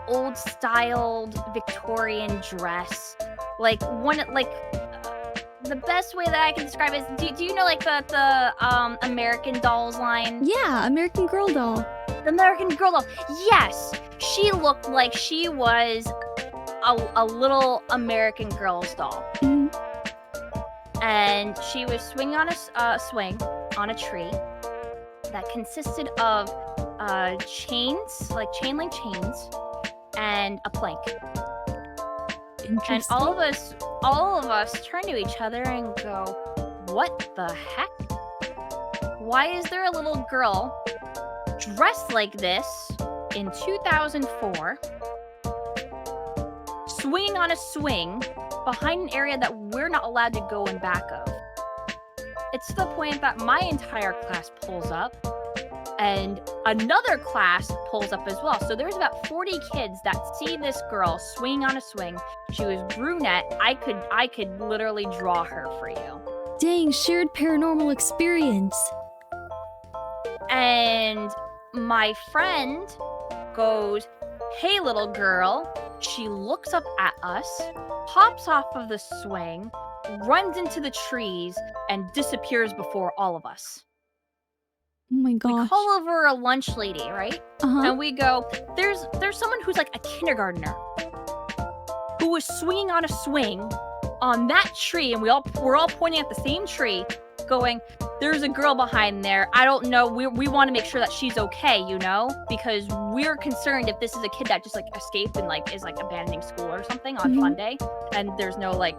old styled Victorian dress. Like the best way that I can describe it is, do you know like the American Dolls line? Yeah, American Girl doll. The American Girl doll. Yes, she looked like she was a little American Girl's doll. Mm-hmm. And she was swinging on a swing on a tree that consisted of chains, like chain link chains, and a plank. And all of us turn to each other and go, "What the heck? Why is there a little girl dressed like this in 2004, swinging on a swing behind an area that we're not allowed to go in back of?" It's to the point that my entire class pulls up and another class pulls up as well. So there's about 40 kids that see this girl swinging on a swing. She was brunette. I could literally draw her for you. Dang, shared paranormal experience. And my friend goes, "Hey, little girl." She looks up at us, hops off of the swing, runs into the trees, and disappears before all of us. Oh my We gosh. call over a lunch lady, right? Uh-huh. And we go, there's someone who's like a kindergartner who was swinging on a swing on that tree, and we're all pointing at the same tree, going, "There's a girl behind there. I don't know. We want to make sure that she's okay, you know, because we're concerned if this is a kid that just like escaped and like is like abandoning school or something on fun day, and there's no like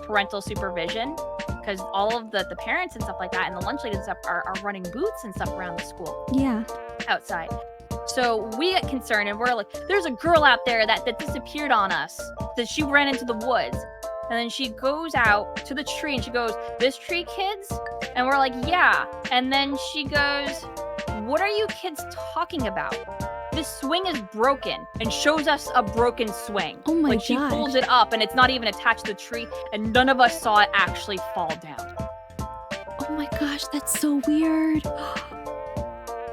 parental supervision, because all of the parents and stuff like that and the lunch ladies and stuff are running booths and stuff around the school Yeah. outside. So we get concerned and we're like, there's a girl out there that disappeared on us, that she ran into the woods." And then she goes out to the tree and she goes, "This tree, kids?" And we're like, "Yeah." And then she goes, "What are you kids talking about? This swing is broken," and shows us a broken swing. Oh my Like she gosh. pulls it up and it's not even attached to the tree, and none of us saw it actually fall down. Oh my gosh, that's so weird.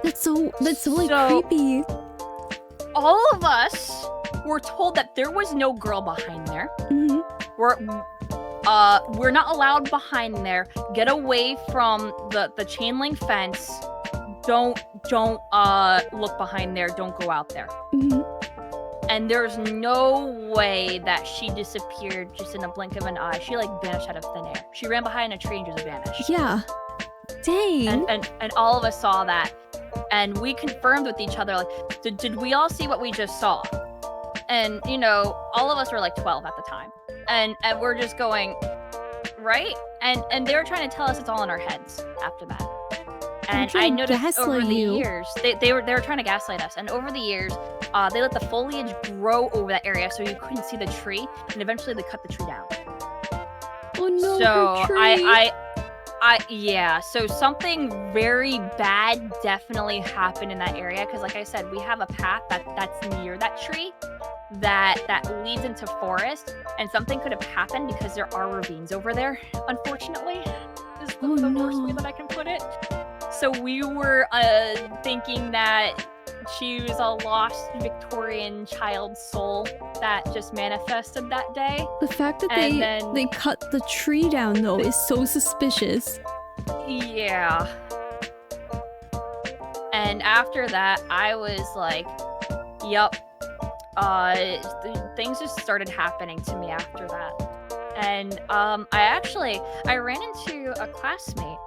That's so like So- creepy. All of us were told that there was no girl behind there. Mhm. We're not allowed behind there. Get away from the chain link fence. Don't look behind there. Don't go out there. Mhm. And there's no way that she disappeared just in a blink of an eye. She like vanished out of thin air. She ran behind a tree and just vanished. Yeah. Dang. And all of us saw that, and we confirmed with each other, like, did we all see what we just saw? And you know, all of us were like 12 at the time, and we're just going, right? And they were trying to tell us it's all in our heads after that. And I trying to noticed over gaslight the you. years, they were trying to gaslight us. And over the years, they let the foliage grow over that area so you couldn't see the tree. And eventually, they cut the tree down. Oh no, So her tree. yeah. So something very bad definitely happened in that area. Because, like I said, we have a path that's near that tree that leads into forest, and something could have happened because there are ravines over there. Unfortunately, is the worst way that I can put it. So we were thinking that she was a lost Victorian child soul that just manifested that day. The fact that And then- they cut the tree down though is so suspicious. Yeah. And after that, I was like, yup. Things just started happening to me after that. And I ran into a classmate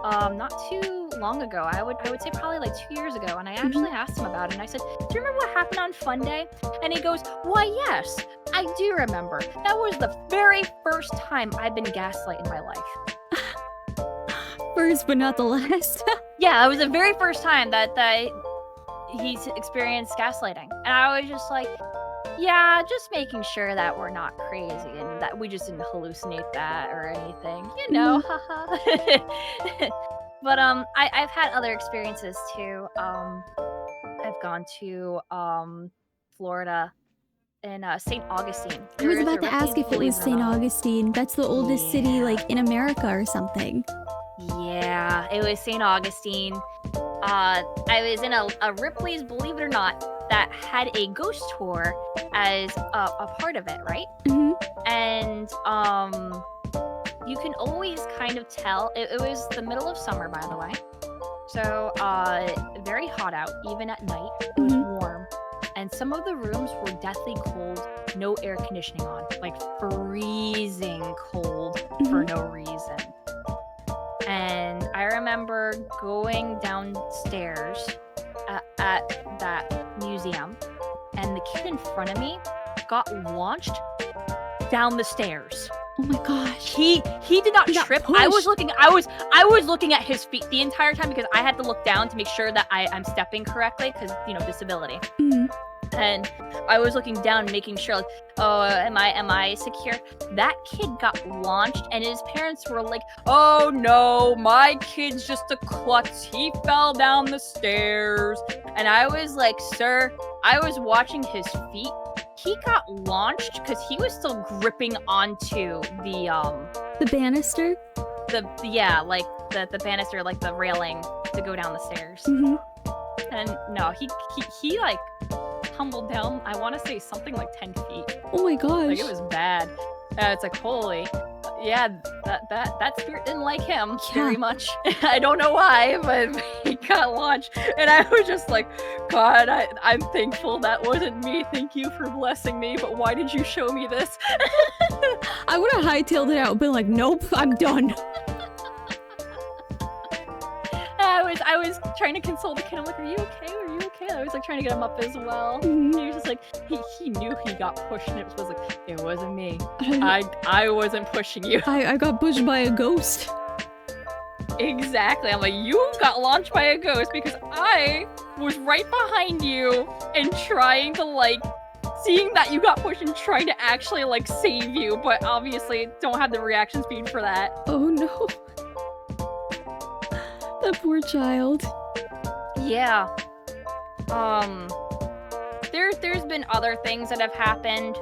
not too long ago. I would say probably like 2 years ago, and I actually asked him about it, and I said, "Do you remember what happened on Fun Day?" And he goes, "Why, yes, I do remember. That was the very first time I've been gaslight in my life." First but not the last. Yeah, it was the very first time that he's experienced gaslighting. And I was just like, yeah, just making sure that we're not crazy and that we just didn't hallucinate that or anything, you know, haha. But I've had other experiences too. I've gone to Florida in St. Augustine. I was about to ask if it was St. Augustine. That's the oldest city like in America or something. Yeah, it was St. Augustine. I was in a Ripley's, believe it or not, that had a ghost tour as a part of it, right? Mm-hmm. And you can always kind of tell. It was the middle of summer, by the way. So very hot out, even at night. It was warm. And some of the rooms were deathly cold, no air conditioning on, like freezing cold for no reason. And I remember going downstairs at that museum, and the kid in front of me got launched down the stairs. Oh my gosh. He did not He got trip. I was pushed. looking at his feet the entire time because I had to look down to make sure that I'm stepping correctly because, you know, disability. Mhm. And I was looking down, making sure, like, oh, am I secure? That kid got launched, and his parents were like, oh no, my kid's just a klutz. He fell down the stairs. And I was like, sir, I was watching his feet. He got launched because he was still gripping onto The banister? the banister, like the railing to go down the stairs. Mm-hmm. And no, he like tumbled down, I want to say something like 10 feet. Oh my gosh. Like, it was bad. It's like, holy. Yeah, that spirit didn't like him very much. I don't know why, but he got launched. And I was just like, God, I'm thankful that wasn't me. Thank you for blessing me, but why did you show me this? I would have hightailed it out, been like, nope, I'm done. I was trying to console the kid. I'm like, are you okay? Are you okay? I was like trying to get him up as well. Mm-hmm. He was just like, he knew he got pushed, and it was like, it wasn't me. I wasn't pushing you. I got pushed by a ghost. Exactly. I'm like, you got launched by a ghost because I was right behind you and trying to, like, seeing that you got pushed and trying to actually, like, save you, but obviously don't have the reaction speed for that. Oh no. That poor child. Yeah. There's been other things that have happened.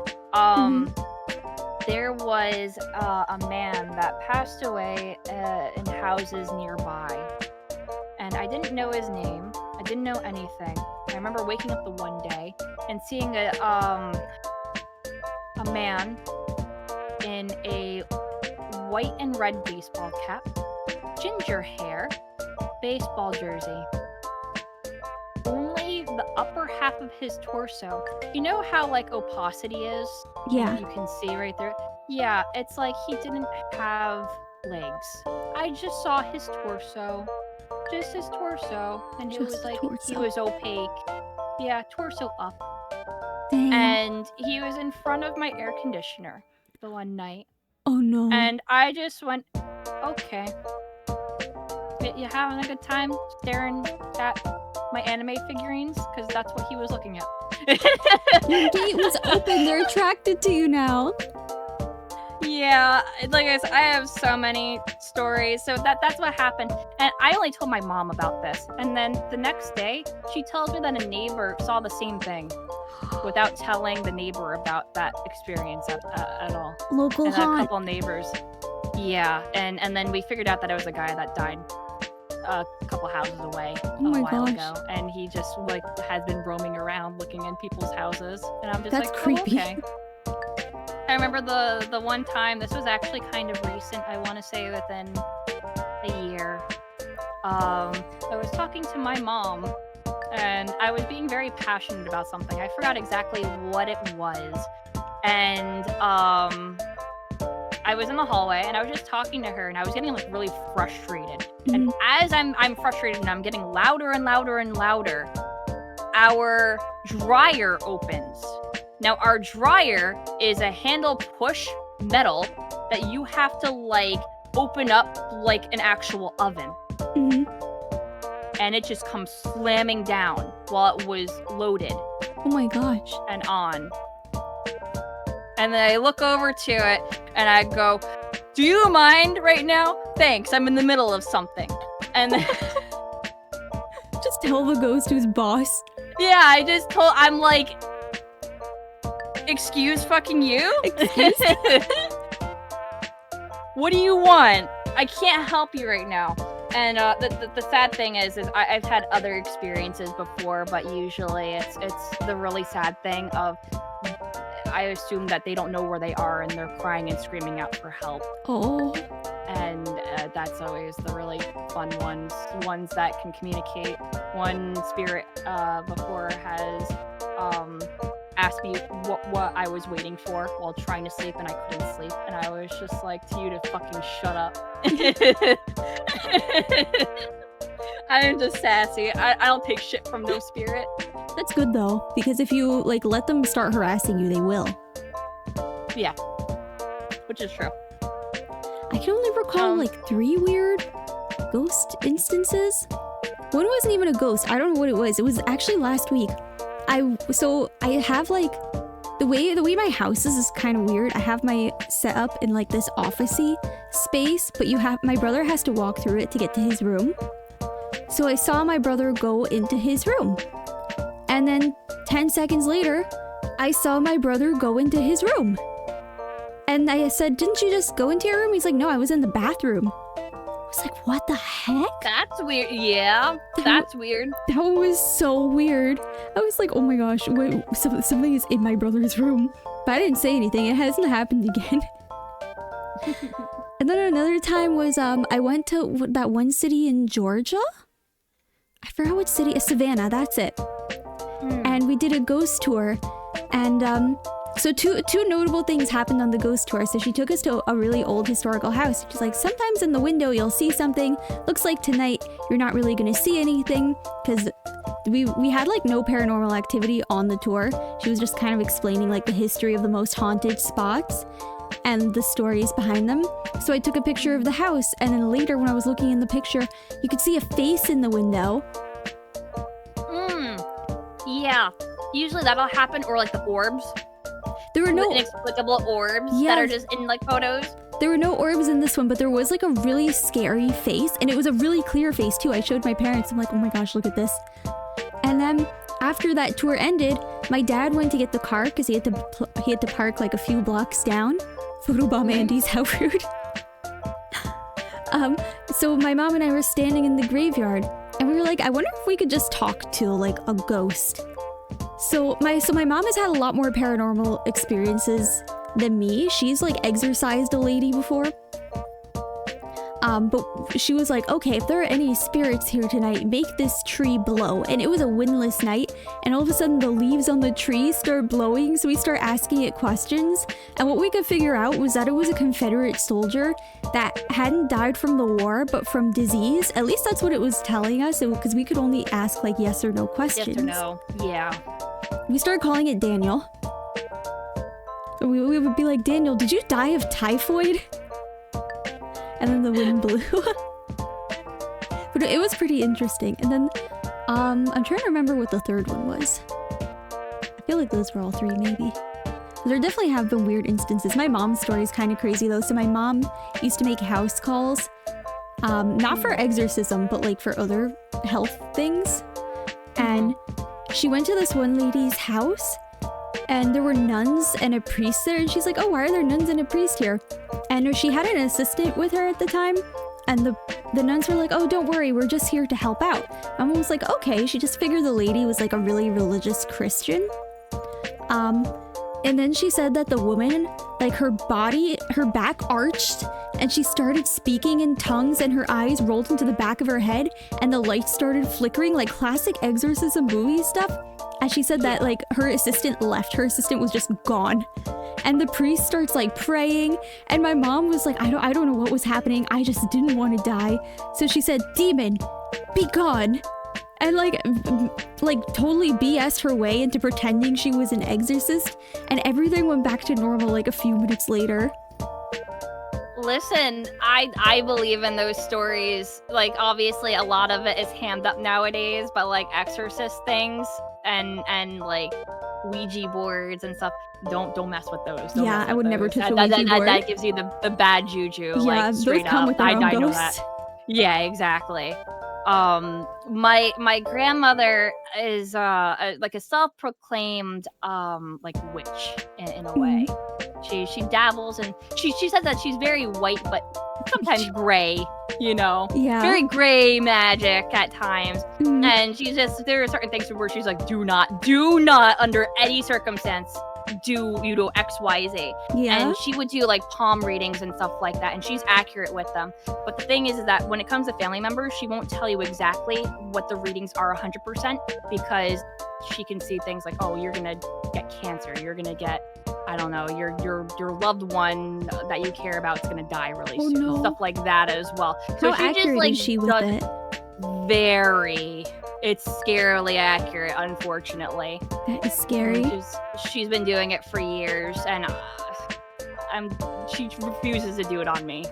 There was a man that passed away in houses nearby, and I didn't know his name. I didn't know anything. I remember waking up the one day and seeing a man in a white and red baseball cap, ginger hair, baseball jersey. Only the upper half of his torso. You know how, like, opacity is? Yeah. You can see right there. Yeah, it's like he didn't have legs. I just saw his torso. Just his torso. And it was like, he was opaque. Yeah, torso up. Dang. And he was in front of my air conditioner the one night. Oh no. And I just went, okay. You having a good time staring at my anime figurines? Because that's what he was looking at. Your gate was open. They're attracted to you now. Yeah, like I said, I have so many stories. So that's what happened. And I only told my mom about this. And then the next day, she tells me that a neighbor saw the same thing without telling the neighbor about that experience at all. Local and haunt. A couple neighbors. Yeah, and then we figured out that it was a guy that died a couple houses away a while ago, and he just, like, has been roaming around looking in people's houses, and I'm just That's like, creepy. Oh, okay. I remember the one time, this was actually kind of recent, I want to say within a year. I was talking to my mom, and I was being very passionate about something. I forgot exactly what it was, and I was in the hallway, and I was just talking to her, and I was getting, like, really frustrated. And as I'm frustrated and I'm getting louder and louder and louder, our dryer opens. Now, our dryer is a handle push metal that you have to, like, open up like an actual oven. And it just comes slamming down while it was loaded. Oh my gosh. And on. And then I look over to it, and I go, do you mind right now? Thanks, I'm in the middle of something. And then just tell the ghost who's boss. Yeah, I'm like, excuse fucking you? Excuse? What do you want? I can't help you right now. And the sad thing is I've had other experiences before, but usually it's the really sad thing of, I assume that they don't know where they are and they're crying and screaming out for help. Oh. And that's always the really fun ones that can communicate. One spirit before has asked me what I was waiting for while trying to sleep, and I couldn't sleep, and I was just like, to you to fucking shut up. I am just sassy. I don't take shit from no spirit. That's good though, because if you, like, let them start harassing you, they will. Yeah. Which is true. I can only recall like 3 weird ghost instances. One wasn't even a ghost. I don't know what it was. It was actually last week. I have like the way my house is kind of weird. I have my setup in like this officey space, but my brother has to walk through it to get to his room. So I saw my brother go into his room. And then 10 seconds later, I saw my brother go into his room. And I said, "Didn't you just go into your room?" He's like, "No, I was in the bathroom." I was like, what the heck? That's weird. Yeah, that's weird. That was so weird. I was like, oh my gosh, something is in my brother's room. But I didn't say anything. It hasn't happened again. And then another time was I went to that one city in Georgia. I forgot what city. Savannah, that's it. And we did a ghost tour. And so two notable things happened on the ghost tour. So she took us to a really old historical house. She's like, sometimes in the window you'll see something. Looks like tonight you're not really gonna see anything, because we had like no paranormal activity on the tour. She was just kind of explaining like the history of the most haunted spots and the stories behind them. So I took a picture of the house, and then later when I was looking in the picture, you could see a face in the window. Yeah, usually that'll happen, or like the orbs. There were no inexplicable orbs that are just in like photos. There were no orbs in this one, but there was like a really scary face, and it was a really clear face too. I showed my parents. I'm like, oh my gosh, look at this. And then after that tour ended, my dad went to get the car because he had to park like a few blocks down. Photobomb Andy's, how rude. So my mom and I were standing in the graveyard, and we were like, I wonder if we could just talk to like a ghost. So my mom has had a lot more paranormal experiences than me. She's like exorcised a lady before. But she was like, okay, if there are any spirits here tonight, make this tree blow. And it was a windless night, and all of a sudden the leaves on the tree start blowing, so we start asking it questions. And what we could figure out was that it was a Confederate soldier that hadn't died from the war, but from disease. At least that's what it was telling us, because we could only ask like yes or no questions. Yes or no, yeah. We started calling it Daniel. We would be like, Daniel, did you die of typhoid? And then the wind blew. But it was pretty interesting. And then I'm trying to remember what the third one was. I feel like those were all three, maybe. There definitely have been weird instances. My mom's story is kind of crazy though. So my mom used to make house calls, not for exorcism, but like for other health things. And she went to this one lady's house, and there were nuns and a priest there, and she's like, oh, why are there nuns and a priest here? And she had an assistant with her at the time, and the nuns were like, oh, don't worry, we're just here to help out. Mom was like, okay. She just figured the lady was like a really religious Christian. And then she said that the woman, like her back arched, and she started speaking in tongues, and her eyes rolled into the back of her head, and the lights started flickering like classic exorcism movie stuff. And she said that like her assistant left. Her assistant was just gone. And the priest starts like praying, and my mom was like, I don't know what was happening. I just didn't want to die. So she said, demon, be gone. And like totally BS her way into pretending she was an exorcist, and everything went back to normal like a few minutes later. Listen, I believe in those stories. Like, obviously a lot of it is hammed up nowadays, but like exorcist things and like Ouija boards and stuff, don't mess with those. Yeah, I would never touch a Ouija board. That gives you the bad juju. Yeah, like straight those come up. with their own I know ghosts. that. Yeah, exactly. My grandmother is like a self-proclaimed like witch in a way. She dabbles, and she says that she's very white but sometimes gray, you know. Yeah. Very gray magic at times. And she's just, there are certain things where she's like, do not under any circumstance do XYZ. Yeah. And she would do like palm readings and stuff like that, and she's accurate with them. But the thing is that when it comes to family members, she won't tell you exactly what the readings are 100%, because she can see things like, oh, you're gonna get cancer, you're gonna get, I don't know, your loved one that you care about is gonna die really soon. No. Stuff like that as well. So How she accurate just like is she with it? It's scarily accurate, unfortunately. That is scary. She's been doing it for years, and she refuses to do it on me,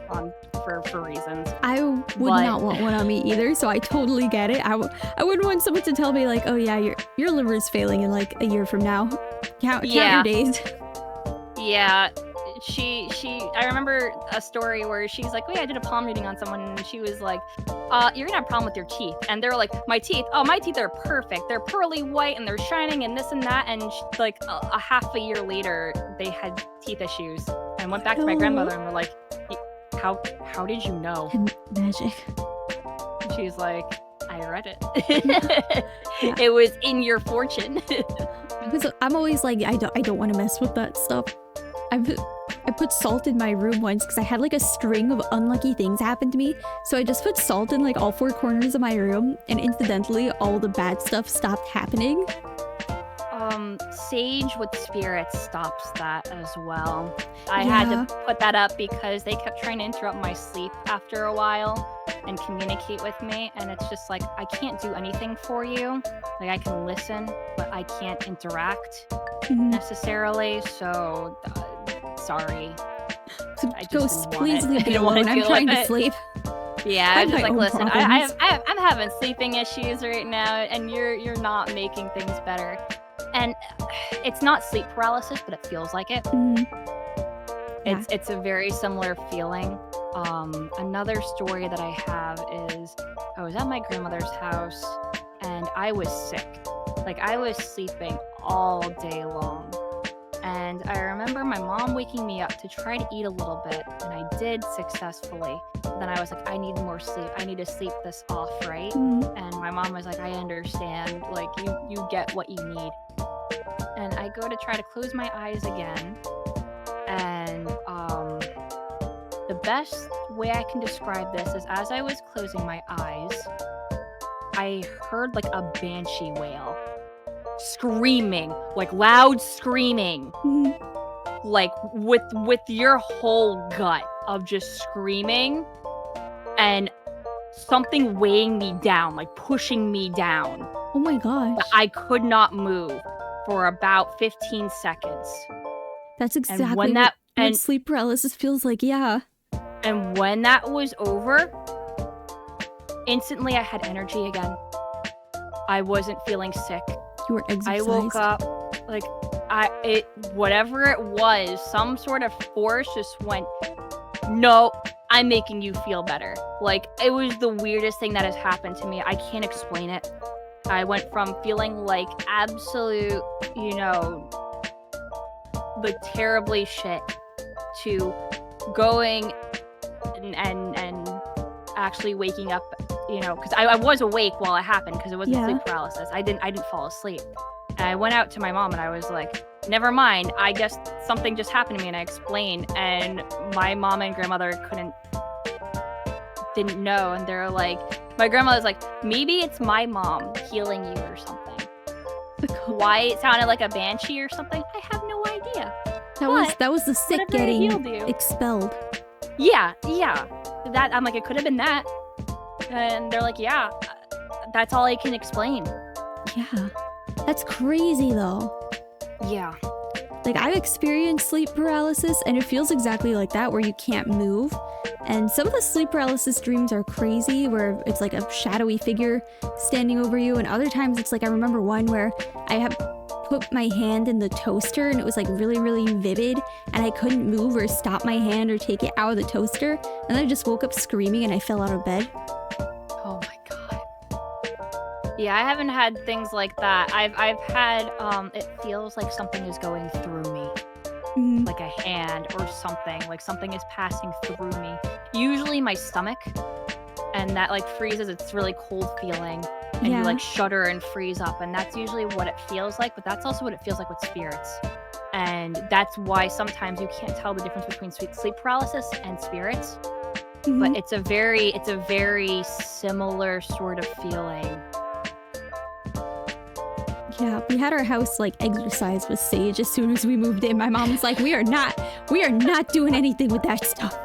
for reasons. I would not want one on me either, so I totally get it. I wouldn't want someone to tell me like, oh yeah, your liver is failing in like a year from now. Count your days. Yeah. I remember a story where she's like, oh yeah, I did a palm reading on someone, and she was like, you're gonna have a problem with your teeth. And they're like, my teeth are perfect. They're pearly white and they're shining and this and that. And like a half a year later, they had teeth issues and went back to my grandmother and were like, how did you know? Magic. And she's like, I read it. It was in your fortune. Because I'm always like, I don't want to mess with that stuff. I put salt in my room once because I had like a string of unlucky things happen to me. So I just put salt in like all 4 corners of my room, and incidentally, all the bad stuff stopped happening. Sage with spirits stops that as well. I had to put that up because they kept trying to interrupt my sleep after a while and communicate with me, and it's just like, I can't do anything for you. Like, I can listen, but I can't interact necessarily, so sorry. Please leave me alone. I'm trying to sleep. Yeah, I'm just like, listen, I'm having sleeping issues right now, and you're not making things better. And it's not sleep paralysis, but it feels like it. It's a very similar feeling. Another story that I have is I was at my grandmother's house and I was sick. Like, I was sleeping all day long. And I remember my mom waking me up to try to eat a little bit, and I did successfully. Then I was like, I need more sleep. I need to sleep this off, right? And my mom was like, I understand. Like, you get what you need. And I go to try to close my eyes again. And the best way I can describe this is, as I was closing my eyes, I heard like a banshee wail. Screaming, like loud screaming, like with your whole gut of just screaming, and something weighing me down, like pushing me down. Oh my gosh. I could not move for about 15 seconds. That's exactly what sleep paralysis feels like, yeah. And when that was over, instantly I had energy again. I wasn't feeling sick. You were exercised. I woke up, like, whatever it was, some sort of force just went, no, I'm making you feel better. Like, it was the weirdest thing that has happened to me. I can't explain it. I went from feeling like absolute, like terribly shit, to going and actually waking up, because I was awake while it happened, because it wasn't sleep paralysis. I didn't fall asleep. And I went out to my mom and I was like, never mind, I guess something just happened to me, and I explained, and my mom and grandmother didn't know, and they're like, my grandmother's like, maybe it's my mom healing you or something. Why it sounded like a banshee or something, I have no idea. That was the sick getting expelled. Yeah. That, I'm like, it could have been that. And they're like, yeah, that's all I can explain. Yeah. That's crazy though. Yeah. Like, I've experienced sleep paralysis, and it feels exactly like that, where you can't move. And some of the sleep paralysis dreams are crazy, where it's like a shadowy figure standing over you, and other times it's like, I remember one where I have put my hand in the toaster, and it was like really, really vivid, and I couldn't move or stop my hand or take it out of the toaster, and then I just woke up screaming and I fell out of bed. Oh my god. Yeah, I haven't had things like that. I've had it feels like something is going through me. Like a hand or something, like something is passing through me. Usually my stomach, and that like freezes. It's really cold feeling, and you like shudder and freeze up, and that's usually what it feels like. But that's also what it feels like with spirits, and that's why sometimes you can't tell the difference between sleep paralysis and spirits. But it's a very similar sort of feeling. Yeah, we had our house like exercised with sage as soon as we moved in. My mom was like, we are not doing anything with that stuff.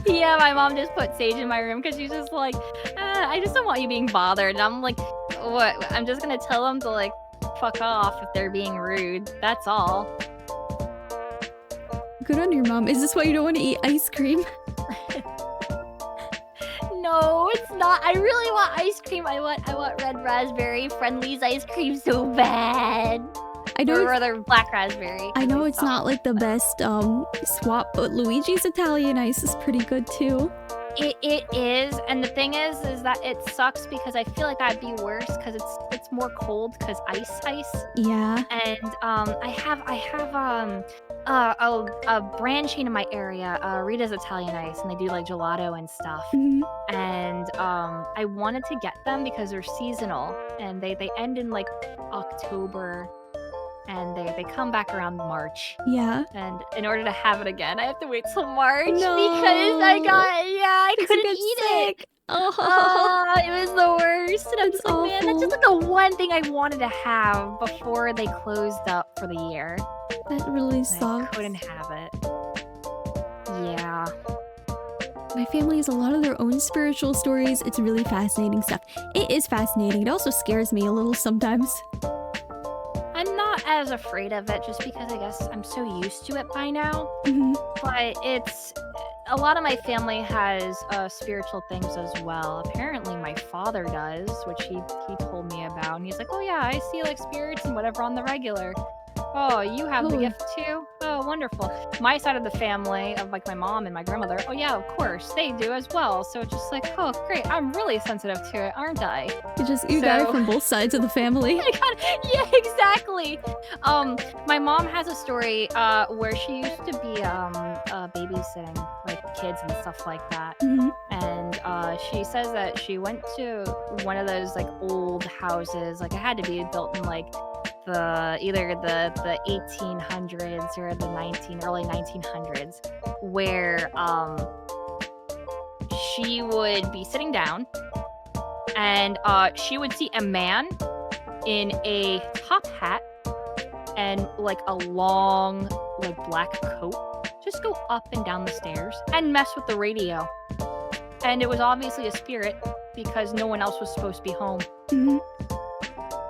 Yeah, my mom just put sage in my room because she's just like, I just don't want you being bothered. And I'm like, what? I'm just gonna tell them to like fuck off if they're being rude. That's all. Good on your mom. Is this why you don't want to eat ice cream? No, it's not. I really want ice cream. I want red raspberry Friendly's ice cream so bad. I know or rather black raspberry. I know it's not like the best swap, but Luigi's Italian ice is pretty good too. It is, and the thing is that it sucks because I feel like that'd be worse because it's more cold because ice. Yeah. And I have a brand chain in my area, Rita's Italian Ice, and they do like gelato and stuff. Mm-hmm. And I wanted to get them because they're seasonal, and they end in like October. And they come back around March. Yeah. And in order to have it again, I have to wait till March No. because I couldn't eat sick. it. Oh, It was the worst. And I'm That's just like, man, that's just like the one thing I wanted to have before they closed up for the year. that really And sucks. I couldn't have it. Yeah. My family has a lot of their own spiritual stories. It's really fascinating stuff. It is fascinating. It also scares me a little sometimes. I'm not as afraid of it just because I guess I'm so used to it by now. Mm-hmm. But it's a lot of my family has spiritual things as well. Apparently my father does, which he told me about. And he's like, oh yeah, I see like spirits and whatever on the regular. Oh, you have the Oh. gift too? Oh, wonderful. My side of the family, of like my mom and my grandmother, oh yeah, of course, they do as well. So it's just like, oh great, I'm really sensitive to it, aren't I? You got it So- from both sides of the family. Yeah, exactly. My mom has a story where she used to be babysitting like kids and stuff like that. Mm-hmm. And she says that she went to one of those like old houses, like it had to be built in like either the 1800s or the early 1900s, where she would be sitting down and she would see a man in a top hat and like a long like black coat just go up and down the stairs and mess with the radio. And it was obviously a spirit because no one else was supposed to be home. Mm-hmm.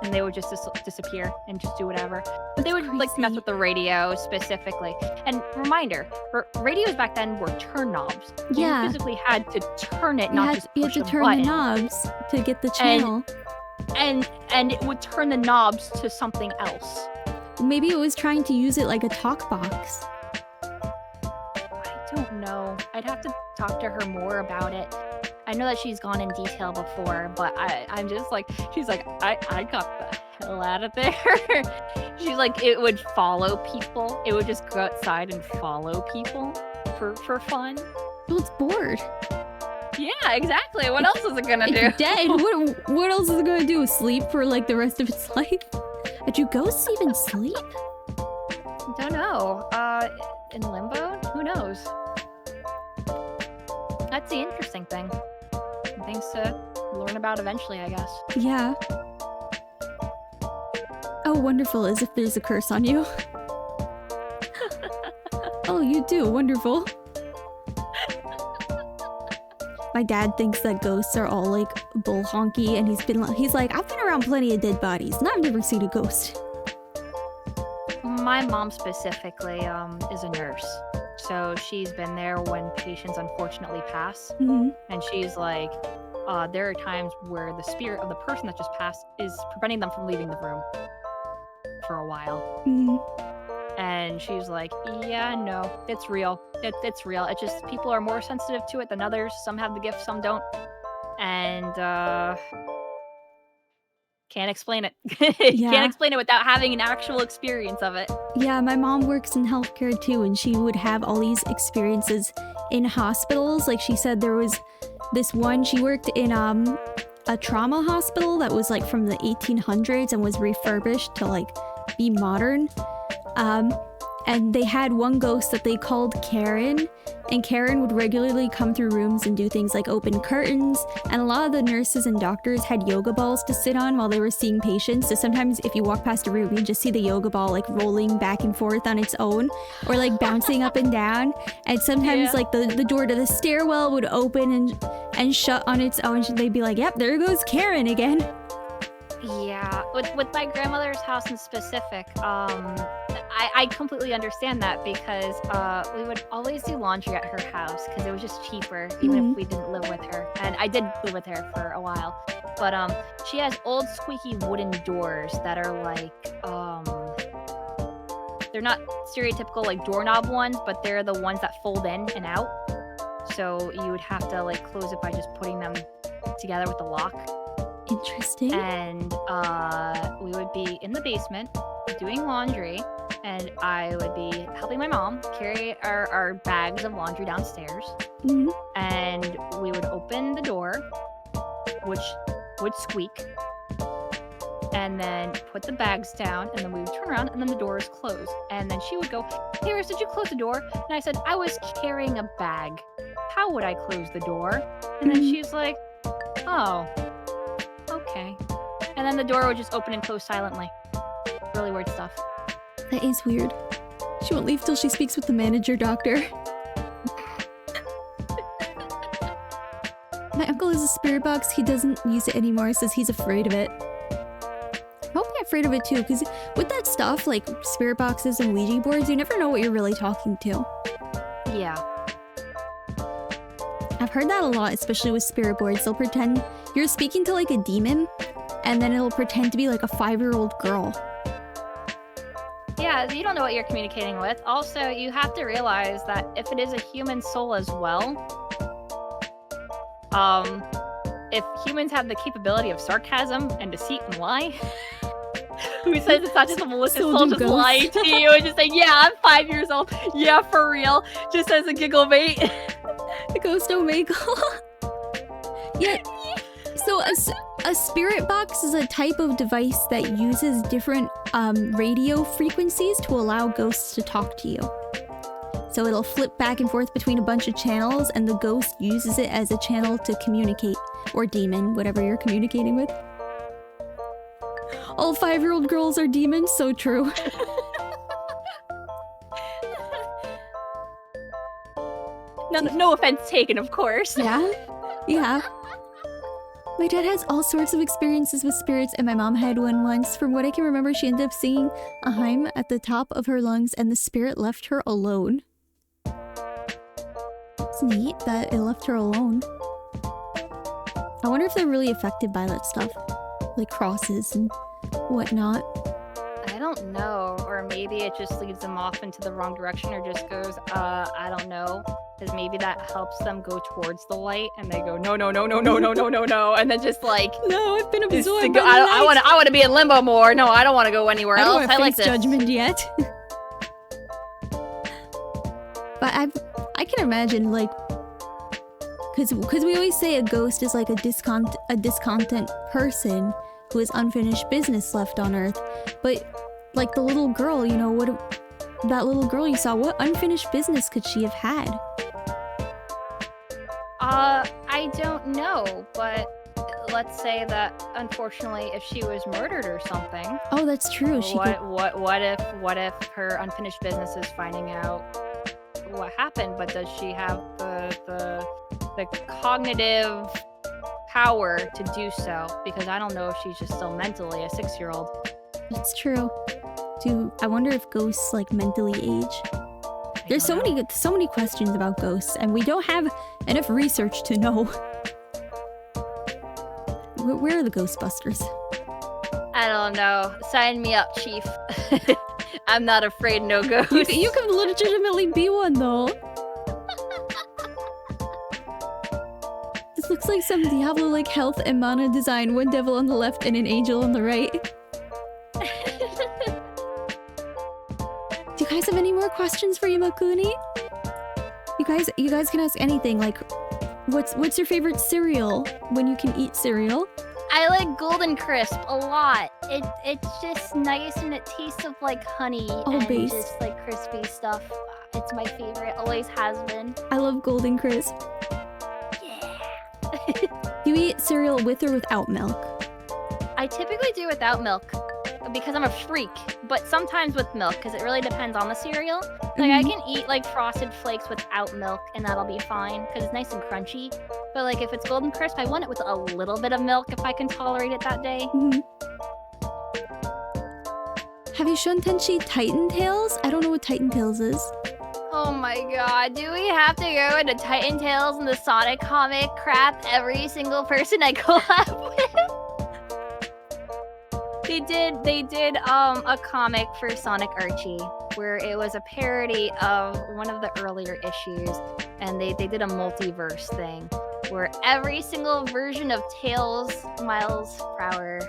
And they would just disappear and just do whatever. But they would That's like mess crazy. with the radio specifically. And reminder, radios back then were turn knobs. Yeah. You physically had to turn it, not just You push had to a turn button. the knobs to get the channel. And it would turn the knobs to something else. Maybe it was trying to use it like a talk box. I don't know. I'd have to talk to her more about it. I know that she's gone in detail before, but I'm just like, she's like, I got the hell out of there. She's like, it would follow people. It would just go outside and follow people for fun. Well, it's bored. Yeah, exactly. What else is it gonna do? It's dead. What else is it gonna do? Sleep for like the rest of its life? Do ghosts even sleep? Don't know. In limbo? Who knows? That's the interesting thing. Things to learn about eventually, I guess. Yeah. Oh, wonderful, as if there's a curse on you. Oh, you do. Wonderful. My dad thinks that ghosts are all like bull honky, and he's like, I've been around plenty of dead bodies, and I've never seen a ghost. My mom specifically is a nurse. So she's been there when patients unfortunately pass. Mm-hmm. And she's like, there are times where the spirit of the person that just passed is preventing them from leaving the room for a while. Mm-hmm. And she's like, yeah, no, it's real. It's real. It's just people are more sensitive to it than others. Some have the gift, some don't. And can't explain it. Yeah. Can't explain it without having an actual experience of it. Yeah, my mom works in healthcare too, and she would have all these experiences in hospitals. Like she said, there was this one, she worked in a trauma hospital that was like from the 1800s and was refurbished to like be modern. And they had one ghost that they called Karen, and Karen would regularly come through rooms and do things like open curtains, and a lot of the nurses and doctors had yoga balls to sit on while they were seeing patients. So sometimes if you walk past a room, you just see the yoga ball like rolling back and forth on its own, or like bouncing up and down. And sometimes like the door to the stairwell would open and shut on its own. They'd be like, yep, there goes Karen again. Yeah, with my grandmother's house in specific, I completely understand that because we would always do laundry at her house because it was just cheaper, even if we didn't live with her. And I did live with her for a while. But she has old squeaky wooden doors that are like, they're not stereotypical like doorknob ones, but they're the ones that fold in and out. So you would have to like close it by just putting them together with the lock. Interesting. And we would be in the basement doing laundry, and I would be helping my mom carry our bags of laundry downstairs. And we would open the door, which would squeak, and then put the bags down, and then we would turn around, and then the door is closed. And then she would go, "Hey, Risa, did you close the door?" And I said, "I was carrying a bag. How would I close the door?" And then she's like, "Oh, okay." And then the door would just open and close silently. Really weird stuff. That is weird. She won't leave till she speaks with the manager doctor. My uncle has a spirit box. He doesn't use it anymore. Says he's afraid of it. I'm probably afraid of it too, because with that stuff, like spirit boxes and Ouija boards, you never know what you're really talking to. Yeah. I've heard that a lot, especially with spirit boards. They'll pretend you're speaking to like a demon, and then it'll pretend to be like a 5-year-old girl. Yeah, you don't know what you're communicating with. Also, you have to realize that if it is a human soul as well, if humans have the capability of sarcasm and deceit and lie, who says it's not just a malicious soul just lying to you and just saying, "Yeah, I'm 5 years old. Yeah, for real," just as a giggle bait. The ghost omegle. Yeah. So a spirit box is a type of device that uses different radio frequencies to allow ghosts to talk to you. So it'll flip back and forth between a bunch of channels, and the ghost uses it as a channel to communicate, or demon, whatever you're communicating with. All 5-year-old girls are demons, so true. No offense taken, of course. Yeah. Yeah. My dad has all sorts of experiences with spirits, and my mom had one once. From what I can remember, she ended up singing a hymn at the top of her lungs, and the spirit left her alone. It's neat that it left her alone. I wonder if they're really affected by that stuff. Like crosses and whatnot. I don't know. Or maybe it just leads them off into the wrong direction, or just goes, I don't know. Because maybe that helps them go towards the light, and they go, no, and then just like, no, I've been absorbed. I want to be in limbo more. No, I don't want to go anywhere else. I like this. Judgment yet. But I can imagine, like, because we always say a ghost is like a discontent person who has unfinished business left on Earth. But like the little girl, you know, that little girl you saw, what unfinished business could she have had? I don't know, but let's say that unfortunately, if she was murdered or something. Oh, that's true. What if her unfinished business is finding out what happened? But does she have the cognitive power to do so? Because I don't know if she's just still mentally a 6-year-old. That's true. I wonder if ghosts like mentally age. There's so many questions about ghosts, and we don't have enough research to know. Where are the Ghostbusters? I don't know. Sign me up, Chief. I'm not afraid, no ghosts. You can legitimately be one, though. This looks like some Diablo-like health and mana design. One devil on the left and an angel on the right. Do you guys have any more questions for Imakuni? You guys can ask anything, like, what's your favorite cereal when you can eat cereal? I like Golden Crisp a lot. It's just nice, and it tastes of like honey and just like crispy stuff. It's my favorite, always has been. I love Golden Crisp. Yeah. Do you eat cereal with or without milk? I typically do without milk because I'm a freak, but sometimes with milk because it really depends on the cereal. Like I can eat like Frosted Flakes without milk and that'll be fine because it's nice and crunchy. But like if it's Golden Crisp, I want it with a little bit of milk if I can tolerate it that day. Have you shown Tenshi Titan Tales? I don't know what Titan Tales is. Oh my god, do we have to go into Titan Tales and the Sonic comic crap every single person I collab with? They did a comic for Sonic Archie where it was a parody of one of the earlier issues, and they did a multiverse thing where every single version of Tails Miles per hour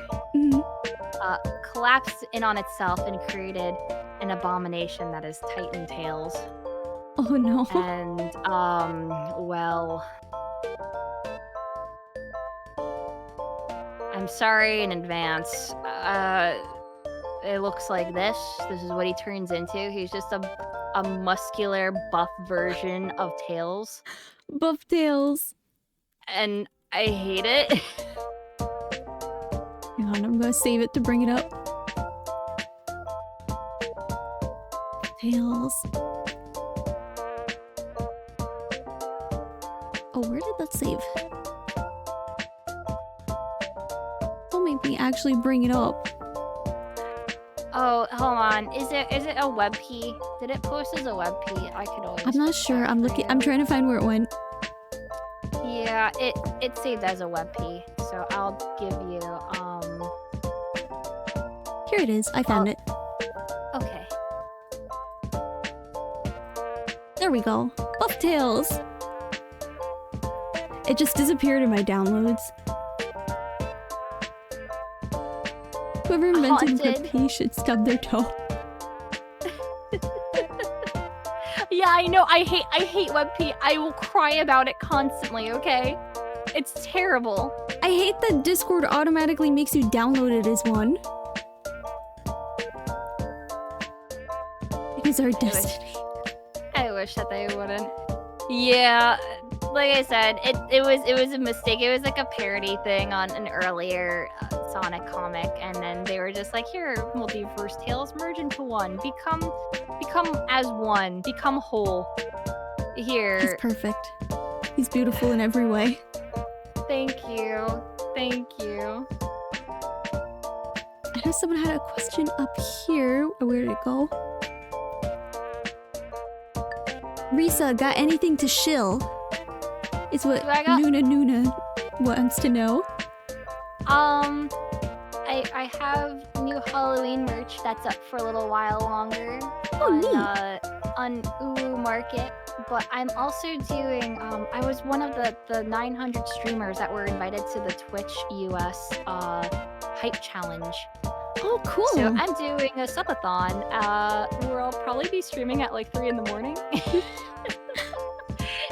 collapsed in on itself and created an abomination that is Titan Tails. Oh no. And well, I'm sorry in advance. It looks like this. This is what he turns into. He's just a muscular, buff version of Tails. Buff Tails. And I hate it. Hang on, I'm gonna save it to bring it up. Tails. Oh, where did that save? Don't make me actually bring it up. Oh, hold on. Is it a WebP? Did it post as a WebP? I could always. I'm not sure. I'm looking. I'm trying to find where it went. Yeah, it saved as a WebP. So I'll give you Here it is. I found it. Okay. There we go. Buff Tails. It just disappeared in my downloads. Whoever invented WebP should stub their toe. Yeah, I know. I hate WebP. I will cry about it constantly, okay? It's terrible. I hate that Discord automatically makes you download it as one. It is our destiny. I wish that they wouldn't. Yeah, like I said, it was a mistake. It was like a parody thing on an earlier Sonic comic, and then they were just like, here, multiverse Tales, merge into one, become as one, become whole. Here. He's perfect. He's beautiful in every way. Thank you. Thank you. I know someone had a question up here. Where did it go? Risa, got anything to shill? Is what Nuna wants to know. I have new Halloween merch that's up for a little while longer. Oh, neat. On Ulu Market, but I'm also doing, I was one of the 900 streamers that were invited to the Twitch US Hype Challenge. Oh, cool. So I'm doing a subathon where I'll probably be streaming at like 3 in the morning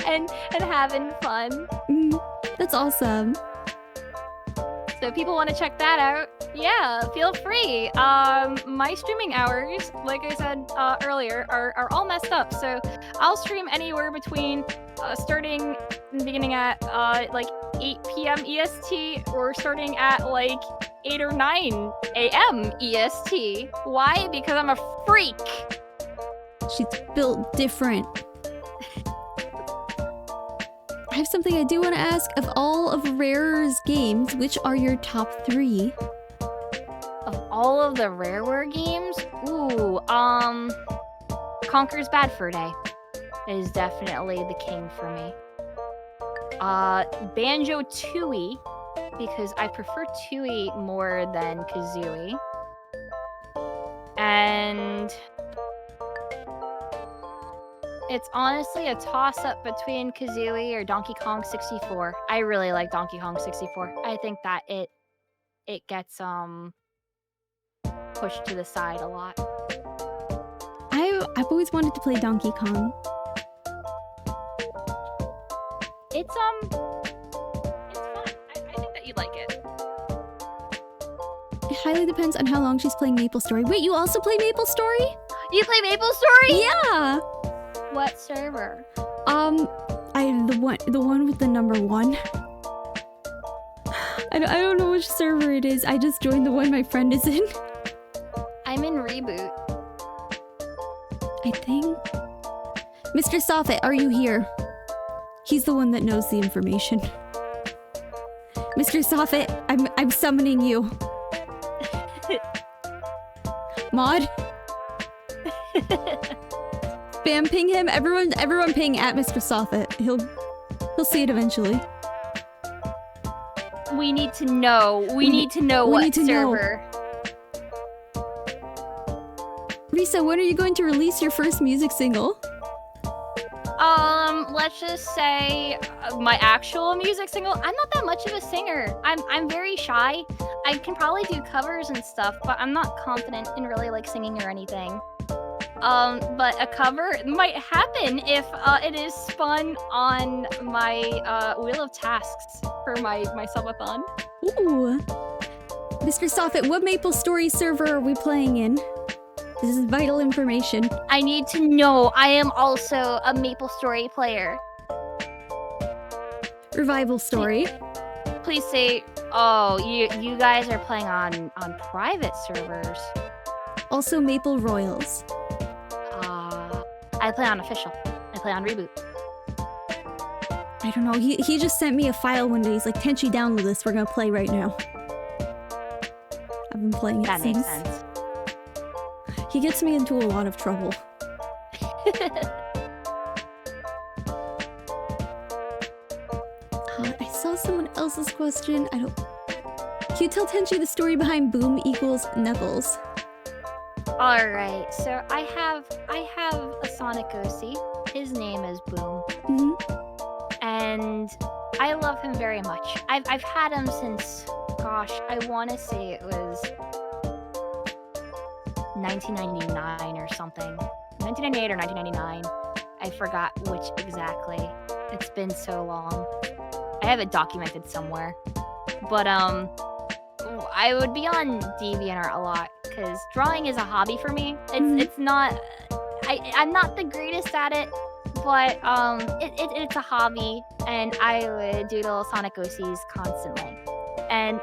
and having fun. That's awesome. So if people want to check that out, yeah, feel free. My streaming hours, like I said earlier, are all messed up. So I'll stream anywhere between starting in the beginning at like 8 p.m. EST or starting at like 8 or 9 a.m. EST. Why? Because I'm a freak. She's built different. I have something I do want to ask. Of all of Rare's games, which are your top 3? Of all of the Rareware games? Ooh, Conker's Bad Fur Day is definitely the king for me. Banjo-Tooie, because I prefer Tooie more than Kazooie. And it's honestly a toss-up between Kazooie or Donkey Kong 64. I really like Donkey Kong 64. I think that it gets pushed to the side a lot. I've always wanted to play Donkey Kong. It's fun. I think that you'd like it. It highly depends on how long she's playing Maple Story. Wait, you also play Maple Story? You play Maple Story? Yeah. What server? The one with the number 1. I don't know which server it is. I just joined the one my friend is in. I'm in Reboot. I think. Mr. Soffit, are you here? He's the one that knows the information. Mr. Soffit, I'm summoning you. mod. Spam ping him. Everyone ping at Mr. Soffit. He'll see it eventually. We need to know. We need to know what server. Risa, when are you going to release your first music single? Let's just say my actual music single. I'm not that much of a singer. I'm very shy. I can probably do covers and stuff, but I'm not confident in really like singing or anything. But a cover might happen if it is spun on my Wheel of Tasks for my subathon. Ooh. Mr. Soffit, what MapleStory server are we playing in? This is vital information. I need to know. I am also a MapleStory player. Revival Story. Please say, oh, you guys are playing on private servers. Also Maple Royals. I play on official. I play on reboot. I don't know. He just sent me a file one day. He's like, Tenshi, download this. We're gonna play right now. I've been playing it since. That makes sense. He gets me into a lot of trouble. I saw someone else's question. Can you tell Tenshi the story behind Boom equals Knuckles? Alright, so I have a Sonic OC. His name is Boom. Mm-hmm. And I love him very much. I've had him since, gosh, I want to say it was 1999 or something. 1998 or 1999. I forgot which exactly. It's been so long. I have it documented somewhere. But I would be on DeviantArt a lot because drawing is a hobby for me. It's not. I'm not the greatest at it, but it's a hobby, and I would doodle Sonic OCs constantly. And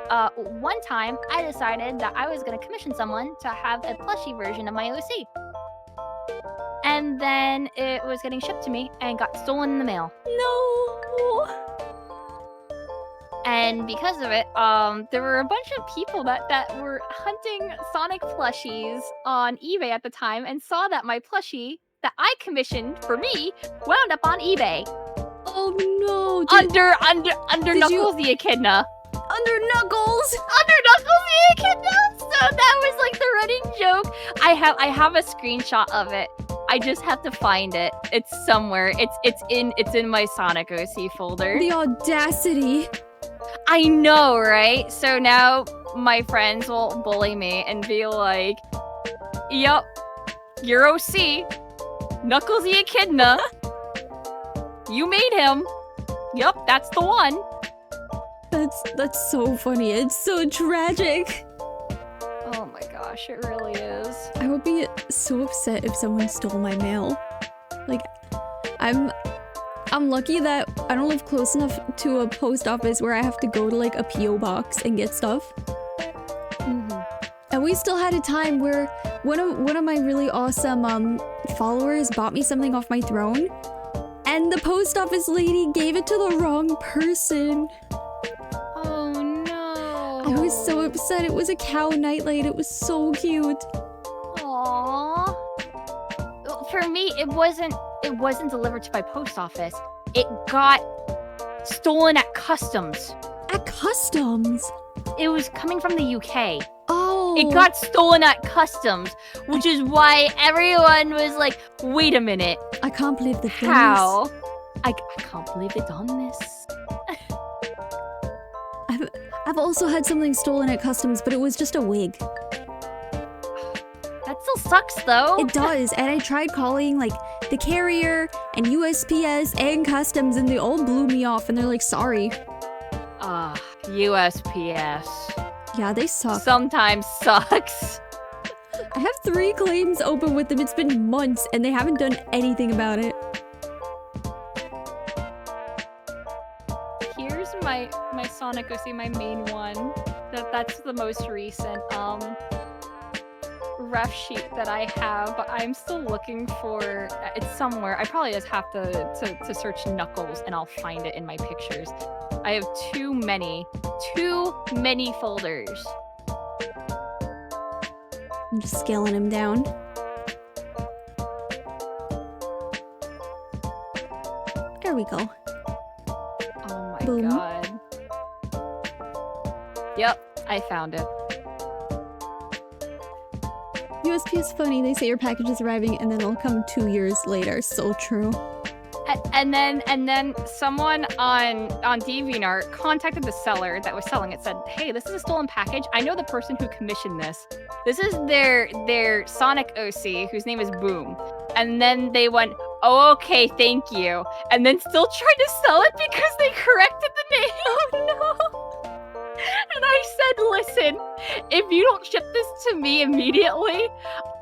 one time, I decided that I was going to commission someone to have a plushie version of my OC. And then it was getting shipped to me and got stolen in the mail. No! And because of it, there were a bunch of people that were hunting Sonic plushies on eBay at the time and saw that my plushie that I commissioned for me wound up on eBay. Oh no! Under Knuckles the Echidna. Under Knuckles! Under Knuckles the Echidna! So that was like the running joke. I have a screenshot of it. I just have to find it. It's somewhere. It's in my Sonic OC folder. The audacity. I know, right? So now my friends will bully me and be like, "Yup, you're OC. Knuckles the Echidna. You made him. Yup, that's the one." That's so funny. It's so tragic. Oh my gosh, it really is. I would be so upset if someone stole my mail. Like, I'm lucky that I don't live close enough to a post office where I have to go to like a PO box and get stuff. Mm-hmm. And we still had a time where one of my really awesome followers bought me something off my throne, and the post office lady gave it to the wrong person. Oh no. I was so upset. It was a cow nightlight. It was so cute. Aww. For me, it wasn't delivered to my post office. It got stolen at customs. At customs? It was coming from the UK. Oh. It got stolen at customs, which is why everyone was like, wait a minute. I can't believe the thing. How? I can't believe they done this. I've also had something stolen at customs, but it was just a wig. That still sucks, though. It does, and I tried calling, like, the carrier and USPS and customs, and they all blew me off, and they're like, sorry. USPS. Yeah, they suck. Sometimes sucks. I have 3 claims open with them. It's been months, and they haven't done anything about it. Here's my Sonic OC, my main one. That's the most recent ref sheet that I have, but I'm still looking for it's somewhere. I probably just have to search Knuckles and I'll find it in my pictures. I have too many folders. I'm just scaling him down. There we go. Oh my Boom. god. Yep, I found it. USPS funny. They say your package is arriving and then it'll come 2 years later. So true. And then someone on DeviantArt contacted the seller that was selling it. Said, "Hey, this is a stolen package. I know the person who commissioned this. This is their Sonic OC, whose name is Boom." And then they went, "Oh, okay, thank you." And then still tried to sell it because they corrected the name. Oh no! And I said, "Listen, if you don't ship this to me immediately,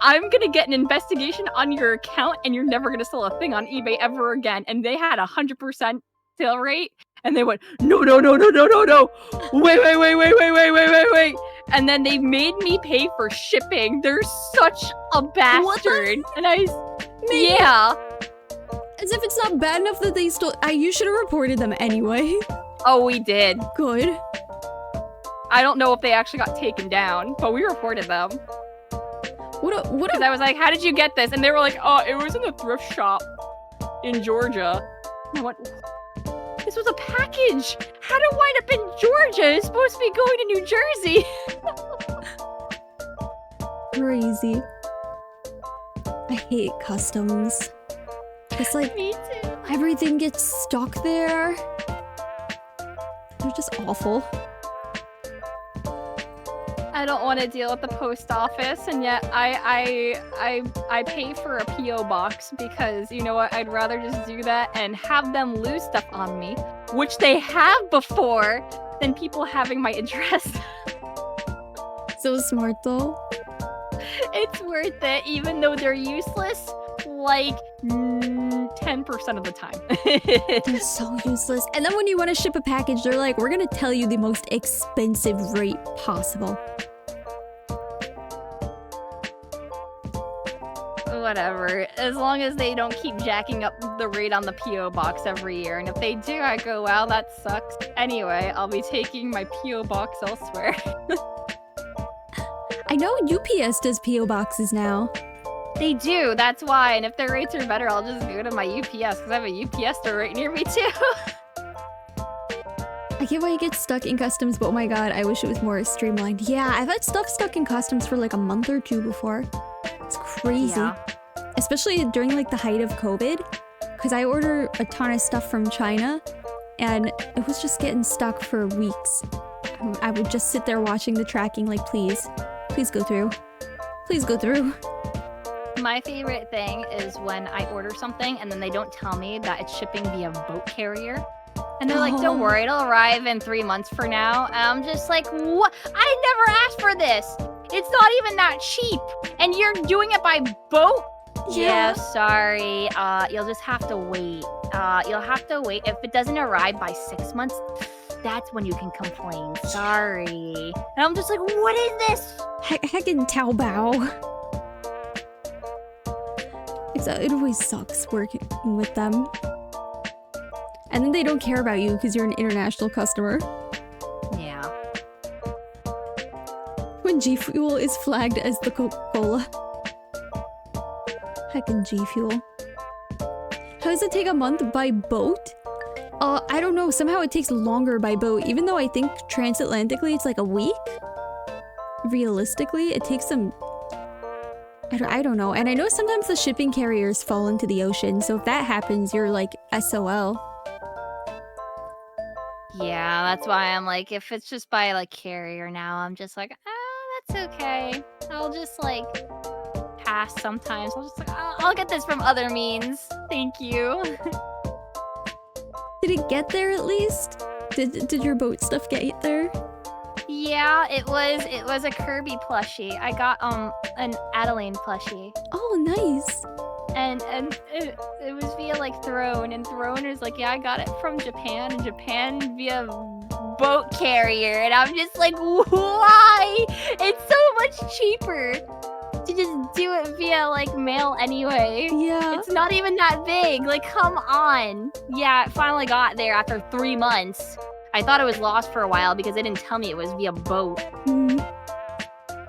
I'm gonna get an investigation on your account and you're never gonna sell a thing on eBay ever again." And they had 100% sale rate. And they went, no. Wait. And then they made me pay for shipping. They're such a bastard. And yeah. As if it's not bad enough that they stole. You should have reported them anyway. Oh, we did. Good. I don't know if they actually got taken down, but we reported them. What? I was like, "How did you get this?" And they were like, "Oh, it was in a thrift shop in Georgia." And I went, "This was a package. How did it wind up in Georgia? It's supposed to be going to New Jersey." Crazy. I hate customs. It's like Me too. everything gets stuck there. They're just awful. I don't want to deal with the post office, and yet I pay for a PO box because, you know what, I'd rather just do that and have them lose stuff on me, which they have before, than people having my address. So smart though. It's worth it, even though they're useless, like 10% of the time. They're so useless. And then when you want to ship a package, they're like, "We're gonna tell you the most expensive rate possible." Whatever, as long as they don't keep jacking up the rate on the PO box every year. And if they do, I go, "Wow, that sucks." Anyway, I'll be taking my PO box elsewhere. I know UPS does PO boxes now. They do, that's why. And if their rates are better, I'll just go to my UPS because I have a UPS store right near me too. I get why you get stuck in customs, but oh my god, I wish it was more streamlined. Yeah, I've had stuff stuck in customs for like a month or two before. It's crazy. Yeah. Especially during like the height of COVID, because I order a ton of stuff from China and it was just getting stuck for weeks. I would just sit there watching the tracking like, please go through. Please go through. My favorite thing is when I order something and then they don't tell me that it's shipping via boat carrier. And they're like, "Don't worry, it'll arrive in 3 months from now." And I'm just like, "What? I never asked for this. It's not even that cheap. And you're doing it by boat?" Yeah, sorry. You'll just have to wait. You'll have to wait. If it doesn't arrive by 6 months, that's when you can complain. Sorry. And I'm just like, what is this? Heckin' Taobao. It always sucks working with them. And then they don't care about you because you're an international customer. Yeah. When G Fuel is flagged as the Coca-Cola. Heckin' G Fuel. How does it take a month by boat? I don't know. Somehow it takes longer by boat, even though I think transatlantically it's like a week. Realistically, it takes some... I don't know. And I know sometimes the shipping carriers fall into the ocean, so if that happens, you're like SOL. Yeah, that's why I'm like, if it's just by like carrier now, I'm just like, that's okay. I'll just like pass sometimes. I'll just like, I'll get this from other means. Thank you. Did it get there at least? Did your boat stuff get there? Yeah, it was a Kirby plushie. I got an Adeline plushie. Oh, nice. And it was via like Throne, and Throne is like, yeah, I got it from Japan, and Japan via boat carrier, and I'm just like, why? It's so much cheaper to just do it via like mail anyway. Yeah. It's not even that big. Like, come on. Yeah, it finally got there after 3 months. I thought it was lost for a while because they didn't tell me it was via boat.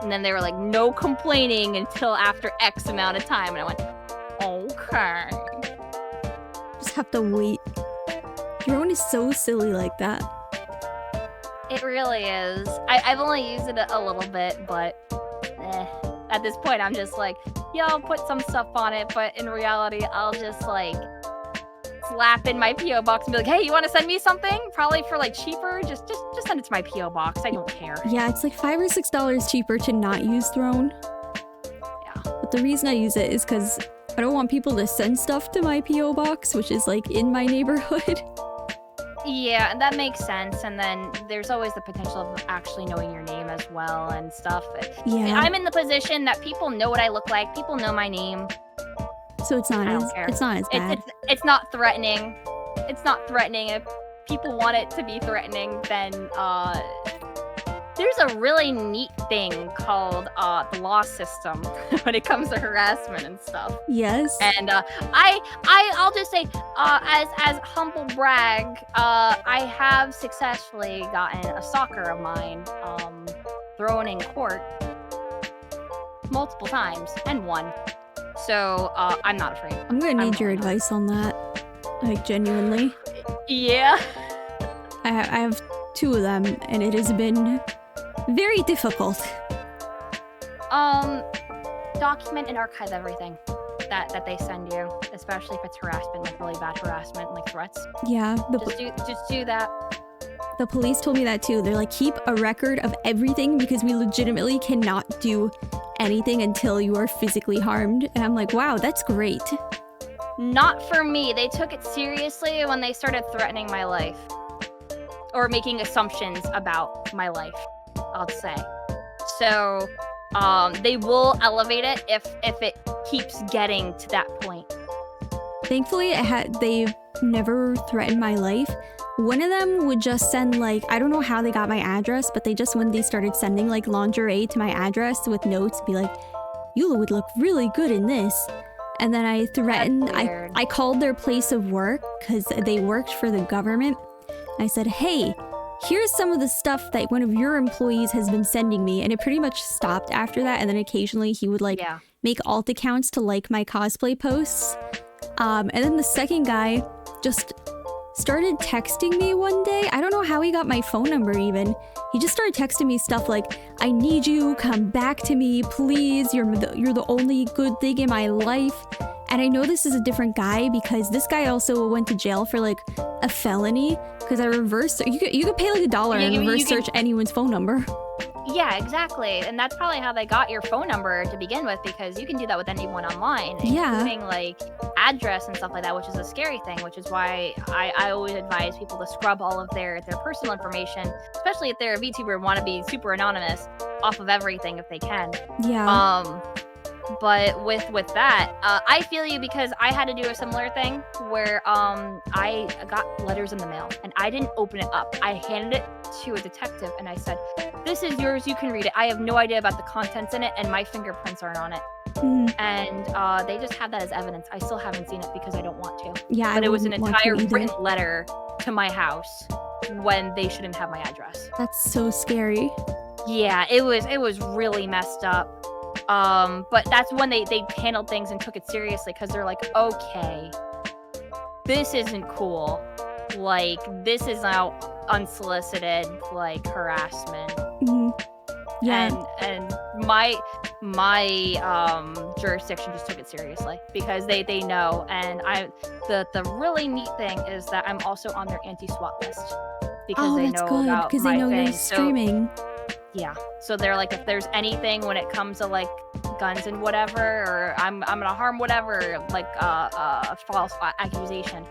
And then they were like, no complaining until after X amount of time. And I went, okay. Just have to wait. Drone is so silly like that. It really is. I've only used it a little bit, but at this point, I'm just like, yeah, I'll put some stuff on it. But in reality, I'll just like slap in my P.O. box and be like, hey, you want to send me something? Probably for like cheaper. Just send it to my P.O. box. I don't care. Yeah, it's like $5 or $6 cheaper to not use Throne. Yeah. But the reason I use it is because I don't want people to send stuff to my P.O. box, which is like in my neighborhood. Yeah, that makes sense. And then there's always the potential of actually knowing your name as well and stuff. Yeah. I'm in the position that people know what I look like. People know my name. So it's not as bad. It's not threatening. It's not threatening. If people want it to be threatening, then there's a really neat thing called the law system when it comes to harassment and stuff. Yes. And I'll just say, as humble brag, I have successfully gotten a stalker of mine thrown in court multiple times and won. So I'm not afraid. I'm gonna need your advice on that. Like, genuinely. Yeah. I have 2 of them, and it has been very difficult. Document and archive everything that they send you, especially if it's harassment, like really bad harassment, like threats. Yeah. Just do that. The police told me that too. They're like, keep a record of everything because we legitimately cannot do anything until you are physically harmed. And I'm like, wow, that's great. Not for me. They took it seriously when they started threatening my life. Or making assumptions about my life, I'll say. So, they will elevate it if it keeps getting to that point. Thankfully, they've never threatened my life. One of them would just send, like, I don't know how they got my address, but when they started sending, like, lingerie to my address with notes, be like, you would look really good in this. And then I threatened, I called their place of work, because they worked for the government. I said, hey, here's some of the stuff that one of your employees has been sending me. And it pretty much stopped after that. And then occasionally he would, like, make alt accounts to like my cosplay posts. And then the second guy just started texting me one day. I don't know how he got my phone number even. He just started texting me stuff like, I need you, come back to me, please. You're the only good thing in my life. And I know this is a different guy because this guy also went to jail for like a felony because I reversed. You could pay like $1 and reverse search anyone's phone number. Yeah, exactly. And that's probably how they got your phone number to begin with, because you can do that with anyone online, including like address and stuff like that, which is a scary thing, which is why I always advise people to scrub all of their personal information, especially if they're a VTuber and want to be super anonymous, off of everything if they can. Yeah. But with that, I feel you, because I had to do a similar thing where I got letters in the mail and I didn't open it up. I handed it to a detective and I said, this is yours, you can read it. I have no idea about the contents in it and my fingerprints aren't on it. And they just have that as evidence. I still haven't seen it because I don't want to. Yeah, but it was an entire written letter to my house when they shouldn't have my address. That's so scary. Yeah, it was really messed up. But that's when they handled things and took it seriously, because they're like, okay, this isn't cool. Like, this is now unsolicited, like, harassment. Yeah. And my jurisdiction just took it seriously because they know. And the really neat thing is that I'm also on their anti-SWAT list because they know about because they know you're streaming. Yeah, so they're like, if there's anything when it comes to like guns and whatever, or I'm gonna harm whatever, like a false accusation,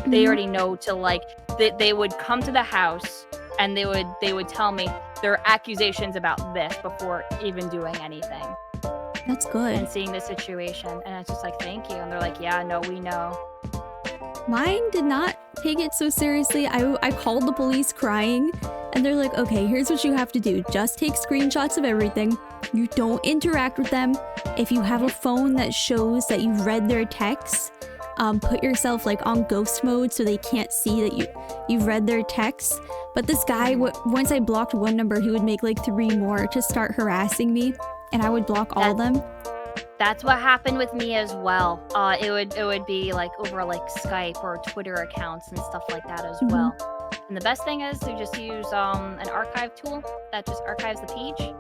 they already know to like they would come to the house and they would tell me there are accusations about this before even doing anything. That's good. And seeing the situation, and it's just like, thank you, and they're like, yeah, no, we know. Mine did not take it so seriously. I called the police crying, and they're like, okay, here's what you have to do. Just take screenshots of everything. You don't interact with them. If you have a phone that shows that you read their texts, put yourself like on ghost mode so they can't see that you've read their texts. But this guy, once I blocked one number, he would make like 3 more to start harassing me, and I would block all of them. That's what happened with me as well. It would be like over like Skype or Twitter accounts and stuff like that as well. And the best thing is to just use an archive tool that just archives the page,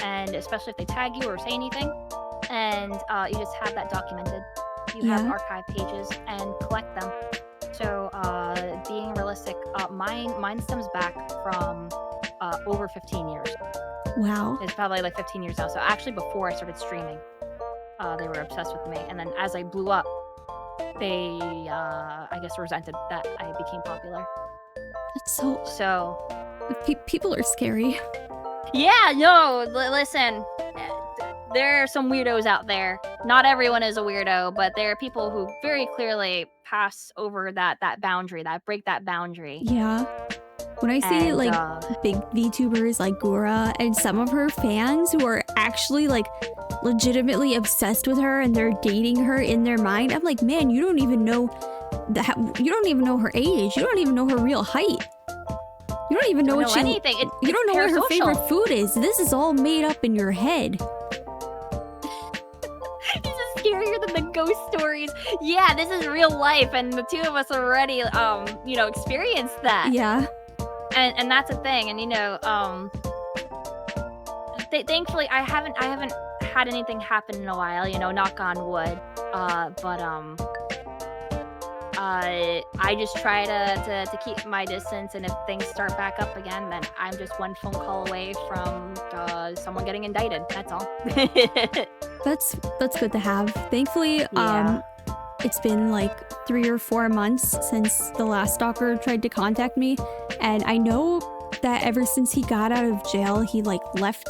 and especially if they tag you or say anything, and you just have that documented. You have archive pages and collect them. So being realistic, mine stems back from over 15 years. Wow. It's probably like 15 years now. So actually before I started streaming, they were obsessed with me. And then as I blew up, they, I guess, resented that I became popular. That's so... people are scary. Yeah, no, listen. There are some weirdos out there. Not everyone is a weirdo, but there are people who very clearly pass over that boundary, that break that boundary. Yeah. When I see like big VTubers like Gura and some of her fans who are actually like legitimately obsessed with her and they're dating her in their mind, I'm like, man, you don't even know you don't even know her age. You don't even know her real height. You don't even know what anything. You don't know what her favorite food is. This is all made up in your head. This is scarier than the ghost stories. Yeah, this is real life, and the 2 of us already, experienced that. Yeah. And that's a thing, and thankfully I haven't had anything happen in a while. Knock on wood. I just try to keep my distance, and if things start back up again, then I'm just one phone call away from someone getting indicted. That's all. That's good to have. Thankfully, it's been like 3 or 4 months since the last stalker tried to contact me, and I know that ever since he got out of jail, he like left,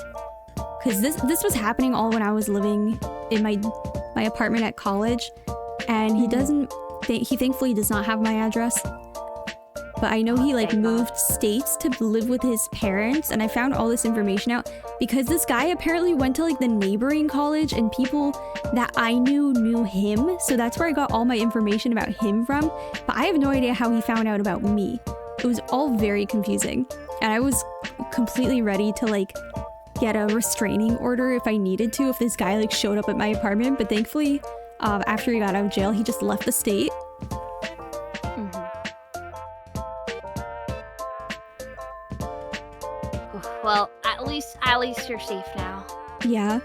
because this was happening all when I was living in my apartment at college, and he thankfully does not have my address. But I know he like moved states to live with his parents, and I found all this information out because this guy apparently went to like the neighboring college, and people that I knew him, so that's where I got all my information about him from. But I have no idea how he found out about me. It was all very confusing, and I was completely ready to like get a restraining order if I needed to, if this guy like showed up at my apartment. But thankfully, after he got out of jail, he just left the state. Well, at least you're safe now. Yeah.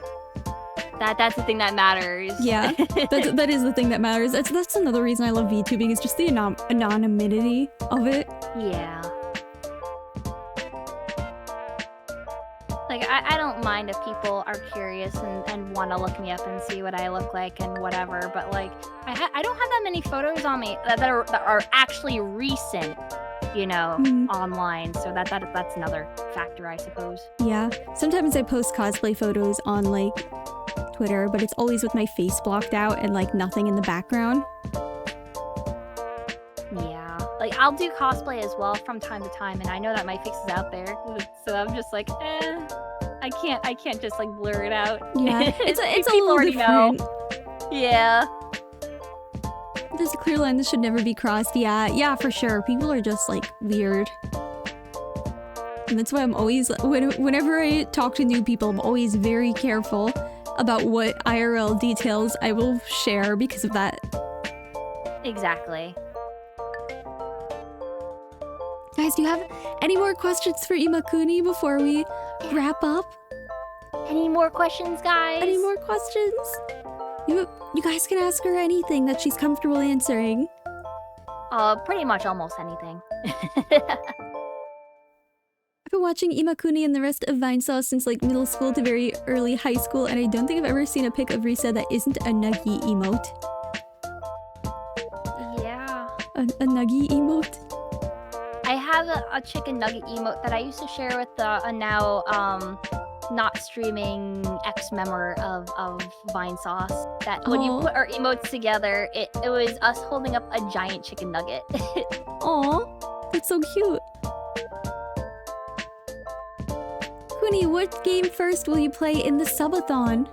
That's the thing that matters. Yeah, that is the thing that matters. That's another reason I love VTubing, is just the anonymity of it. Yeah. Like, I don't mind if people are curious and want to look me up and see what I look like and whatever, but like, I don't have that many photos on me that are actually recent, online. So that's another factor, I suppose. Yeah. Sometimes I post cosplay photos on like Twitter, but it's always with my face blocked out and like nothing in the background. Yeah. Like, I'll do cosplay as well from time to time, and I know that my face is out there, so I'm just like, I can't just like blur it out. Yeah. It's a little different. Yeah. There's a clear line that should never be crossed. Yeah, for sure. People are just like weird. And that's why I'm always, whenever I talk to new people, I'm always very careful about what IRL details I will share because of that. Exactly. Guys, do you have any more questions for Imakuni before we wrap up? Any more questions, guys? Any more questions? You guys can ask her anything that she's comfortable answering. Pretty much almost anything. I've been watching Imakuni and the rest of Vinesauce since like middle school to very early high school, and I don't think I've ever seen a pic of Risa that isn't a nuggy emote. Yeah. A nuggy emote? I have a chicken nugget emote that I used to share with a now not streaming ex-member of Vinesauce. That when you put our emotes together, it was us holding up a giant chicken nugget. Aw, that's so cute. Kuni, what game first will you play in the subathon?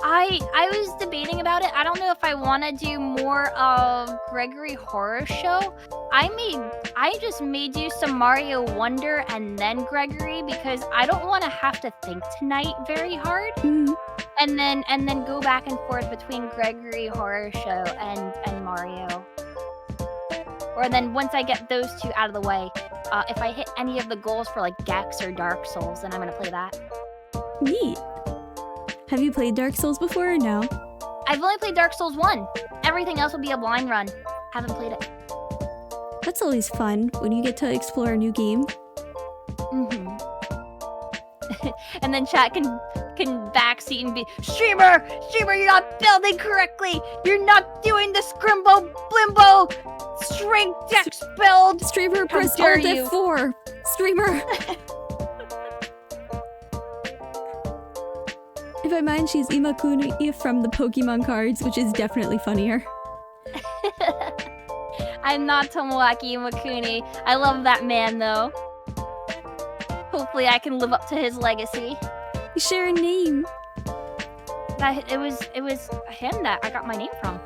I was debating about it. I don't know if I want to do more of Gregory Horror Show. I just made you some Mario Wonder and then Gregory because I don't want to have to think tonight very hard. And then go back and forth between Gregory Horror Show and Mario. Or then once I get those two out of the way, if I hit any of the goals for like Gex or Dark Souls, then I'm gonna play that. Neat. Have you played Dark Souls before or no? I've only played Dark Souls 1. Everything else will be a blind run. Haven't played it. That's always fun when you get to explore a new game. And then chat can backseat and be, Streamer, you're not building correctly. You're not doing the Scrimbo Blimbo Strength Dex build. Streamer, press Alt F4. Streamer. If I mind, she's Imakuni from the Pokemon cards, which is definitely funnier. I'm not Tomoaki Imakuni. I love that man, though. Hopefully I can live up to his legacy. You share a name. It was him that I got my name from.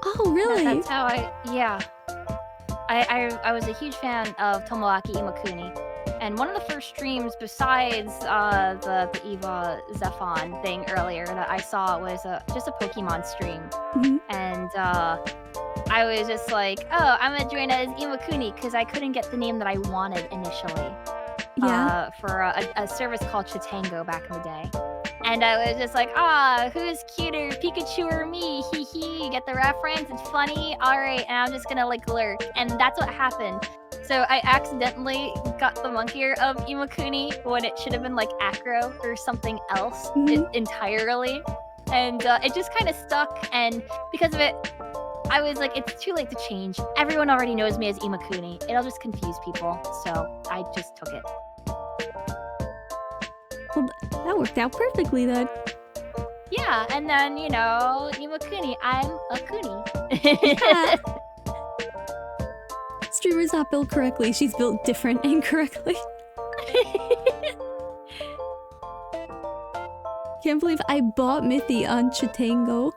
Oh, really? That's how I was a huge fan of Tomoaki Imakuni. And one of the first streams besides the Eva Zephon thing earlier that I saw was just a Pokemon stream. And I was just like, oh, I'm gonna join as Imakuni because I couldn't get the name that I wanted initially. For a service called Chitango back in the day. And I was just like, who's cuter, Pikachu or me? Hee hee, get the reference? It's funny? Alright, and I'm just gonna like lurk. And that's what happened. So I accidentally got the monkier of Imakuni when it should have been like Acro or something else entirely. And it just kind of stuck, and because of it, I was like, it's too late to change. Everyone already knows me as Imakuni. It'll just confuse people, so I just took it. Well, that worked out perfectly then. Yeah, and then, you know, Imakuni, I'm a Kuni. Yeah. Streamer's not built correctly. She's built different incorrectly. Can't believe I bought Mithy on Chitango.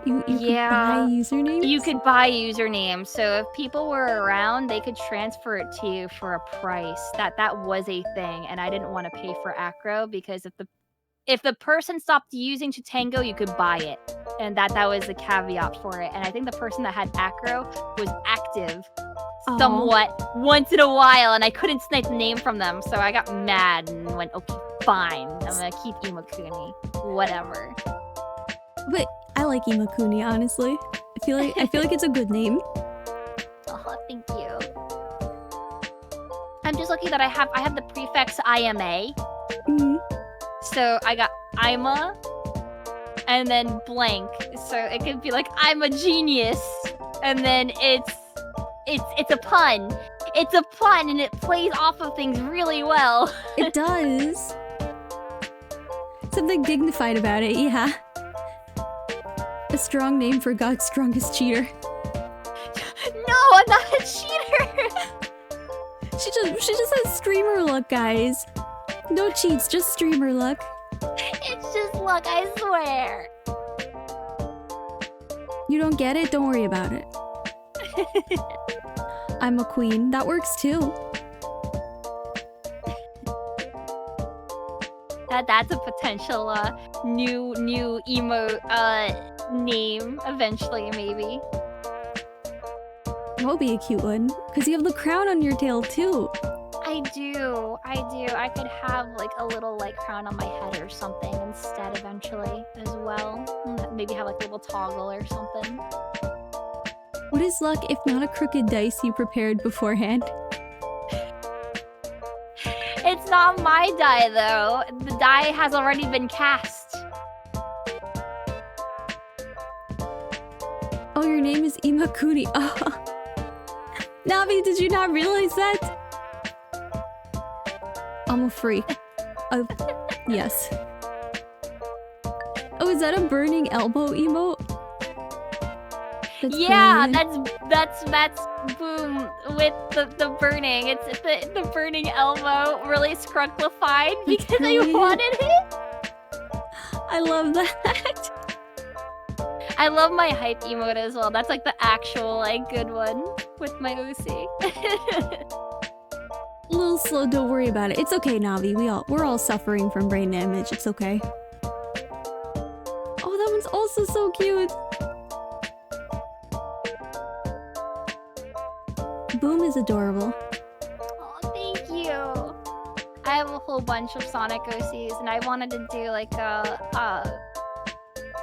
You could buy usernames? You could buy usernames. So if people were around, they could transfer it to you for a price. That was a thing, and I didn't want to pay for Acro because if the person stopped using Chitango, you could buy it. And that was the caveat for it. And I think the person that had Acro was active somewhat once in a while, and I couldn't snipe the name from them, so I got mad and went, okay, fine. I'm gonna keep Imakuni. Whatever. But I like Imakuni, honestly. I feel like it's a good name. Oh, thank you. I'm just lucky that I have the prefix IMA. So I got Ima and then blank. So it could be like I'm a genius, and then it's a pun. It's a pun, and it plays off of things really well. It does. Something dignified about it, yeah. A strong name for God's strongest cheater. No, I'm not a cheater. She just has streamer luck, guys. No cheats, just streamer luck. It's just luck, I swear. You don't get it? Don't worry about it. I'm a queen. That works too. That's a potential new emo name eventually, maybe. That would be a cute one, because you have the crown on your tail too. I do. I could have like a little like crown on my head or something instead eventually as well. Maybe have like a little toggle or something. What is luck if not a crooked dice you prepared beforehand? It's not my die though. The die has already been cast. Oh, your name is Imakuni. Oh. Navi, did you not realize that? I'm a freak. Yes. Oh, is that a burning elbow emote? That's boom with the burning. It's the burning elbow really scrunklified because I wanted it. I love that. I love my hype emote as well. That's like the actual like good one with my OC. A little slow, don't worry about it. It's okay, Navi. We're all suffering from brain damage. It's okay. Oh, that one's also so cute. Boom is adorable. Oh, thank you. I have a whole bunch of Sonic OCs, and I wanted to do like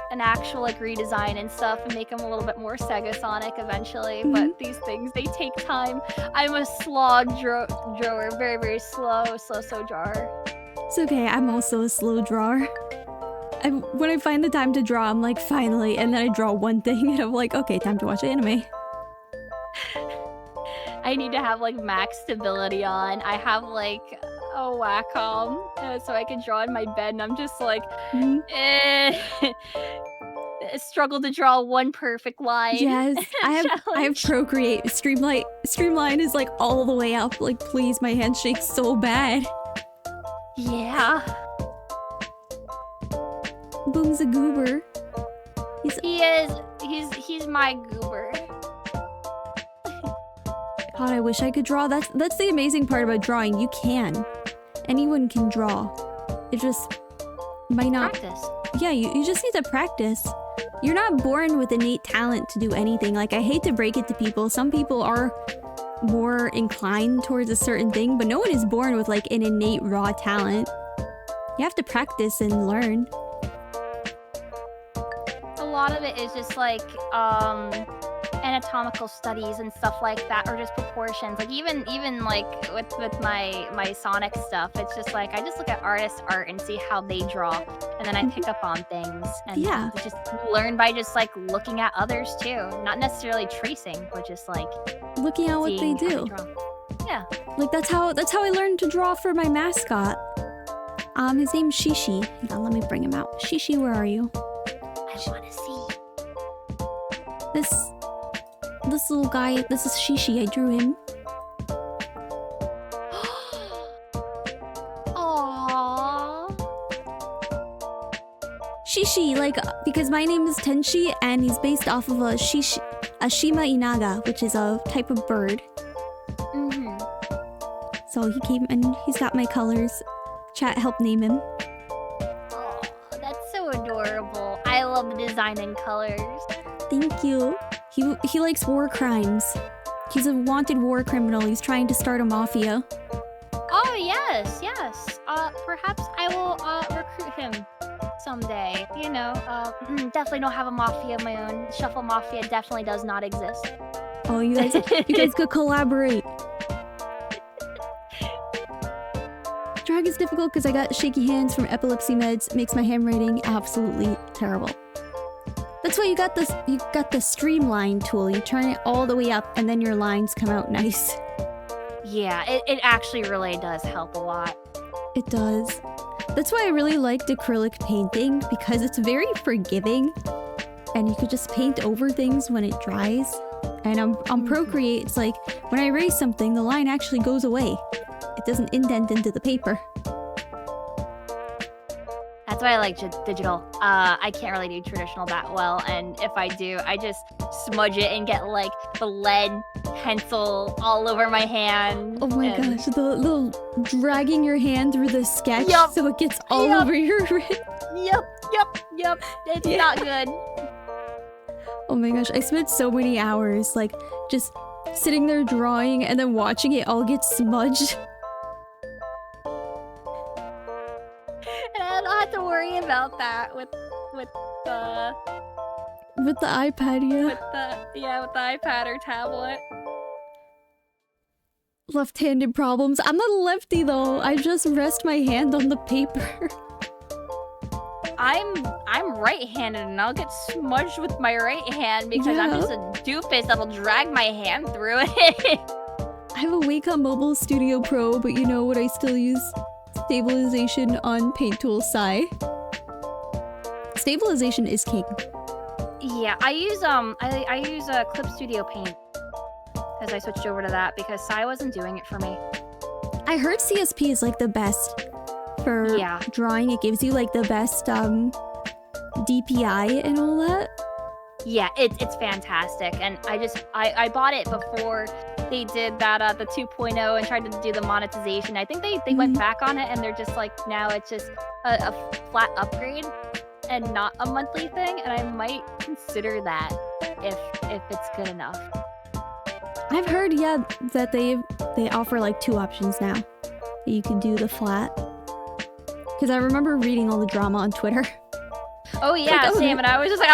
an actual like redesign and stuff and make them a little bit more Sega Sonic eventually. But these things, they take time. I'm a slow drawer, very, very slow drawer. It's okay, I'm also a slow drawer. When I find the time to draw, I'm like, finally, and then I draw one thing and I'm like, okay, time to watch anime. I need to have like max stability on. I have like a Wacom so I can draw in my bed, and I'm just like, struggle to draw one perfect line. Yes, I have Procreate. Streamline is like all the way up. Like, please, my hand shakes so bad. Yeah. Boom's a goober. He's my goober. God, I wish I could draw. That's the amazing part about drawing. You can. Anyone can draw. It just might not... Practice. Yeah, you just need to practice. You're not born with innate talent to do anything. Like, I hate to break it to people. Some people are more inclined towards a certain thing, but no one is born with, like, an innate raw talent. You have to practice and learn. A lot of it is just, like, anatomical studies and stuff like that, or just proportions. Like even like with my Sonic stuff, it's just like I just look at artists' art and see how they draw, and then I pick up on things and just learn by just like looking at others too, not necessarily tracing, but just like looking at what they do. Yeah, like that's how I learned to draw for my mascot. His name's Shishi. Hang on, let me bring him out. Shishi, where are you? I want to see this little guy. This is Shishi. I drew him. Aww. Shishi, like, because my name is Tenshi, and he's based off of a Shima Inaga, which is a type of bird. So he came, and he's got my colors. Chat helped name him. Oh, that's so adorable. I love the design and colors. Thank you. He likes war crimes. He's a wanted war criminal. He's trying to start a mafia. Oh, yes. Perhaps I will recruit him someday. You know, definitely don't have a mafia of my own. Shuffle Mafia definitely does not exist. Oh, you guys could collaborate. Drag is difficult because I got shaky hands from epilepsy meds. Makes my handwriting absolutely terrible. That's why you got the streamline tool. You turn it all the way up and then your lines come out nice. Yeah, it actually really does help a lot. It does. That's why I really liked acrylic painting, because it's very forgiving and you could just paint over things when it dries. And on Procreate, it's like when I erase something, the line actually goes away. It doesn't indent into the paper. That's why I like digital. I can't really do traditional that well, and if I do, I just smudge it and get like the lead pencil all over my hand. Oh my gosh, the little dragging your hand through the sketch so it gets all over your wrist. Yep. It's not good. Oh my gosh, I spent so many hours like just sitting there drawing and then watching it all get smudged. And I don't have to worry about that with the iPad, with the iPad or tablet. Left-handed problems. I'm not a lefty though. I just rest my hand on the paper. I'm right-handed and I'll get smudged with my right hand because I'm just a doofus that'll drag my hand through it. I have a Wacom Mobile Studio Pro, but you know what? I still use stabilization on Paint Tool Sai. Stabilization is king. Yeah, I use a Clip Studio Paint because I switched over to that because Sai wasn't doing it for me. I heard CSP is like the best for drawing. It gives you like the best DPI and all that. Yeah, it's fantastic, and I bought it before they did that the 2.0 and tried to do the monetization. I think they went back on it, and they're just like, now it's just a flat upgrade and not a monthly thing, and I might consider that if it's good enough. I've heard, yeah, that they offer like 2 options now. You can do the flat. Because I remember reading all the drama on Twitter. Oh yeah, like, Sam, and I was just like,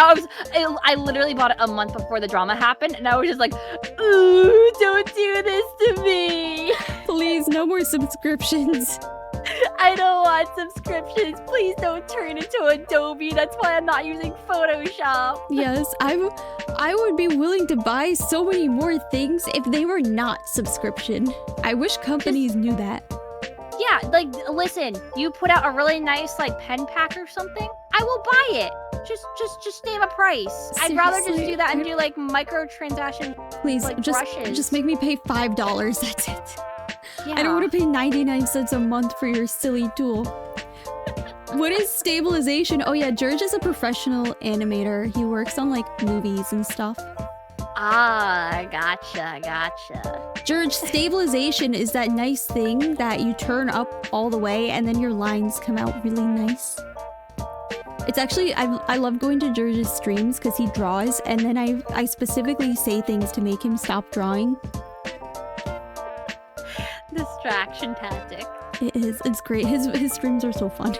I literally bought it a month before the drama happened, and I was just like, ooh, don't do this to me. Please, no more subscriptions. I don't want subscriptions. Please don't turn into Adobe. That's why I'm not using Photoshop. Yes, I would be willing to buy so many more things if they were not subscription. I wish companies knew that. Yeah, like, listen, you put out a really nice, like, pen pack or something, I will buy it. Just name a price. Seriously? I'd rather just do that and do, like, microtransaction, please, like, just brushes. make me pay $5, that's it. Yeah. I don't want to pay 99 cents a month for your silly tool. What is stabilization? Oh yeah, George is a professional animator. He works on, like, movies and stuff. Ah, gotcha. George, stabilization is that nice thing that you turn up all the way and then your lines come out really nice. It's actually, I love going to George's streams because he draws, and then I specifically say things to make him stop drawing. Distraction tactic. It is, it's great. His streams are so fun.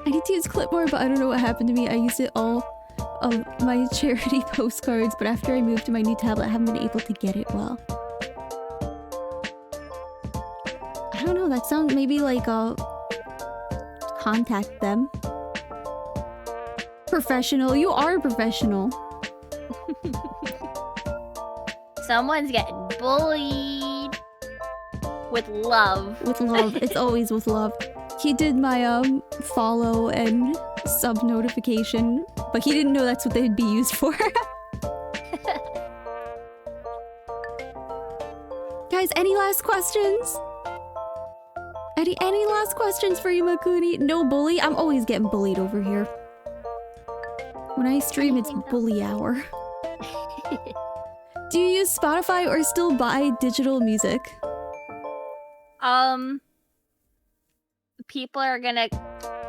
I need to use Clipboard, but I don't know what happened to me. I used it all of my charity postcards, but after I moved to my new tablet, I haven't been able to get it well. I don't know, that sounds maybe like a contact them. Professional, you are a professional. Someone's getting bullied. With love. With love, it's always with love. He did my follow and sub notification, but he didn't know that's what they'd be used for. Guys, any last questions? Any last questions for Imakuni? No bully? I'm always getting bullied over here. When I stream, it's bully hour. Do you use Spotify or still buy digital music? People are gonna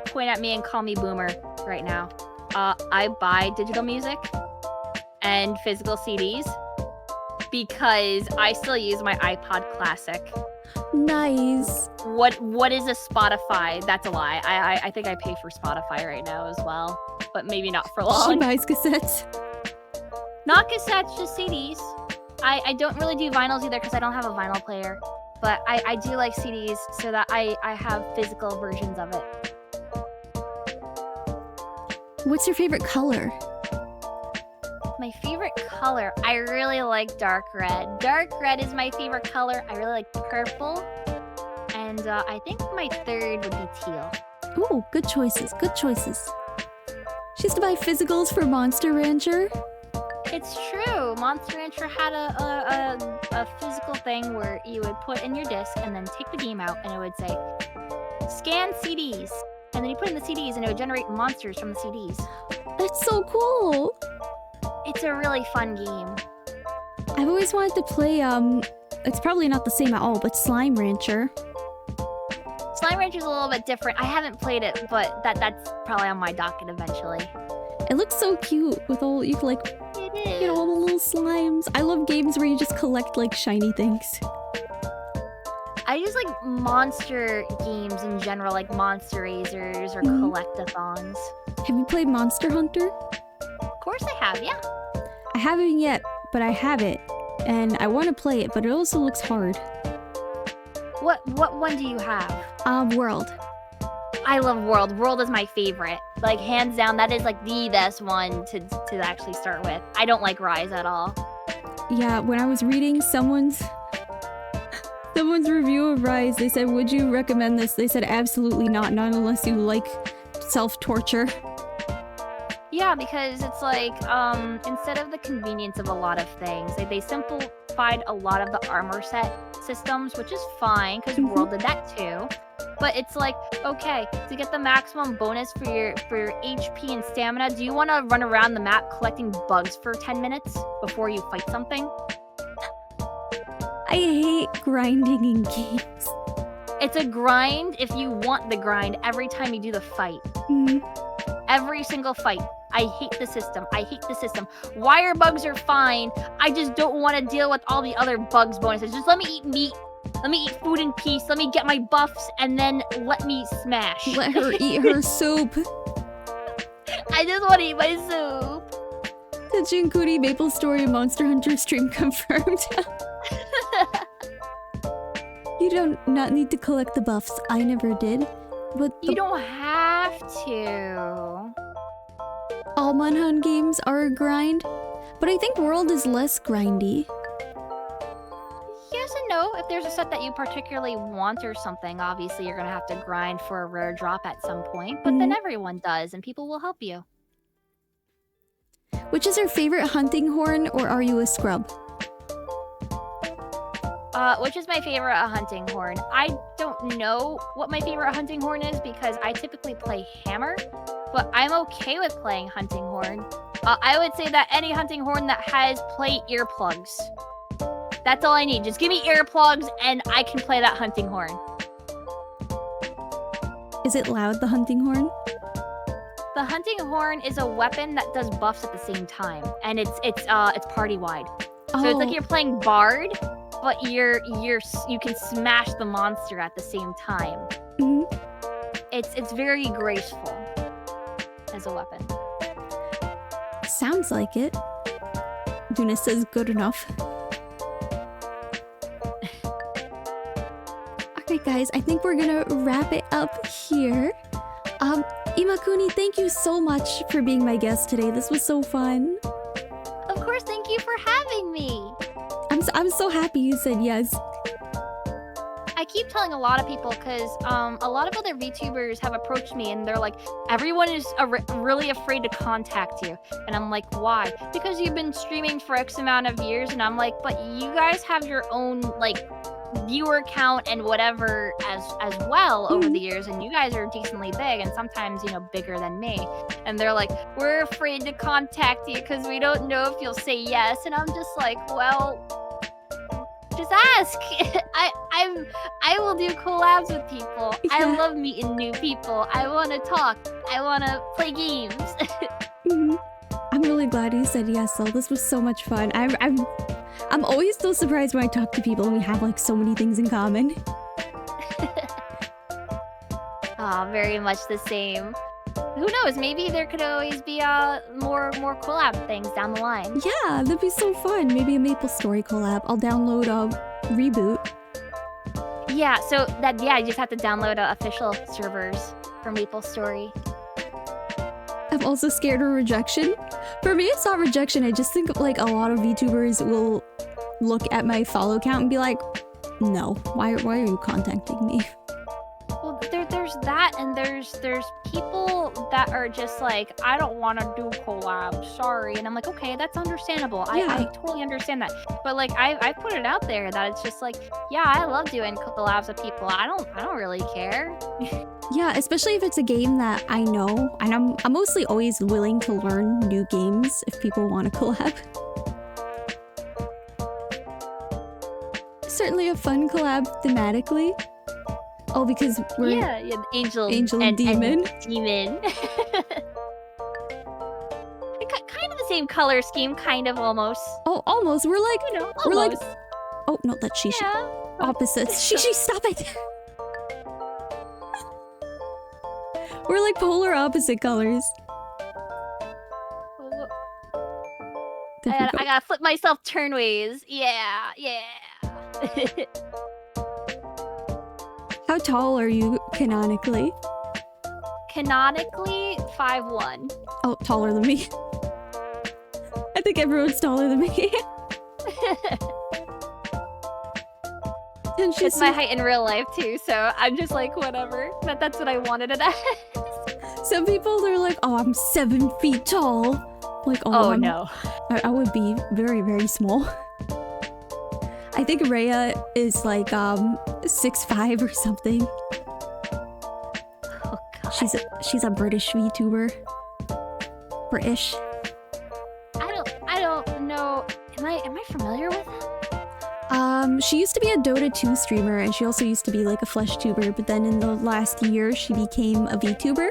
point at me and call me boomer right now. I buy digital music and physical CDs because I still use my iPod Classic. Nice. What is a Spotify? That's a lie. I think I pay for Spotify right now as well, but maybe not for long. She buys cassettes. Not cassettes, just CDs. I don't really do vinyls either because I don't have a vinyl player. But I do like CDs so that I have physical versions of it. What's your favorite color? My favorite color? I really like dark red. Dark red is my favorite color. I really like purple. And I think my third would be teal. Ooh, good choices, good choices. She used to buy physicals for Monster Rancher. It's true. Monster Rancher had a physical thing where you would put in your disc and then take the game out and it would say, scan CDs. And then you put in the CDs and it would generate monsters from the CDs. That's so cool. It's a really fun game. I've always wanted to play, it's probably not the same at all, but Slime Rancher. Slime Rancher is a little bit different. I haven't played it, but that's probably on my docket eventually. It looks so cute with all, you can like, you know, all the little slimes. I love games where you just collect like shiny things. I just like monster games in general, like Monster Razors or Collectathons. Have you played Monster Hunter? Of course I have, yeah. I haven't yet, but I have it. And I want to play it, but it also looks hard. What one do you have? World. I love World. World is my favorite. Like, hands down, that is like the best one to actually start with. I don't like Rise at all. Yeah, when I was reading someone's review of Rise, they said, would you recommend this? They said, absolutely not unless you like self-torture. Yeah, because it's like, instead of the convenience of a lot of things, they simplified a lot of the armor set systems, which is fine, because World did that too. But it's like, okay, to get the maximum bonus for your HP and stamina, do you want to run around the map collecting bugs for 10 minutes before you fight something? I hate grinding in games. It's a grind if you want the grind every time you do the fight. Every single fight. I hate the system. I hate the system. Wire bugs are fine. I just don't want to deal with all the other bugs bonuses. Just let me eat meat. Let me eat food in peace. Let me get my buffs, and then let me smash. Let her eat her soup. I just want to eat my soup. The Jinkuri Maple Story and Monster Hunter stream confirmed. You do not need to collect the buffs. I never did. But you don't have to. All Manhunt games are a grind, but I think World is less grindy. Yes and no. If there's a set that you particularly want or something, obviously you're gonna have to grind for a rare drop at some point, but then everyone does, and people will help you. Which is your favorite hunting horn, or are you a scrub? Which is my favorite hunting horn? I don't know what my favorite hunting horn is because I typically play hammer, but I'm okay with playing hunting horn. I would say that any hunting horn that has play earplugs. That's all I need. Just give me earplugs and I can play that hunting horn. Is it loud, the hunting horn? The hunting horn is a weapon that does buffs at the same time, and it's party wide. So it's like you're playing Bard, but you can smash the monster at the same time. It's very graceful as a weapon. Sounds like it. Duna says good enough. Alright guys, I think we're gonna wrap it up here. Imakuni, thank you so much for being my guest today. This was so fun. Of course, thank you for having me. I'm so happy you said yes. I keep telling a lot of people because a lot of other VTubers have approached me and they're like, everyone is really afraid to contact you. And I'm like, why? Because you've been streaming for X amount of years. And I'm like, but you guys have your own like viewer count and whatever as well over the years, and you guys are decently big and sometimes, you know, bigger than me. And they're like, we're afraid to contact you because we don't know if you'll say yes. And I'm just like, well, just ask. I will do collabs with people. I love meeting new people. I want to talk. I want to play games. I'm really glad you said yes, though. This was so much fun. I'm always so surprised when I talk to people and we have like so many things in common. Aw, very much the same. Who knows? Maybe there could always be more collab things down the line. Yeah, that'd be so fun. Maybe a Maple Story collab. I'll download Reboot. Yeah, so you just have to download official servers for Maple Story. I'm also scared of rejection. For me, it's not rejection. I just think like a lot of VTubers will look at my follow count and be like, no, why are you contacting me? Well, there's that, and there's people that are just like, I don't want to do collabs, sorry. And I'm like, okay, that's understandable. Yeah. I totally understand that. But like, I put it out there that it's just like, yeah, I love doing collabs with people. I don't really care. Yeah, especially if it's a game that I know, and I'm mostly always willing to learn new games if people want to collab. Certainly a fun collab thematically. Oh, because we're angel and demon. Demon. Kind of the same color scheme, kind of almost. Oh, almost. We're like, you know, we're like. almost. Oh no, that's Shishi. Yeah. Opposites. Shishi, stop it. We're like polar opposite colors. I gotta flip myself turnways. Yeah. How tall are you canonically? Canonically, 5'1". Oh, taller than me. I think everyone's taller than me. It's my height in real life too, so I'm just like, whatever. That's what I wanted it as. Some people, they're like, oh, I'm 7 feet tall. Like, no. I would be very, very small. I think Rhea is like 6'5" or something. Oh god. She's a British VTuber. British. I don't know. Am I familiar with her? She used to be a Dota 2 streamer, and she also used to be like a Flesh tuber, but then in the last year she became a VTuber.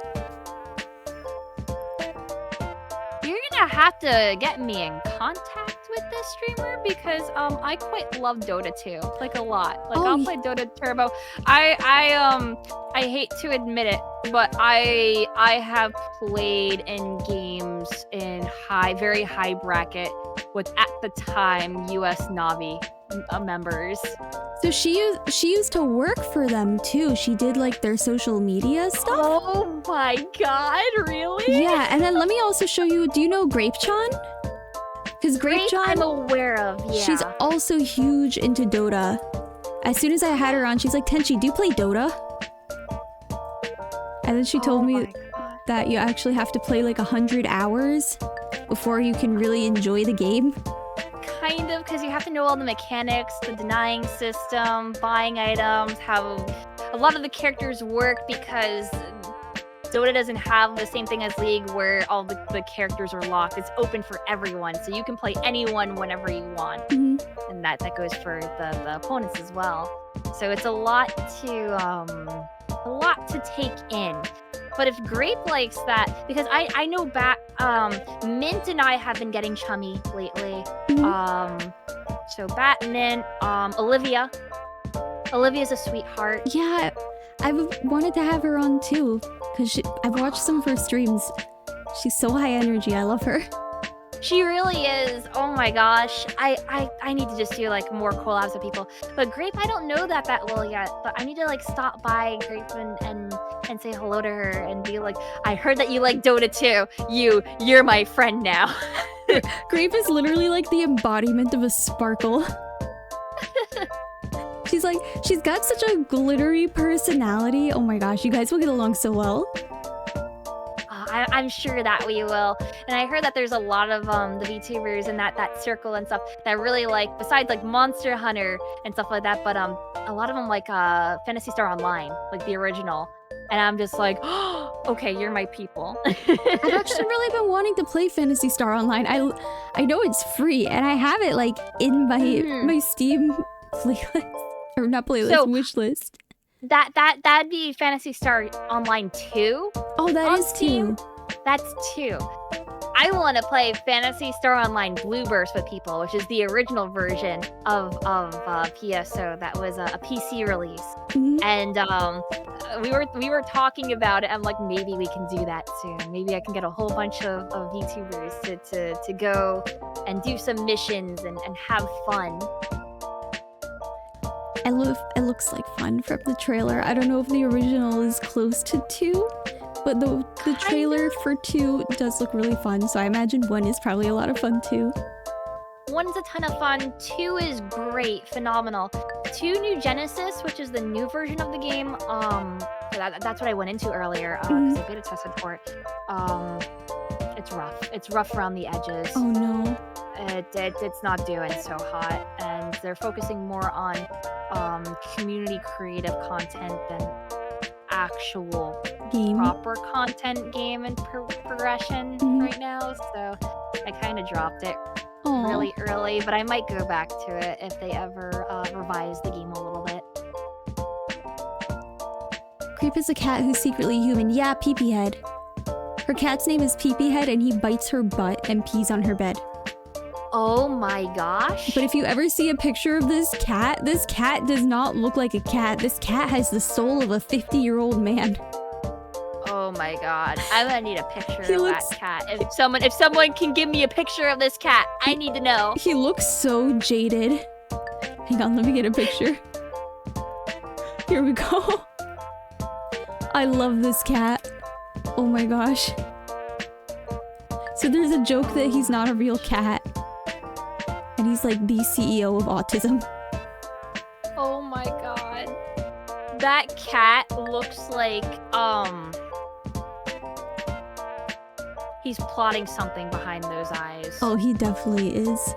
You're gonna have to get me in contact with this streamer because I quite love Dota 2, like a lot. Like I'll play Dota Turbo. I hate to admit it, but I have played in games in very high bracket with at the time US Navi members. So she used to work for them too. She did like their social media stuff. Oh my god, really? Yeah, and then let me also show you. Do you know Grape-chan? Because Grape-chan, I'm aware of. Yeah. She's also huge into Dota. As soon as I had her on, she's like, Tenshi, do you play Dota? And then she told me that you actually have to play like 100 hours before you can really enjoy the game. Kind of, because you have to know all the mechanics, the denying system, buying items, how a lot of the characters work, because Dota doesn't have the same thing as League where all the characters are locked. It's open for everyone, so you can play anyone whenever you want. And that goes for the opponents as well. So it's a lot to take in. But if Grape likes that, because I know Mint and I have been getting chummy lately. So Mint, Olivia. Olivia's a sweetheart. Yeah, I've wanted to have her on too, because I've watched some of her streams. She's so high energy. I love her. She really is. Oh my gosh. I need to just do like more collabs with people. But Grape, I don't know that well yet. But I need to like stop by Grape and say hello to her and be like, I heard that you like Dota 2. You're my friend now. Grape is literally like the embodiment of a sparkle. She's got such a glittery personality. Oh my gosh, you guys will get along so well. I'm sure that we will. And I heard that there's a lot of the VTubers and that circle and stuff that really like, besides like Monster Hunter and stuff like that, but a lot of them like Phantasy Star Online, like the original. And I'm just like, oh, okay, you're my people. I've actually really been wanting to play Phantasy Star Online. I know it's free, and I have it like in my Steam playlist, or not playlist, wish list. That'd be Phantasy Star Online 2. Oh, that is Steam. 2. That's 2. I want to play Phantasy Star Online Blueburst with people, which is the original version of PSO that was a PC release. And we were talking about it. I'm like, maybe we can do that soon. Maybe I can get a whole bunch of VTubers to go and do some missions and have fun. It looks like fun from the trailer. I don't know if the original is close to 2, but the trailer for 2 does look really fun, so I imagine 1 is probably a lot of fun too. 1's a ton of fun, 2 is great, phenomenal. 2 New Genesis, which is the new version of the game, that's what I went into earlier, because I beta tested for it. It's rough. It's rough around the edges. Oh no. It's not doing so hot, and they're focusing more on community creative content than actual proper content game and progression right now. So I kind of dropped it really early, but I might go back to it if they ever revise the game a little bit. Creep is a cat who's secretly human. Yeah, Pee-Pee Head. Her cat's name is Pee-Pee Head, and he bites her butt and pees on her bed. Oh my gosh. But if you ever see a picture of this cat does not look like a cat. This cat has the soul of a 50-year-old man. Oh my god. I'm gonna need a picture of that cat. If someone can give me a picture of this cat, I need to know. He looks so jaded. Hang on, let me get a picture. Here we go. I love this cat. Oh my gosh. So there's a joke that he's not a real cat. And he's like the CEO of autism. Oh my god. That cat looks like He's plotting something behind those eyes. Oh, he definitely is.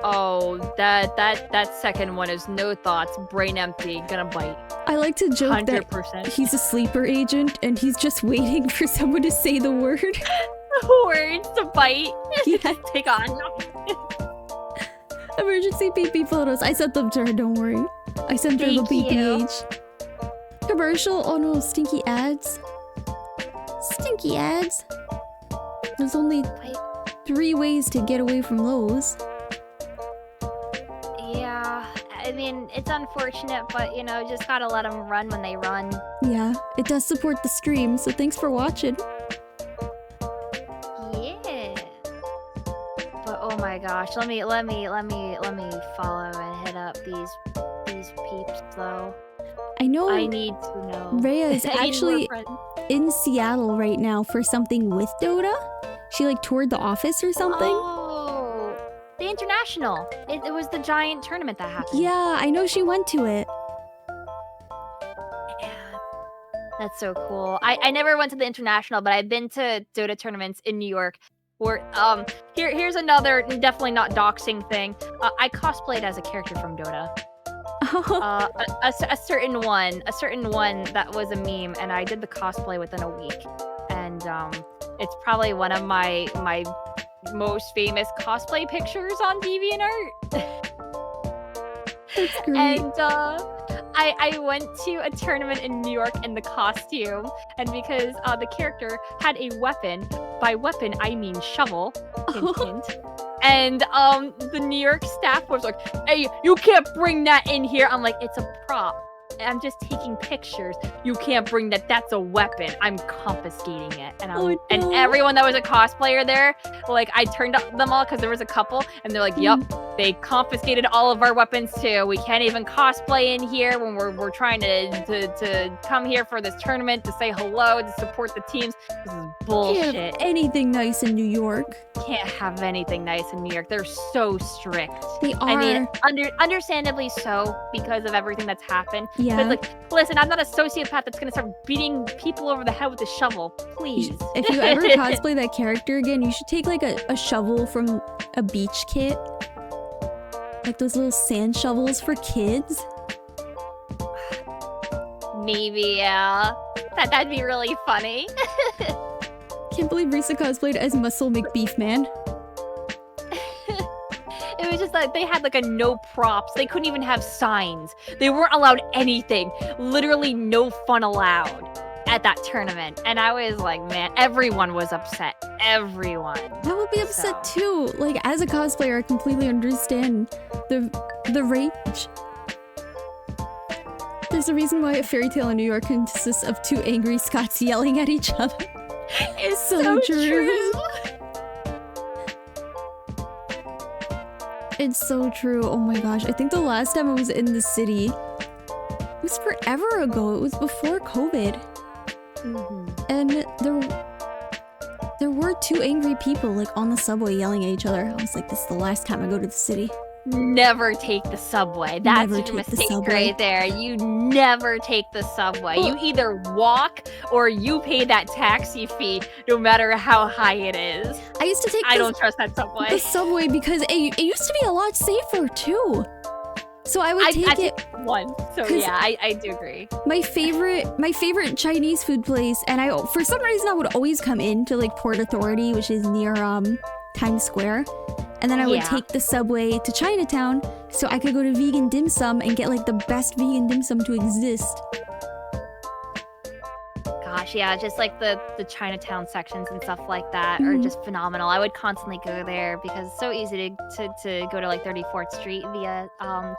Oh, that second one is no thoughts, brain empty, gonna bite. I like to joke 100%. that he's a sleeper agent and he's just waiting for someone to say the word. Words to bite. Yeah. Take on. Emergency PP photos. I sent them to her, don't worry. I sent her the Thank you. PPH. Commercial? Oh no, stinky ads. Stinky ads. There's only 3 ways to get away from those. Yeah, I mean, it's unfortunate, but you know, just gotta let them run when they run. Yeah, it does support the stream, so thanks for watching. Yeah. But oh my gosh, let me follow and hit up these peeps though. I know I need to know. Rhea is I need actually more friends. in Seattle right now for something with Dota. She like toured the office or something. Oh, the international. It was the giant tournament that happened. Yeah, I know she went to it. Yeah. That's so cool. I never went to the international, but I've been to Dota tournaments in New York. Where here's another definitely not doxing thing. I cosplayed as a character from Dota. A certain one that was a meme, and I did the cosplay within a week. And it's probably one of my most famous cosplay pictures on DeviantArt. That's great. And I went to a tournament in New York in the costume, and because the character had a weapon, by weapon I mean shovel, hint, hint. And the New York staff was like, "Hey, you can't bring that in here." I'm like, "It's a prop. I'm just taking pictures. You can't bring that. That's a weapon. I'm confiscating it." And and everyone that was a cosplayer there, like, I turned up them all because there was a couple, and they're like, "Yup, they confiscated all of our weapons too. We can't even cosplay in here when we're trying to come here for this tournament to say hello, to support the teams. This is bullshit. Can't have anything nice in New York. Can't have anything nice in New York. They're so strict." They are. I mean, understandably so, because of everything that's happened. Yeah. But like, listen, I'm not a sociopath that's gonna start beating people over the head with a shovel. Please. If you ever cosplay that character again, you should take like a shovel from a beach kit. Like those little sand shovels for kids. Maybe, yeah. That'd be really funny. Can't believe Risa cosplayed as Muscle McBeefman. It was just like they had like a no props. They couldn't even have signs. They weren't allowed anything. Literally no fun allowed at that tournament. And I was like, man, everyone was upset. Everyone. I would be upset too. Like, as a cosplayer, I completely understand the rage. There's a reason why a fairy tale in New York consists of 2 angry Scots yelling at each other. It's so true. It's so true. Oh my gosh. I think the last time I was in the city, it was forever ago. It was before COVID. And there were 2 angry people like on the subway yelling at each other. I was like, this is the last time I go to the city. Never take the subway. That's your mistake right there. You never take the subway. You either walk or you pay that taxi fee, no matter how high it is. I used to take I don't trust that subway. The subway because it used to be a lot safer too. So I would take it one. So yeah, I do agree. My favorite Chinese food place, and for some reason I would always come into like Port Authority, which is near Times Square. And then I would take the subway to Chinatown so I could go to vegan dim sum and get like the best vegan dim sum to exist. Gosh, yeah, just like the Chinatown sections and stuff like that are just phenomenal. I would constantly go there because it's so easy to go to like 34th Street via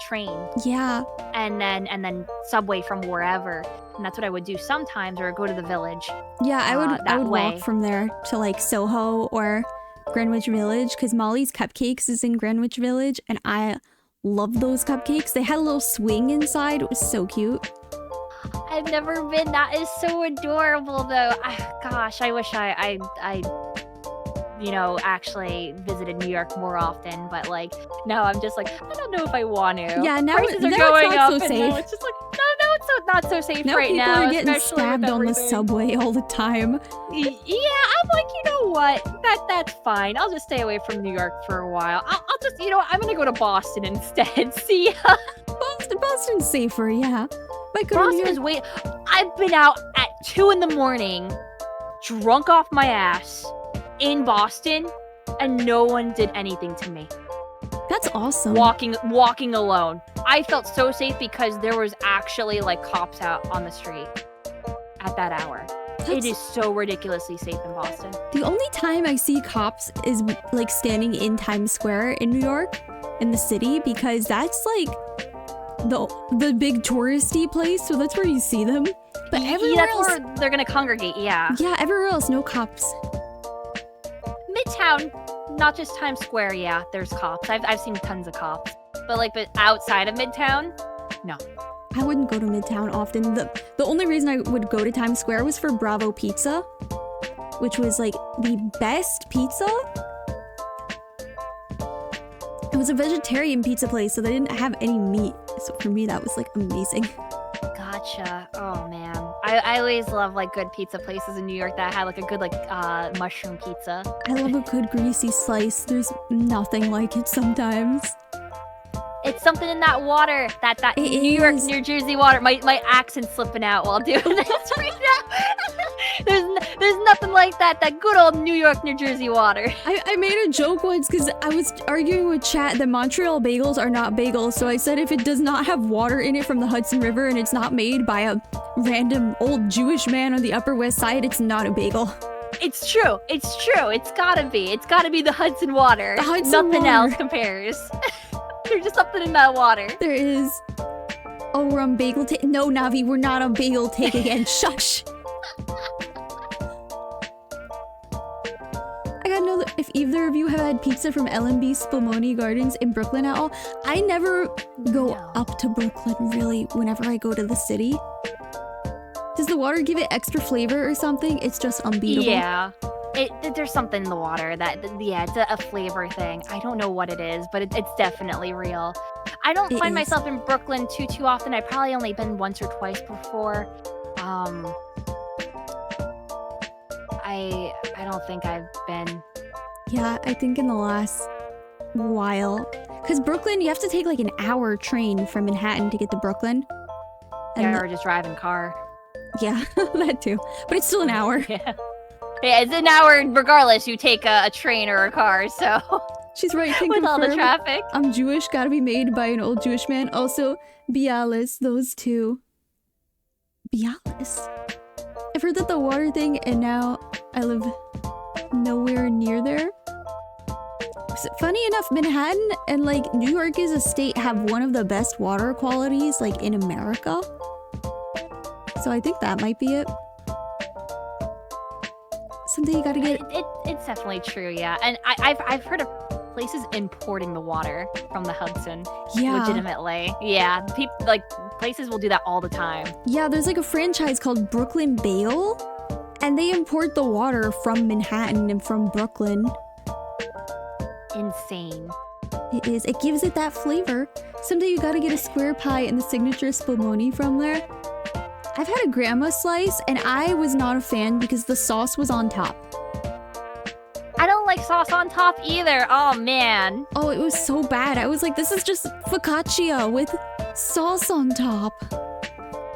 train. Yeah. And then subway from wherever. And that's what I would do sometimes, or go to the Village. Yeah, I would walk from there to like Soho or Greenwich Village, because Molly's Cupcakes is in Greenwich Village, and I love those cupcakes. They had a little swing inside. It was so cute. I've never been. That is so adorable, though. Gosh, I wish I actually visited New York more often. But like, no, I'm just like, I don't know if I want to. Yeah, now prices are going up, so and safe. now it's just like, no, it's not so safe now right now. People are getting stabbed on the subway all the time. Yeah, I'm like, you know what? That's fine. I'll just stay away from New York for a while. I'll just, I'm gonna go to Boston instead. See ya. Boston's safer, yeah. Boston is way. I've been out at 2 a.m, drunk off my ass, in Boston, and no one did anything to me. That's awesome. Walking alone. I felt so safe because there was actually like cops out on the street at that hour. It is so ridiculously safe in Boston. The only time I see cops is like standing in Times Square in New York, in the city, because that's like the big touristy place, so that's where you see them. But everywhere else, where they're gonna congregate, yeah. Yeah, everywhere else, no cops. Midtown, not just Times Square, yeah, there's cops. I've seen tons of cops. But outside of Midtown, no. I wouldn't go to Midtown often. The only reason I would go to Times Square was for Bravo Pizza, which was like the best pizza. It was a vegetarian pizza place, so they didn't have any meat. So for me, that was like amazing. Gotcha. Oh man, I always love like good pizza places in New York that had like a good mushroom pizza. I love a good greasy slice. There's nothing like it sometimes. It's something in that water, that New York, New Jersey water. My accent's slipping out while doing this right now. There's nothing like that good old New York, New Jersey water. I made a joke once because I was arguing with chat that Montreal bagels are not bagels. So I said if it does not have water in it from the Hudson River and it's not made by a random old Jewish man on the Upper West Side, it's not a bagel. It's true. It's gotta be. It's gotta be the Hudson water. The Hudson Nothing water. else compares. There's just something in that water. There is. Oh, we're on bagel take. No, Navi, we're not on bagel take again. Shush. I gotta know if either of you have had pizza from L&B Spumoni Gardens in Brooklyn at all. I never go up to Brooklyn, really, whenever I go to the city. Does the water give it extra flavor or something? It's just unbeatable. Yeah. There's something in the water it's a flavor thing. I don't know what it is, but it's definitely real. I don't find myself in Brooklyn too often. I've probably only been once or twice before. I don't think I've been. Yeah, I think in the last while. Because Brooklyn, you have to take like an hour train from Manhattan to get to Brooklyn. And or just driving car. Yeah, that too. But it's still an hour. Yeah, it's an hour regardless. You take a train or a car, so. She's right. With all the traffic. I'm Jewish, gotta be made by an old Jewish man. Also, Bialis, those two. Bialis. I've heard that the water thing, and now I live nowhere near there. Funny enough, Manhattan and like New York as a state have one of the best water qualities like in America. So I think that might be it. Someday you gotta get it's definitely true, yeah. And I've heard of places importing the water from the Hudson. Yeah. Legitimately. Yeah. Places will do that all the time. Yeah, there's like a franchise called Brooklyn Bagel, and they import the water from Manhattan and from Brooklyn. Insane. It is. It gives it that flavor. Someday you gotta get a square pie and the signature spumoni from there. I've had a grandma slice, and I was not a fan because the sauce was on top. I don't like sauce on top either. Oh, man. Oh, it was so bad. I was like, this is just focaccia with sauce on top.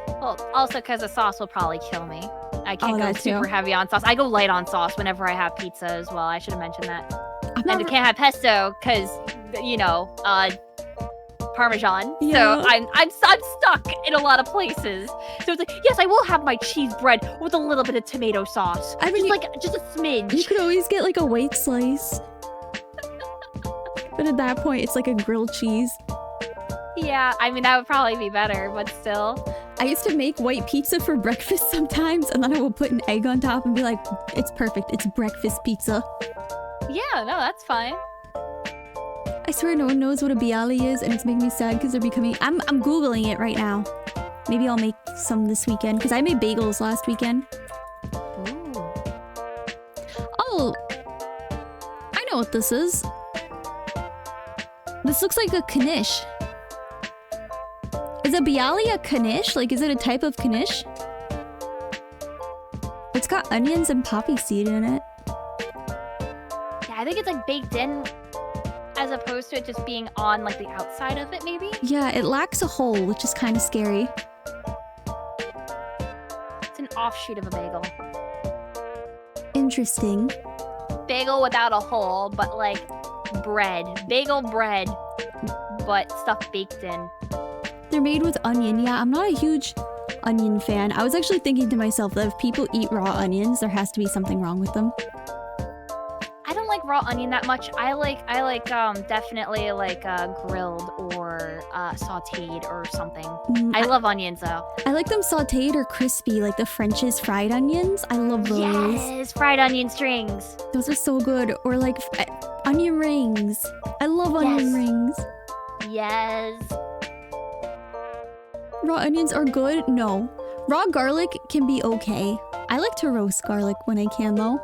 Well, also because the sauce will probably kill me. I can't go super heavy on sauce. I go light on sauce whenever I have pizza as well. I should have mentioned that. And I can't have pesto because, Parmesan. Yeah. So I'm stuck in a lot of places. So it's like, yes, I will have my cheese bread with a little bit of tomato sauce. I mean, just a smidge. You could always get like a white slice. But at that point, it's like a grilled cheese. Yeah, I mean, that would probably be better, but still. I used to make white pizza for breakfast sometimes, and then I would put an egg on top and be like, it's perfect. It's breakfast pizza. Yeah, no, that's fine. I swear no one knows what a bialy is, and it's making me sad because they're becoming... I'm Googling it right now. Maybe I'll make some this weekend, because I made bagels last weekend. Ooh. Oh! I know what this is. This looks like a knish. Is a bialy a knish? Like, is it a type of knish? It's got onions and poppy seed in it. I think it's like baked in as opposed to it just being on like the outside of it, maybe? Yeah, it lacks a hole, which is kind of scary. It's an offshoot of a bagel. Interesting. Bagel without a hole, but like bread. Bagel bread, but stuff baked in. They're made with onion. Yeah, I'm not a huge onion fan. I was actually thinking to myself that if people eat raw onions, there has to be something wrong with them. I don't like raw onion that much. I like definitely like grilled or sauteed or something. I love onions though. I like them sauteed or crispy, like the French's fried onions. I love those. Yes, fried onion strings. Those are so good. Or like onion rings. I love onion rings. Yes. Raw onions are good? No. Raw garlic can be okay. I like to roast garlic when I can though.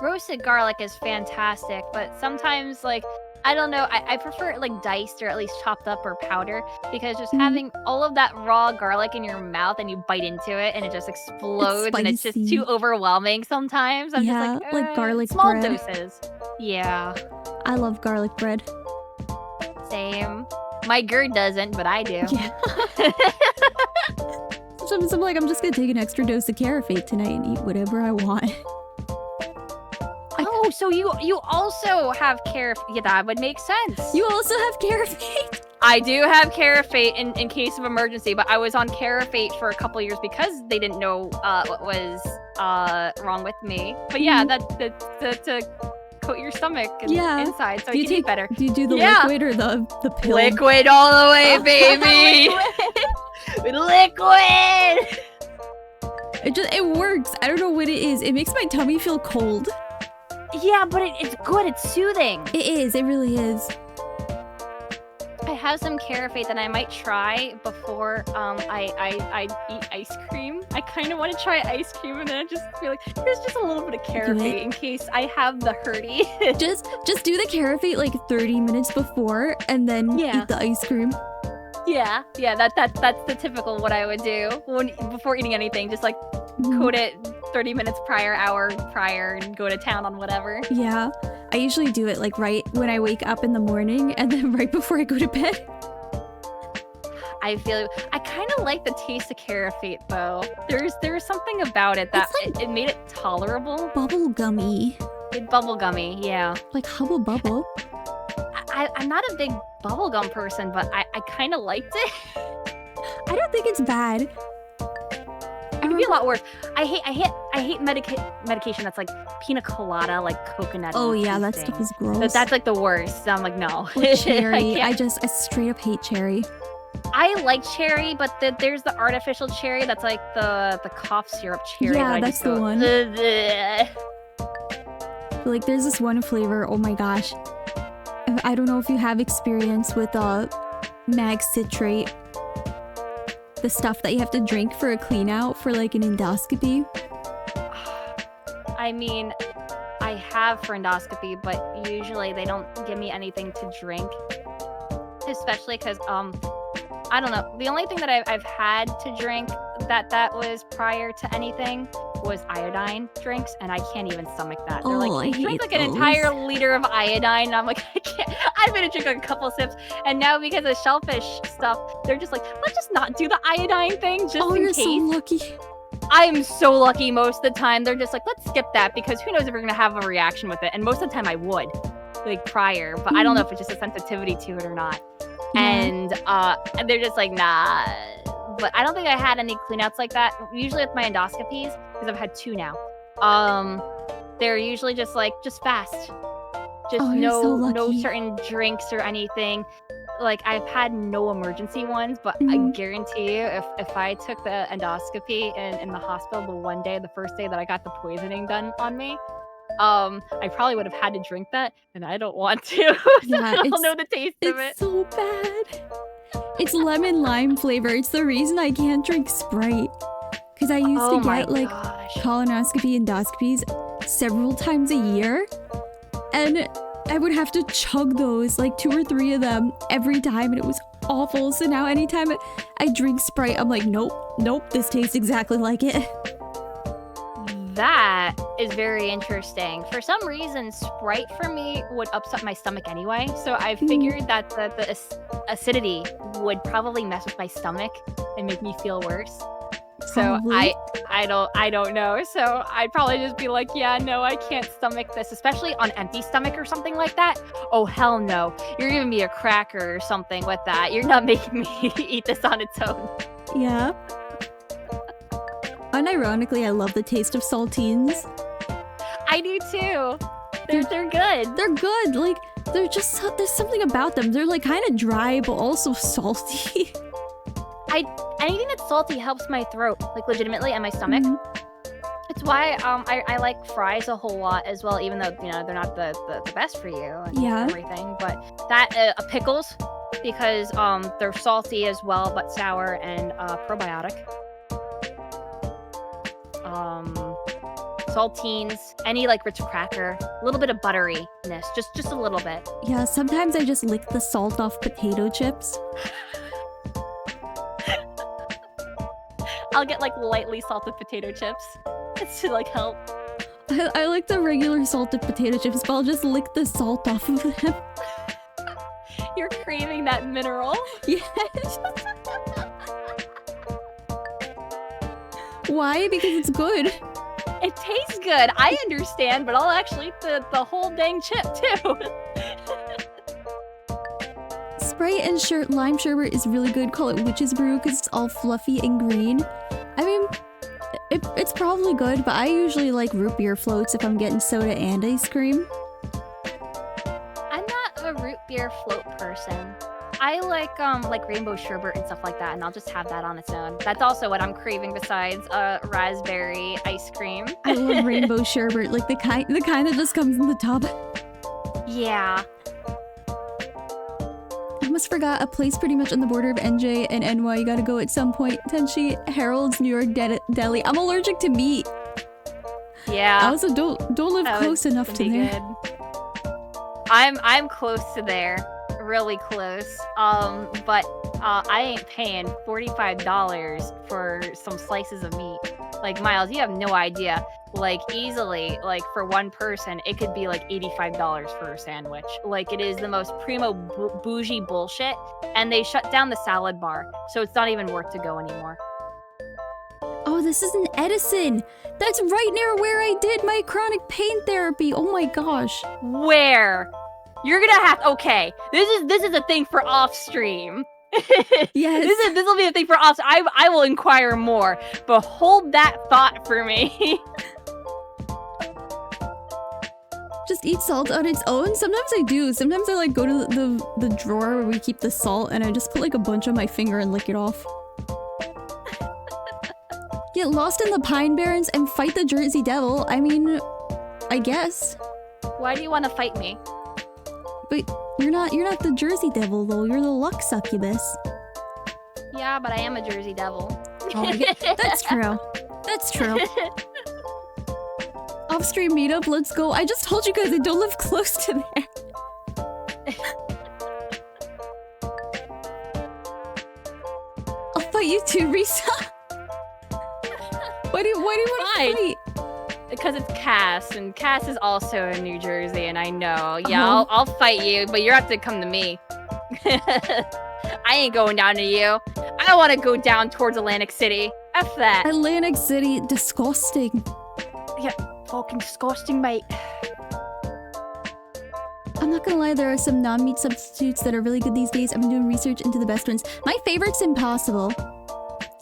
Roasted garlic is fantastic, but sometimes like I don't know, I prefer it like diced or at least chopped up or powder, because just having all of that raw garlic in your mouth and you bite into it and it just explodes and it's just too overwhelming sometimes. I'm just like garlic small bread. doses. Yeah. I love garlic bread. Same. My GERD doesn't, but I do. Yeah. Sometimes I'm like, I'm just gonna take an extra dose of Carafate tonight and eat whatever I want. Oh, so you also have Carafate. Yeah, that would make sense. You also have Carafate? I do have Carafate in case of emergency, but I was on Carafate for a couple years because they didn't know what was wrong with me. But yeah, to coat your stomach and inside so you can eat better. Do you do the liquid or the pill? Liquid all the way, baby. Liquid. It works. I don't know what it is. It makes my tummy feel cold. Yeah, but it's good. It's soothing. It is. It really is. I have some Carafate that I might try before I eat ice cream. I kind of want to try ice cream, and then I just feel like there's just a little bit of Carafate in case I have the hurdy. just do the Carafate like 30 minutes before, and then eat the ice cream. Yeah, that's the typical what I would do before eating anything. Just like coat it 30 minutes prior, hour prior, and go to town on whatever. Yeah, I usually do it like right when I wake up in the morning and then right before I go to bed. I kind of like the taste of Carafate though. There's something about it that like it made it tolerable. Bubble gummy. Bubble gummy, yeah. Like Hubble Bubble. I'm not a big bubblegum person, but I kind of liked it. I don't think it's bad. It could be a lot worse. I hate medication that's like pina colada, like coconut. Oh yeah, that stuff is gross. That's like the worst. So I'm like, no. Or cherry. I straight up hate cherry. I like cherry, but there's the artificial cherry that's like the cough syrup cherry. Yeah, that's the one. Like there's this one flavor. Oh my gosh. I don't know if you have experience with mag citrate. The stuff that you have to drink for a clean out for like an endoscopy. I mean, I have for endoscopy, but usually they don't give me anything to drink. Especially because, I don't know. The only thing that I've had to drink that was prior to anything was iodine drinks, and I can't even stomach that. They're like, you drink like an entire liter of iodine, and I'm like, I can't. I'm gonna drink like a couple sips, and now because of shellfish stuff, they're just like, let's just not do the iodine thing just in you're case. So lucky. I am so lucky most of the time. They're just like, let's skip that because who knows if we're gonna have a reaction with it. And most of the time I would, like prior, but I don't know if it's just a sensitivity to it or not. And they're just like, nah. But I don't think I had any cleanouts like that. Usually with my endoscopies, because I've had 2 now, they're usually just fast. Just no certain drinks or anything. Like I've had no emergency ones, but I guarantee you, if I took the endoscopy in the hospital the first day that I got the poisoning done on me, I probably would have had to drink that, and I don't want to. I don't know the taste of it. It's so bad. It's lemon lime flavor. It's the reason I can't drink Sprite. Because I used to get like colonoscopy endoscopies several times a year. And I would have to chug those, like 2 or 3 of them every time, and it was awful. So now anytime I drink Sprite, I'm like, nope, this tastes exactly like it. That is very interesting. For some reason, Sprite for me would upset my stomach anyway. So I figured that the acidity would probably mess with my stomach and make me feel worse. So I don't know. So I'd probably just be like, yeah, no, I can't stomach this, especially on empty stomach or something like that. Oh, hell no. You're giving me a cracker or something with that. You're not making me eat this on its own. Yeah. Unironically, I love the taste of saltines. I do too. They're good. They're good. Like, they're just, there's something about them. They're like kind of dry, but also salty. Anything that's salty helps my throat, like legitimately, and my stomach. It's why I like fries a whole lot as well, even though they're not the best for you and everything. But that pickles, because they're salty as well, but sour and probiotic. Saltines, any like Ritz cracker, a little bit of butteriness, just a little bit. Yeah, sometimes I just lick the salt off potato chips. I'll get like lightly salted potato chips. It's to like help. I like the regular salted potato chips, but I'll just lick the salt off of them. You're craving that mineral? Yes. Why? Because it's good. It tastes good. I understand, but I'll actually eat the whole dang chip too. Sprite and lime sherbet is really good. Call it witch's brew because it's all fluffy and green. I mean, it's probably good, but I usually like root beer floats if I'm getting soda and ice cream. I'm not a root beer float person. I like rainbow sherbet and stuff like that, and I'll just have that on its own. That's also what I'm craving besides raspberry ice cream. I love rainbow sherbet, like the kind that just comes in the tub. Yeah. I almost forgot a place pretty much on the border of NJ and NY you gotta go at some point. Tenshi, Harold's New York Deli. I'm allergic to meat. Yeah. I also don't live close enough to there. Good. I'm close to there. Really close. But I ain't paying $45 for some slices of meat. Like, Miles, you have no idea. Like, easily, like, for one person, it could be like $85 for a sandwich. Like, it is the most primo bougie bullshit. And they shut down the salad bar, so it's not even worth to go anymore. Oh, this is in Edison. That's right near where I did my chronic pain therapy. Oh my gosh. Where? You're gonna have okay. This is a thing for off stream. Yes. This will be a thing for off. I will inquire more, but hold that thought for me. Just eat salt on its own? Sometimes I do. Sometimes I like go to the drawer where we keep the salt and I just put like a bunch on my finger and lick it off. Get lost in the Pine Barrens and fight the Jersey Devil. I mean, I guess. Why do you want to fight me? But you're not the Jersey Devil though. You're the luck succubus. Yeah, but I am a Jersey Devil. Oh, yeah. That's true. That's true. Off-stream meetup, let's go. I just told you guys I don't live close to there. I'll fight you too, Risa. Why do you want to fight? Because it's Cass, and Cass is also in New Jersey, and I know. Yeah, I'll fight you, but you have to come to me. I ain't going down to you. I want to go down towards Atlantic City. F that. Atlantic City, disgusting. Yeah, fucking disgusting, mate. I'm not gonna lie, there are some non-meat substitutes that are really good these days. I've been doing research into the best ones. My favorite's Impossible.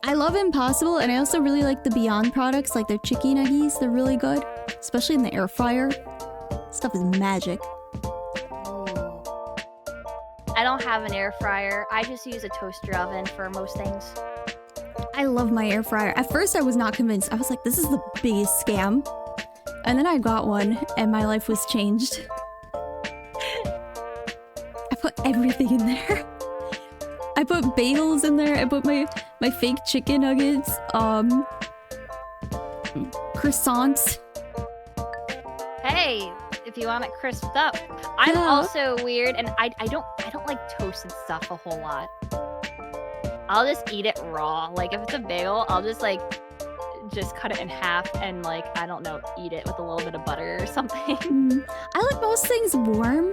I love Impossible, and I also really like the Beyond products, like their chicken nuggies. They're really good, especially in the air fryer. Stuff is magic. I don't have an air fryer. I just use a toaster oven for most things. I love my air fryer. At first, I was not convinced. I was like, this is the biggest scam. And then I got one, and my life was changed. I put everything in there. I put bagels in there. I put my fake chicken nuggets, croissants. Hey, if you want it crisped up. I'm also weird, and I don't like toasted stuff a whole lot. I'll just eat it raw. Like if it's a bagel, I'll just like just cut it in half and like, I don't know, eat it with a little bit of butter or something. I like most things warm,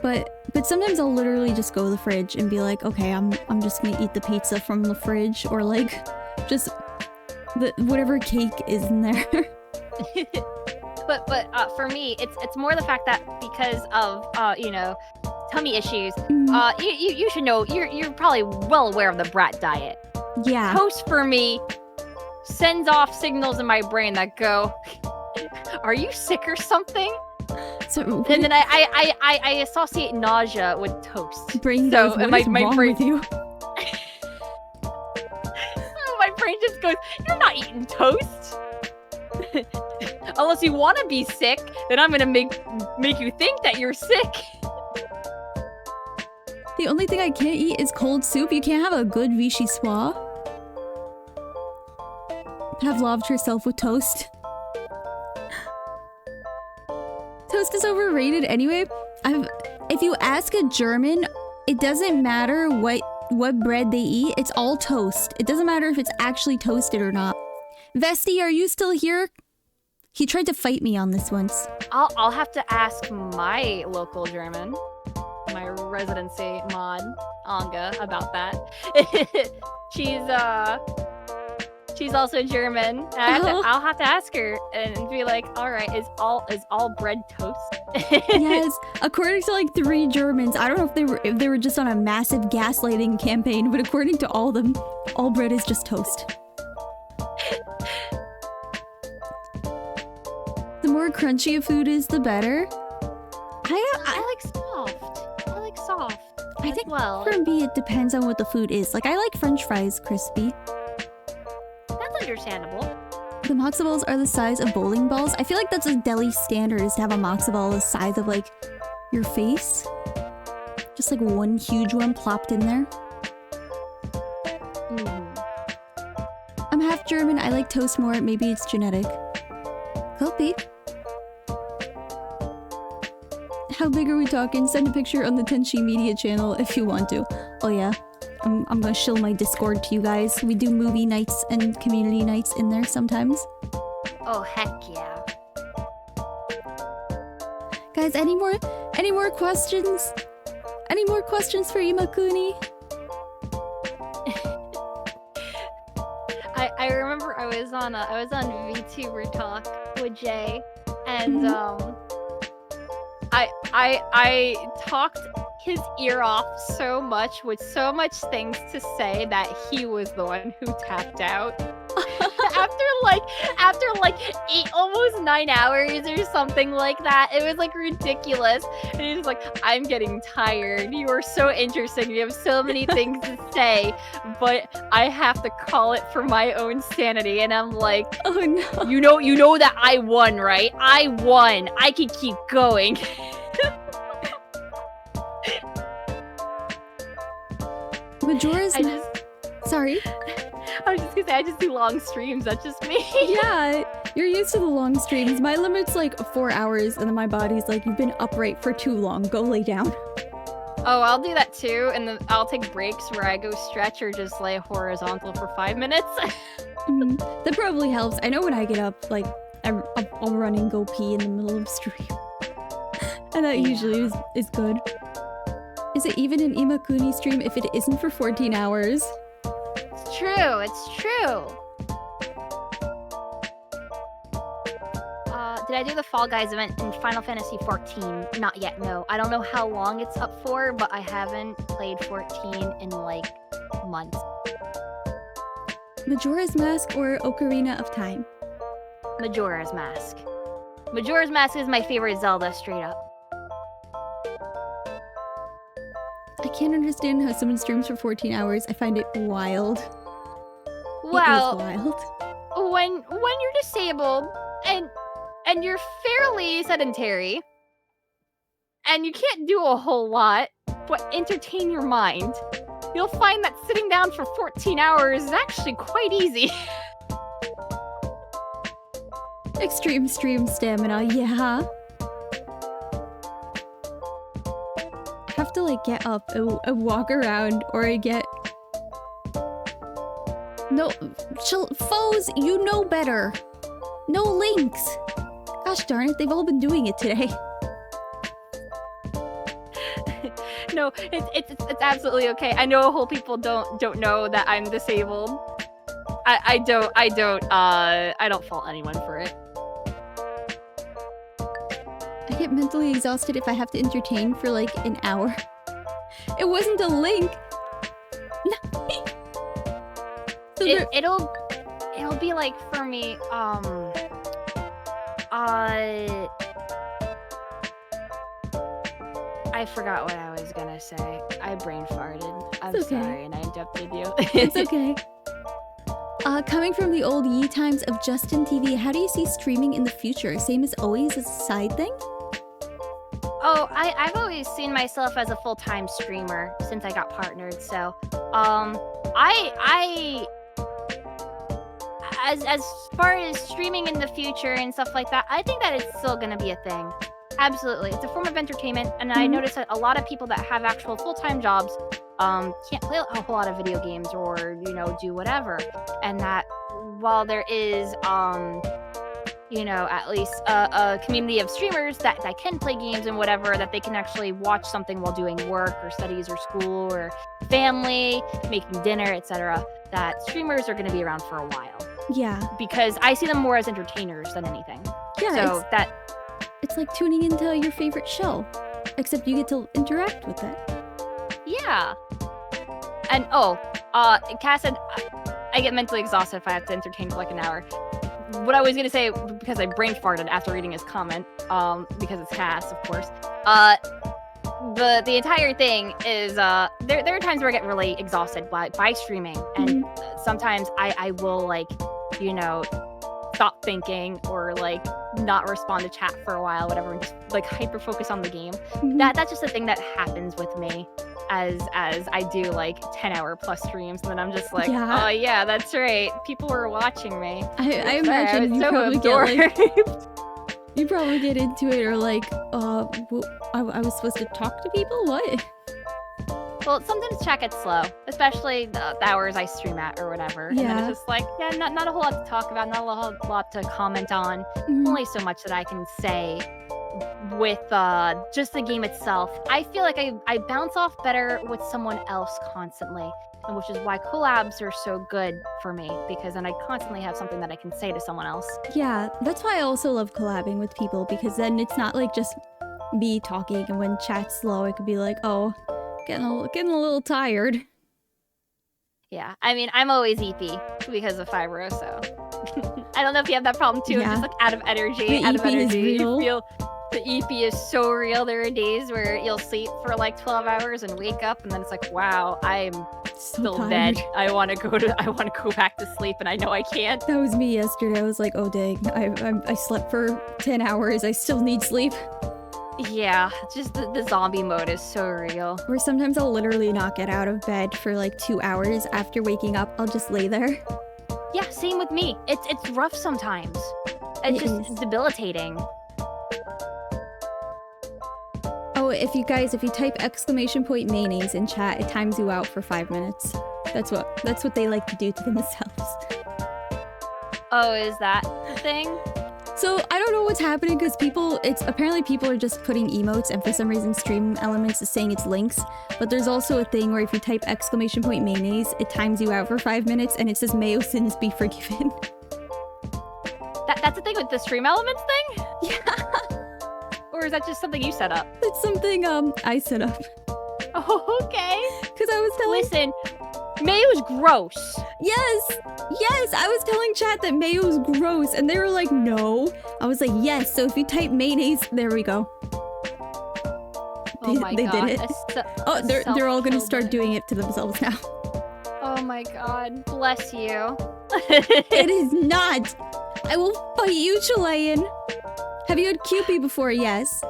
but sometimes I'll literally just go to the fridge and be like, okay, I'm just gonna eat the pizza from the fridge, or like just whatever cake is in there. But for me, it's more the fact that because of tummy issues, you should know, you're probably well aware of the brat diet. Yeah. Toast for me sends off signals in my brain that go, are you sick or something? So and then I associate nausea with toast. Brain goes, what is wrong brain, with you? My brain just goes, you're not eating toast. Unless you want to be sick, then I'm gonna make you think that you're sick. The only thing I can't eat is cold soup. You can't have a good vichyssoise. Have loved herself with toast. Toast is overrated anyway. If you ask a German, it doesn't matter what bread they eat. It's all toast. It doesn't matter if it's actually toasted or not. Vesti, are you still here? He tried to fight me on this once. I'll have to ask my local German, my residency mod, Anga, about that. She's also German. And I'll have to ask her and be like, all right, is all bread toast? Yes, according to like 3 Germans, I don't know if they were just on a massive gaslighting campaign, but according to all of them, all bread is just toast. The more crunchy a food is, the better. I like soft. I like soft. I think well. For me, it depends on what the food is. Like, I like French fries crispy. That's understandable. The matzo balls are the size of bowling balls. I feel like that's a deli standard, is to have a matzo ball the size of like your face. Just like one huge one plopped in there. I'm half German. I like toast more. Maybe it's genetic. Could be. How big are we talking? Send a picture on the Tenshi media channel if you want to. Oh yeah. I'm gonna shill my Discord to you guys. We do movie nights and community nights in there sometimes. Oh, heck yeah. Guys, any more questions? Any more questions for Imakuni? I remember I was on VTuber Talk with Jay, and I talked his ear off so much with so much things to say that he was the one who tapped out. after like 8, almost 9 hours or something like that. It was like ridiculous. And he was like, I'm getting tired. You are so interesting. You have so many things to say, but I have to call it for my own sanity. And I'm like, oh no. You know that I won, right? I won. I can keep going. Majora's Sorry. I was just gonna say, I just do long streams. That's just me. Yeah, you're used to the long streams. My limit's like 4 hours, and then my body's like, you've been upright for too long. Go lay down. Oh, I'll do that too, and then I'll take breaks where I go stretch or just lay horizontal for 5 minutes. That probably helps. I know when I get up, like, I'll run and go pee in the middle of stream. And that usually is good. Is it even an Imakuni stream if it isn't for 14 hours? It's true, it's true. Did I do the Fall Guys event in Final Fantasy 14? Not yet, no. I don't know how long it's up for, but I haven't played 14 in like months. Majora's Mask or Ocarina of Time? Majora's Mask. Majora's Mask is my favorite Zelda, straight up. I can't understand how someone streams for 14 hours. I find it wild. Well, it is wild. When you're disabled and you're fairly sedentary and you can't do a whole lot but entertain your mind, you'll find that sitting down for 14 hours is actually quite easy. Extreme stream stamina, yeah. I have to like get up and walk around, or I get No, foes, you know better. No links. Gosh darn it, they've all been doing it today. No, it's absolutely okay. I know whole people don't know that I'm disabled. I don't fault anyone for it. I get mentally exhausted if I have to entertain for like an hour. It wasn't a link. So it'll be like for me, I forgot what I was gonna say. I brain farted. I'm sorry, and I interrupted you. It's okay. Coming from the old Yi times of Justin TV, how do you see streaming in the future? Same as always as a side thing? Oh, I've always seen myself as a full-time streamer since I got partnered. So, as far as streaming in the future and stuff like that, I think that it's still gonna be a thing. Absolutely, it's a form of entertainment, and I noticed that a lot of people that have actual full-time jobs can't play a whole lot of video games or do whatever, and that while there is at least a community of streamers that can play games and whatever, that they can actually watch something while doing work or studies or school or family, making dinner, etc., that streamers are going to be around for a while. Yeah. Because I see them more as entertainers than anything. Yeah. So it's like tuning into your favorite show, except you get to interact with it. Yeah. And Cass said, I get mentally exhausted if I have to entertain for like an hour. What I was gonna say, because I brain farted after reading his comment, because it's Cass, of course. The entire thing is there are times where I get really exhausted by streaming, and sometimes I will stop thinking or not respond to chat for a while, whatever, and just hyper focus on the game. That's just a thing that happens with me as I do 10-hour plus streams, and then I'm just oh yeah, that's right, people were watching me. I imagine you probably you probably get into it or I was supposed to talk to people? What? Well, sometimes chat gets slow, especially the hours I stream at or whatever. And then it's just not a whole lot to talk about, not a whole lot to comment on. Only so much that I can say with just the game itself. I feel like I bounce off better with someone else constantly, and which is why collabs are so good for me, because then I constantly have something that I can say to someone else. Yeah, that's why I also love collabing with people, because then it's not just me talking, and when chat's slow, it could be getting a little tired. Yeah, I mean, I'm always EP because of Fibro, so I don't know if you have that problem too. Yeah. Just out of energy, you feel the EP is so real. There are days where you'll sleep for 12 hours and wake up, and then it's wow, I'm still dead. I want to go back to sleep, and I know I can't. That was me yesterday. I was oh dang, I slept for 10 hours. I still need sleep. Yeah, just the zombie mode is so real. Or sometimes I'll literally not get out of bed for 2 hours after waking up. I'll just lay there. Yeah, same with me. It's rough sometimes. It's debilitating. Oh, if you type !mayonnaise in chat, it times you out for 5 minutes. That's what they like to do to themselves. Oh, is that the thing? So I don't know what's happening, because apparently people are just putting emotes, and for some reason Stream Elements is saying it's links. But there's also a thing where if you type !mayonnaise, it times you out for 5 minutes, and it says "May your sins be forgiven." That's the thing with the Stream Elements thing? Yeah. Or is that just something you set up? It's something I set up. Oh, okay. Because I was telling. Listen, mayo's gross. Yes, I was telling chat that mayo's gross, and they were like, no. I was like, yes, so if you type mayonnaise, there we go. They did it. They're all gonna start doing it to themselves now. Oh my god, bless you. It is not. I will fight you, Chilean. Have you had QP before? Yes.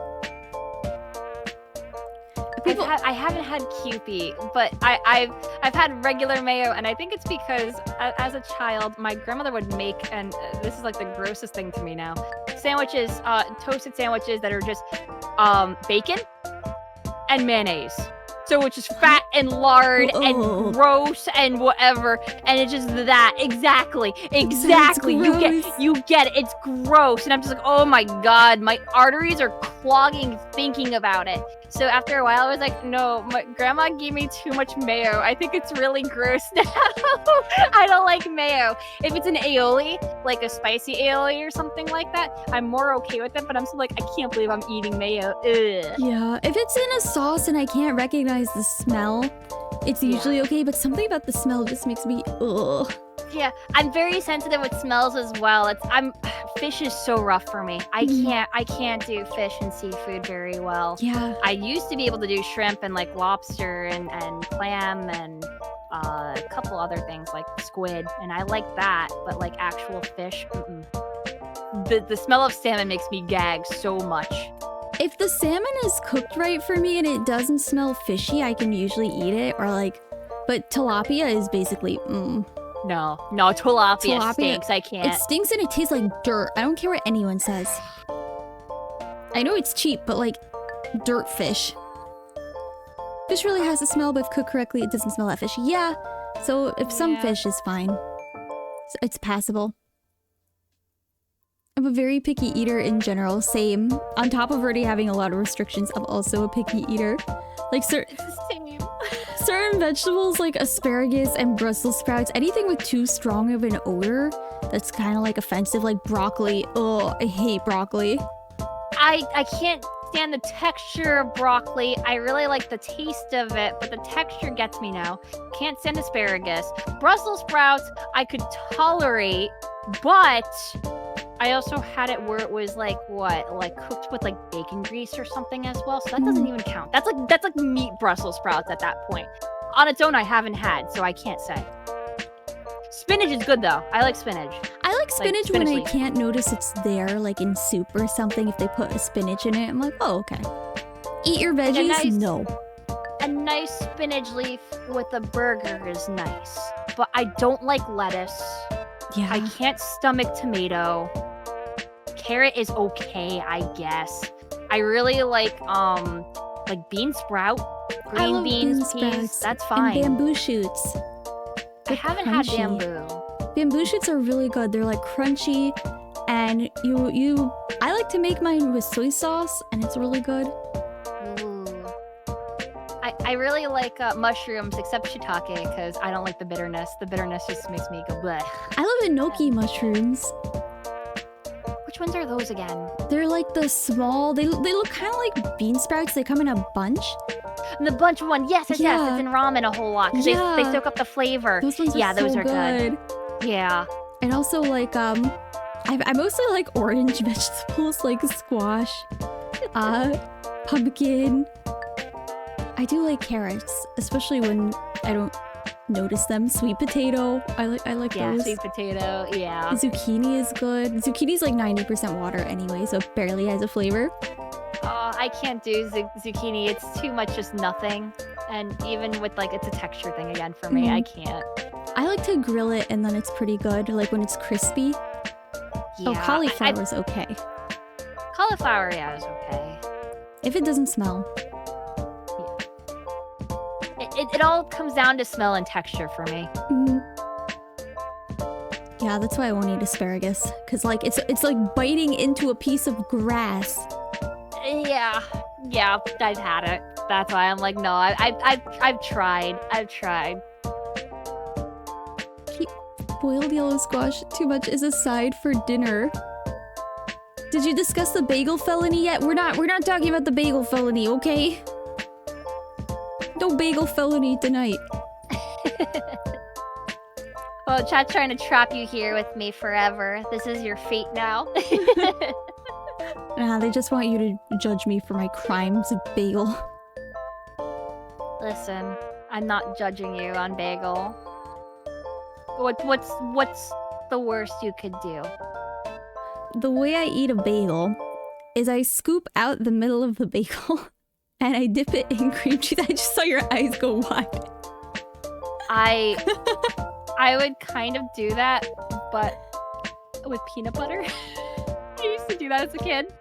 I haven't had QP, but I've had regular mayo, and I think it's because as a child, my grandmother would make, and this is the grossest thing to me now, sandwiches, toasted sandwiches that are just bacon and mayonnaise. So it's just fat and lard and gross and whatever, and it's just that exactly. You get it. It's gross, and I'm just like, oh my god, my arteries are clogging thinking about it. So after a while, I was like, no, my grandma gave me too much mayo. I think it's really gross now. I don't like mayo. If it's an aioli, like a spicy aioli or something like that, I'm more okay with it, but I'm still like, I can't believe I'm eating mayo. Ugh. Yeah, if it's in a sauce and I can't recognize the smell, it's usually okay, but something about the smell just makes me, ugh. Yeah, I'm very sensitive with smells as well. Fish is so rough for me. I can't do fish and seafood very well. Yeah. I used to be able to do shrimp and like lobster and clam and a couple other things like squid, and I like that, but like actual fish, the smell of salmon makes me gag so much. If the salmon is cooked right for me and it doesn't smell fishy, I can usually eat it, but tilapia is basically, No, tilapia stinks. I can't. It stinks and it tastes like dirt. I don't care what anyone says. I know it's cheap, but like dirt fish. Fish really has a smell, but if cooked correctly, it doesn't smell that fishy. Yeah, so if some fish is fine. So it's passable. I'm a very picky eater in general, same. On top of already having a lot of restrictions, I'm also a picky eater. Like certain vegetables like asparagus and Brussels sprouts, anything with too strong of an odor that's kind of like offensive, like broccoli. Oh, I hate broccoli. I can't stand the texture of broccoli. I really like the taste of it, but the texture gets me now. Can't stand asparagus. Brussels sprouts, I could tolerate, but I also had it where it was like cooked with like bacon grease or something as well. So that doesn't even count. That's like meat Brussels sprouts at that point. On its own, I haven't had, so I can't say. Spinach is good though. I like spinach. I like spinach when I can't notice it's there, like in soup or something. If they put a spinach in it, I'm like, oh, okay. Eat your veggies? No. A nice spinach leaf with a burger is nice, but I don't like lettuce. Yeah. I can't stomach tomato. Carrot is okay, I guess. I really like bean sprout, green beans, peas. That's fine. And bamboo shoots. I haven't had bamboo. Bamboo shoots are really good. They're like crunchy, and I like to make mine with soy sauce, and it's really good. Ooh. I really like mushrooms, except shiitake, because I don't like the bitterness. The bitterness just makes me go bleh. I love enoki mushrooms. Which ones are those again? They're like the small, they look kind of like bean sprouts. They come in a bunch. The bunch one, yes. It's in ramen a whole lot, because they soak up the flavor. Those ones those so are good. Yeah. And also like, I mostly like orange vegetables, like squash, pumpkin. I do like carrots, especially when I don't notice them. Sweet potato, I like those. Yeah, sweet potato, yeah. Zucchini is good. Zucchini's like 90% water anyway, so it barely has a flavor. I can't do zucchini. It's too much just nothing. And even with like, it's a texture thing again for me. I can't. I like to grill it and then it's pretty good, like when it's crispy. Yeah, oh, cauliflower's okay. Cauliflower, is okay. If it doesn't smell. It all comes down to smell and texture for me. Yeah, that's why I won't eat asparagus, because like it's like biting into a piece of grass. Yeah, I've had it. That's why I'm like, no, I've tried. Boiled yellow squash too much is a side for dinner. Did you discuss the bagel felony yet? We're not talking about the bagel felony, okay? No bagel felony tonight. Well, chat's trying to trap you here with me forever. This is your fate now. Nah, they just want you to judge me for my crimes of bagel. Listen, I'm not judging you on bagel. What's the worst you could do? The way I eat a bagel is I scoop out the middle of the bagel and I dip it in cream cheese. I just saw your eyes go wide. I would kind of do that, but with peanut butter. I used to do that as a kid.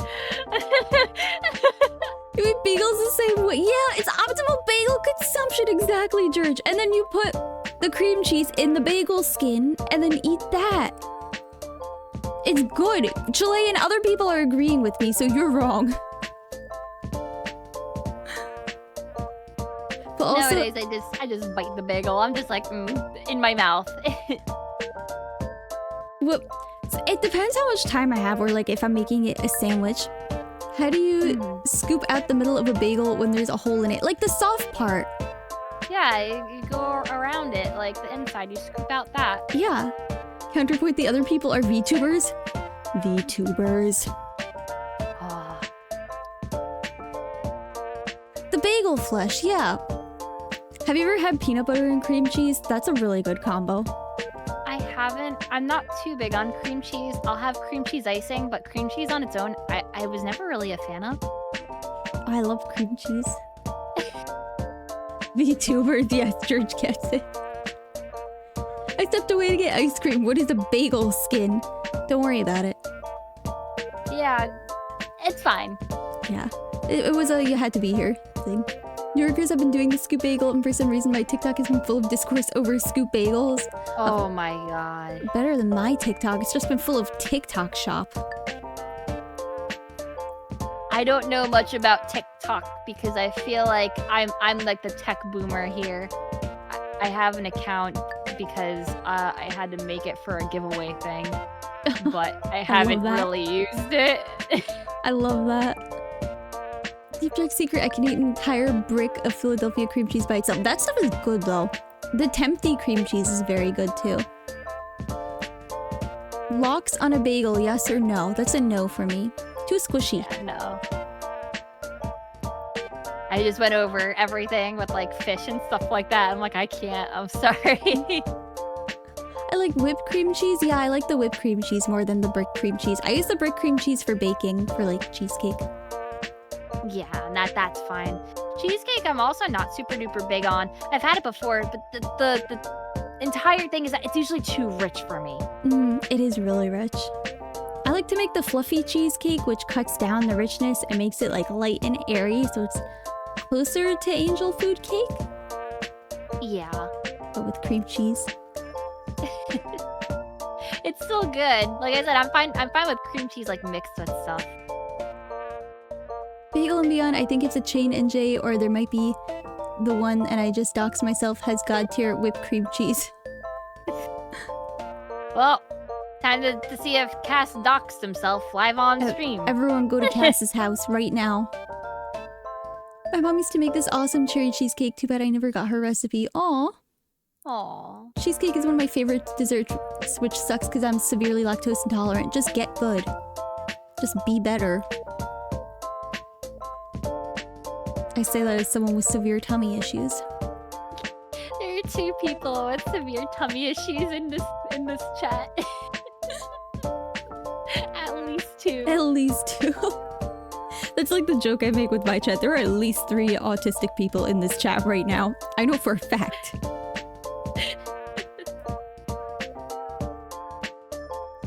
You eat bagels the same way. Yeah, it's optimal bagel consumption, exactly. Exactly, George. And then you put the cream cheese in the bagel skin and then eat that. It's good. Chilean, other people are agreeing with me, so you're wrong. But also, nowadays, I just bite the bagel. I'm just like, in my mouth. well, it depends how much time I have, or like if I'm making it a sandwich. How do you scoop out the middle of a bagel when there's a hole in it? Like the soft part. Yeah, you go around it, like the inside. You scoop out that. Yeah. Counterpoint, the other people are VTubers. VTubers. Oh. The bagel flesh, yeah. Have you ever had peanut butter and cream cheese? That's a really good combo. I haven't. I'm not too big on cream cheese. I'll have cream cheese icing, but cream cheese on its own, I was never really a fan of. Oh, I love cream cheese. VTubers, yes, George gets it. I stepped away to get ice cream. What is a bagel skin? Don't worry about it. Yeah, it's fine. Yeah, it was a you had to be here thing. New Yorkers have been doing the scoop bagel, and for some reason my TikTok has been full of discourse over scoop bagels. Oh my god. Better than my TikTok. It's just been full of TikTok shop. I don't know much about TikTok because I feel like I'm like the tech boomer here. I have an account because I had to make it for a giveaway thing, but I haven't really used it. I love that. Deep Dark Secret, I can eat an entire brick of Philadelphia cream cheese by itself. That stuff is good though. The Tempty cream cheese is very good too. Lox on a bagel, yes or no? That's a no for me. Too squishy. Yeah, no. I just went over everything with like fish and stuff like that. I'm like, I can't. I'm sorry. I like whipped cream cheese. Yeah, I like the whipped cream cheese more than the brick cream cheese. I use the brick cream cheese for baking, for like cheesecake. Yeah, that's fine. Cheesecake, I'm also not super duper big on. I've had it before, but the entire thing is that it's usually too rich for me. It is really rich. I like to make the fluffy cheesecake, which cuts down the richness and makes it like light and airy, so it's closer to angel food cake. Yeah. But with cream cheese. It's still good. Like I said, I'm fine with cream cheese like mixed with stuff. Bagel and Beyond, I think it's a chain NJ, or there might be the one, and I just doxed myself, has God tier whipped cream cheese. Well, time to see if Cass doxed himself live on stream. Everyone go to Cass's house right now. My mom used to make this awesome cherry cheesecake. Too bad I never got her recipe. Aww. Aww. Cheesecake is one of my favorite desserts, which sucks because I'm severely lactose intolerant. Just get good. Just be better. I say that as someone with severe tummy issues. There are 2 people with severe tummy issues in this chat. At least 2. At least 2. That's like the joke I make with my chat. There are at least 3 autistic people in this chat right now. I know for a fact.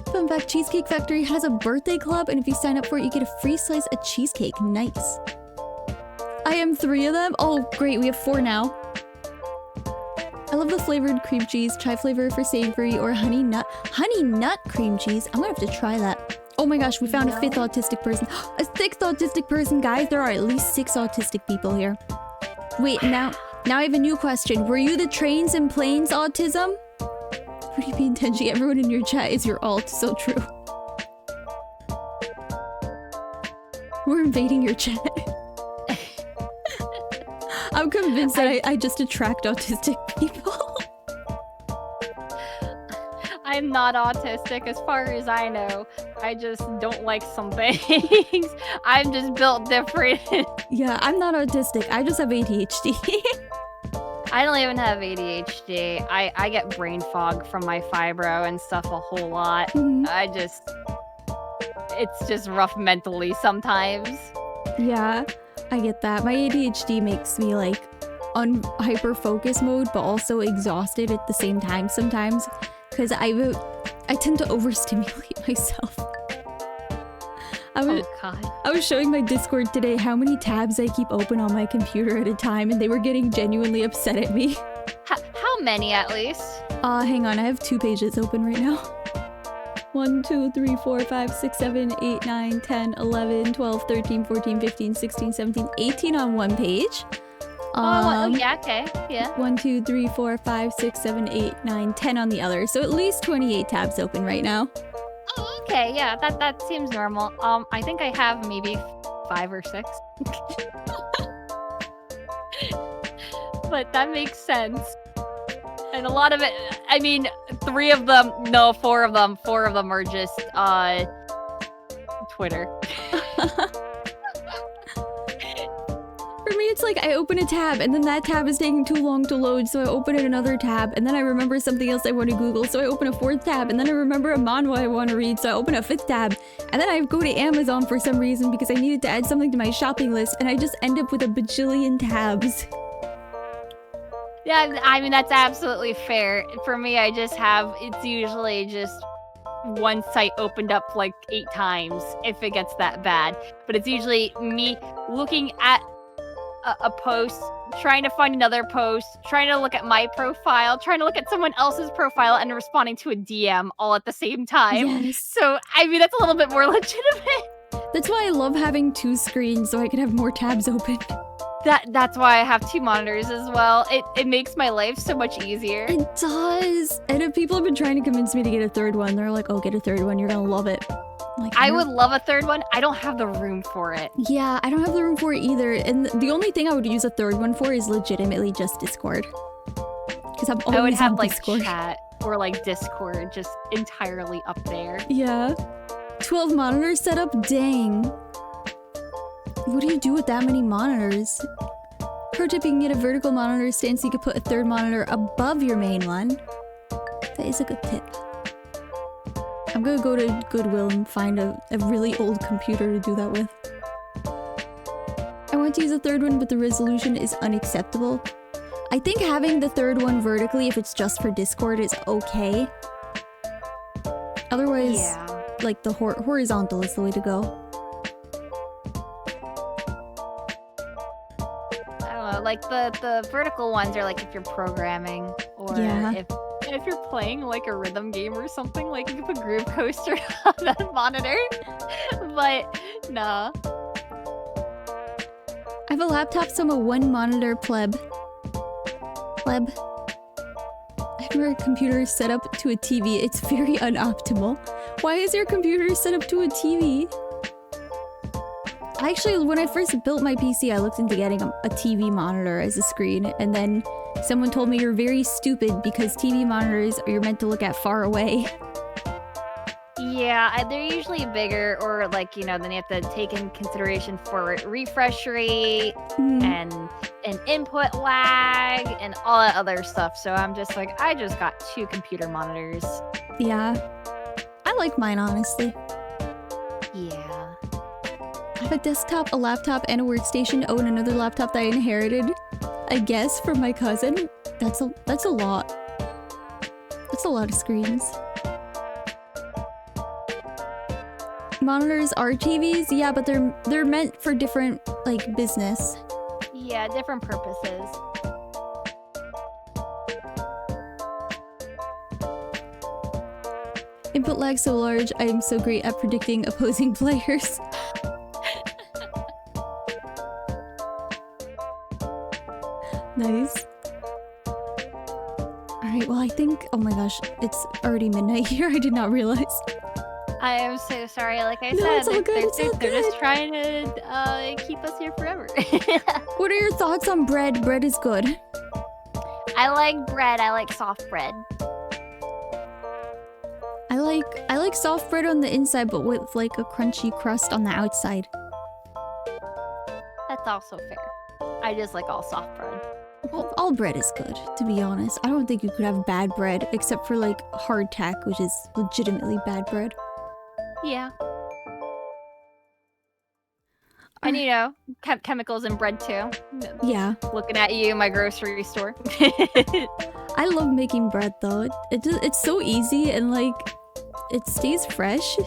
Fun fact, Cheesecake Factory has a birthday club, and if you sign up for it, you get a free slice of cheesecake. Nice. I am 3 of them? Oh, great. We have 4 now. I love the flavored cream cheese. Try flavor for savory or honey nut cream cheese. I'm gonna have to try that. Oh my gosh, we found a 5th autistic person. A 6th autistic person, guys. There are at least 6 autistic people here. Wait, now I have a new question. Were you the trains and planes autism? What do you mean, Tenshi? Everyone in your chat is your alt. So true. We're invading your chat. I'm convinced that I just attract autistic people. I'm not autistic as far as I know. I just don't like some things. I'm just built different. Yeah, I'm not autistic. I just have ADHD. I don't even have ADHD. I get brain fog from my fibro and stuff a whole lot. It's just rough mentally sometimes. Yeah, I get that. My ADHD makes me like on hyper focus mode, but also exhausted at the same time sometimes, because I tend to overstimulate myself. Oh god. I was showing my Discord today how many tabs I keep open on my computer at a time, and they were getting genuinely upset at me. How many at least? Hang on, I have 2 pages open right now. 1, 2, 3, 4, 5, 6, 7, 8, 9, 10, 11, 12, 13, 14, 15, 16, 17, 18 on one page. Yeah, okay, yeah. 1, 2, 3, 4, 5, 6, 7, 8, 9, 10 on the other. So at least 28 tabs open right now. Oh, okay, yeah, that seems normal. I think I have maybe 5 or 6. But that makes sense. And a lot of it, I mean, 4 of them are just, Twitter. For me, it's like I open a tab and then that tab is taking too long to load, so I open another tab, and then I remember something else I want to Google, so I open a 4th tab, and then I remember a manhwa I want to read, so I open a 5th tab, and then I go to Amazon for some reason because I needed to add something to my shopping list, and I just end up with a bajillion tabs. Yeah, I mean, that's absolutely fair. For me, it's usually just one site opened up like 8 times if it gets that bad. But it's usually me looking at a post, trying to find another post, trying to look at my profile, trying to look at someone else's profile, and responding to a DM all at the same time. Yes. So, I mean, that's a little bit more legitimate. That's why I love having 2 screens so I can have more tabs open. That's why I have 2 monitors as well. It makes my life so much easier. It does. And if people have been trying to convince me to get a 3rd one, they're like, oh, get a 3rd one, you're gonna love it. Like, I would love a 3rd one. I don't have the room for it. Yeah, I don't have the room for it either. And the only thing I would use a 3rd one for is legitimately just Discord. Because I'm always I would have on like Discord. chat or like Discord just entirely up there. Yeah. 12 monitors set up? Dang. What do you do with that many monitors? Pro tip, you can get a vertical monitor stand so you can put a 3rd monitor above your main one. That is a good tip. I'm gonna go to Goodwill and find a really old computer to do that with. I want to use a 3rd one, but the resolution is unacceptable. I think having the 3rd one vertically, if it's just for Discord, is okay. Otherwise, Yeah. like the horizontal is the way to go. I don't know, like the vertical ones are like if you're programming or Yeah. if you're playing like a rhythm game or something, like you can put Groove Coaster on that monitor. But nah. I have a laptop, so I'm a 1 monitor pleb. I have my computer set up to a TV. It's very unoptimal. Why is your computer set up to a TV? Actually, when I first built my PC, I looked into getting a TV monitor as a screen, and then someone told me you're very stupid because TV monitors you're meant to look at far away. Yeah, they're usually bigger, or like, you know, then you have to take in consideration for refresh rate and an input lag and all that other stuff. So I'm just like, I just got 2 computer monitors. Yeah. I like mine, honestly. Yeah. I have a desktop, a laptop, and a workstation. Oh, and another laptop that I inherited, I guess, from my cousin. That's a lot. That's a lot of screens. Monitors are TVs, yeah, but they're meant for different, like, business. Yeah, different purposes. Input lag so large, I am so great at predicting opposing players. Nice. Alright, well I think, oh my gosh, it's already midnight here, I did not realize. I am so sorry, like I No, said, it's all good, it's all they're good. just trying to keep us here forever. What are your thoughts on bread? Bread is good. I like bread, I like soft bread. I like soft bread on the inside, but with like a crunchy crust on the outside. That's also fair. I just like all soft bread. Well, all bread is good, to be honest. I don't think you could have bad bread, except for like hardtack, which is legitimately bad bread. Yeah. And you know, chemicals in bread too. Yeah. Looking at you in my grocery store. I love making bread though. It's so easy and like it stays fresh.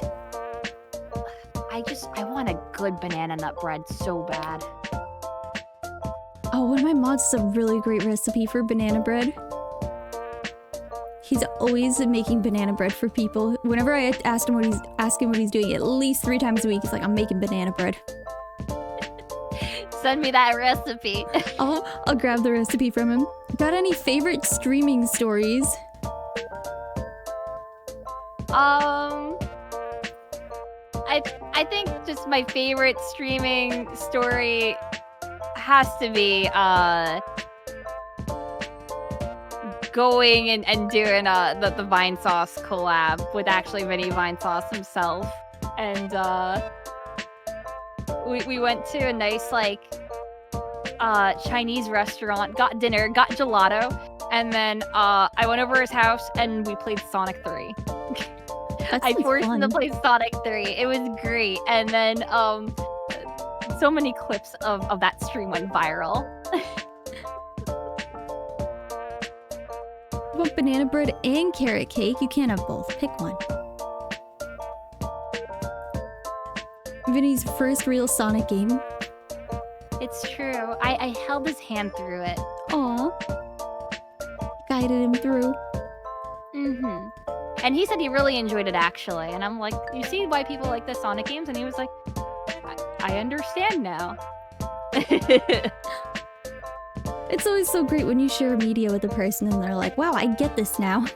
I want a good banana nut bread so bad. Oh, one of my mods has a really great recipe for banana bread. He's always making banana bread for people. Whenever I ask him what he's doing, at least 3 times a week, he's like, I'm making banana bread. Send me that recipe. I'll grab the recipe from him. Got any favorite streaming stories? I think just my favorite streaming story has to be going and doing the Vine Sauce collab with actually Vinny Vine Sauce himself. And we went to a nice like Chinese restaurant, got dinner, got gelato, and then I went over his house and we played Sonic 3. I forced him to play Sonic 3. It was great. And then so many clips of that stream went viral. What about banana bread and carrot cake? You can't have both. Pick one. Vinny's first real Sonic game. It's true. I held his hand through it. Aw. Guided him through. Mm-hmm. And he said he really enjoyed it, actually. And I'm like, you see why people like the Sonic games? And he was like, I understand now. It's always so great when you share media with a person and they're like, wow, I get this now.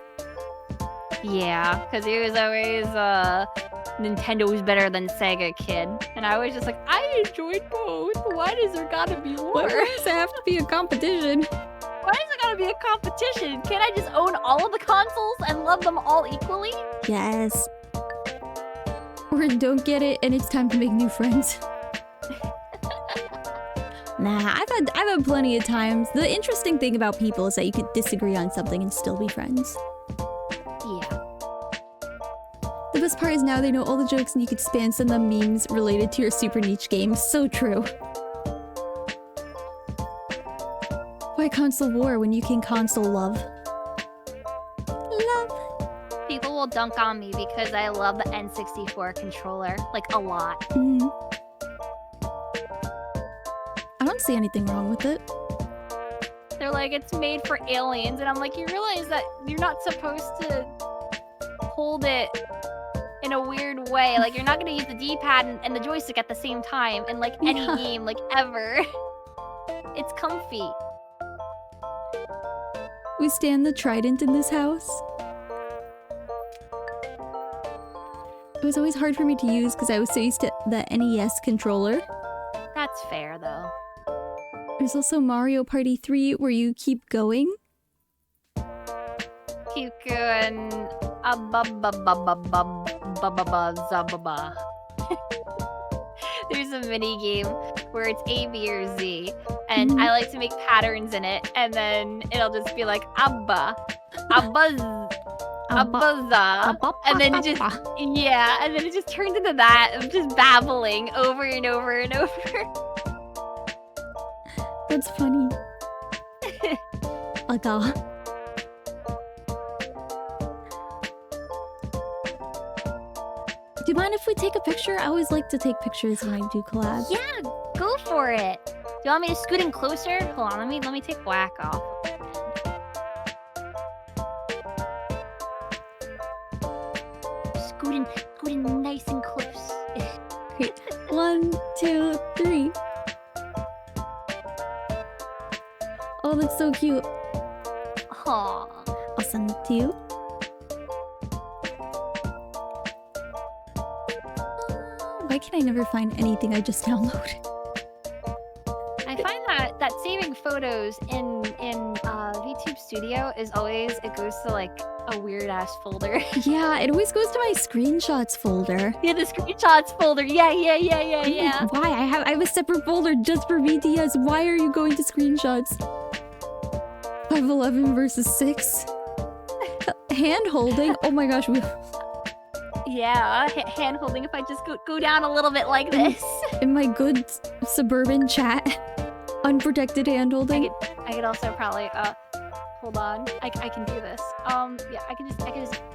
Yeah, because he was always Nintendo's better than Sega kid. And I was just like, I enjoyed both. Why does there gotta be more? Why does it have to be a competition? Why does it gotta be a competition? Can't I just own all of the consoles and love them all equally? Yes. Or don't get it and it's time to make new friends. Nah, I've had plenty of times. The interesting thing about people is that you could disagree on something and still be friends. Yeah. The best part is now they know all the jokes and you could spam send them memes related to your super niche game. So true. Why console war when you can console love? Love. People will dunk on me because I love the N64 controller, like a lot. I don't see anything wrong with it. They're like, it's made for aliens, and I'm like, you realize that you're not supposed to hold it in a weird way. Like, you're not gonna use the D-pad and the joystick at the same time in like any game, like ever. It's comfy. We stand the trident in this house. It was always hard for me to use because I was so used to the NES controller. That's fair, though. There's also Mario Party 3 where you keep going. Keep going. There's a mini game where it's A, B, or Z, and I like to make patterns in it, and then it'll just be like abba, abuzz, abuzza, and then it just and then it just turns into that of just babbling over and over and over. That's funny. Aga. Do you mind if we take a picture? I always like to take pictures when I do collabs. Yeah, go for it. Do you want me to scoot in closer? Hold on, let me take whack off. Scoot in nice and close. Great. 1, 2, 3. Oh, that's so cute. Aww. I'll send it to you. Why can I never find anything I just downloaded? I find that saving photos in VTube Studio is always, it goes to like a weird ass folder. Yeah, it always goes to my screenshots folder. Yeah, the screenshots folder. Yeah. Why? I have a separate folder just for VTS. Why are you going to screenshots? 511 versus 6. Hand holding. Oh my gosh. Yeah, hand holding. If I just go down a little bit like this. In my good suburban chat, unprotected hand holding. I could also probably Hold on. I can do this. Yeah, I can just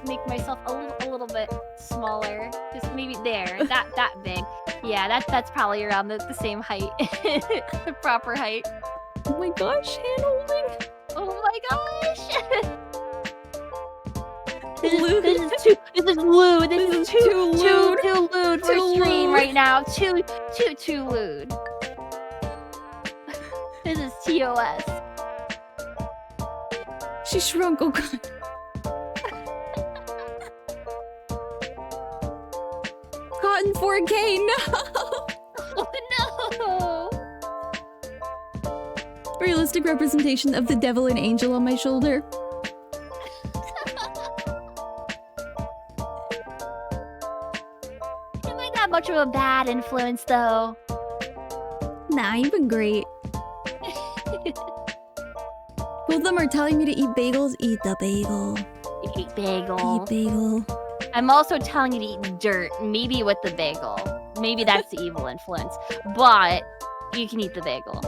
make myself a little bit smaller. Just maybe there. That big. Yeah, that's probably around the same height. The proper height. Oh my gosh, hand holding. Oh my gosh. This is lewd. This is too lewd for stream right now. Too lewd. This is TOS. She shrunk, oh god. Cotton 4K, no! Oh no! Realistic representation of the devil and angel on my shoulder. Am I that much of a bad influence, though? Nah, you've been great. Both of them are telling me to eat bagels. Eat the bagel. Eat bagel. Eat bagel. I'm also telling you to eat dirt, maybe with the bagel. Maybe that's the evil influence. But you can eat the bagel.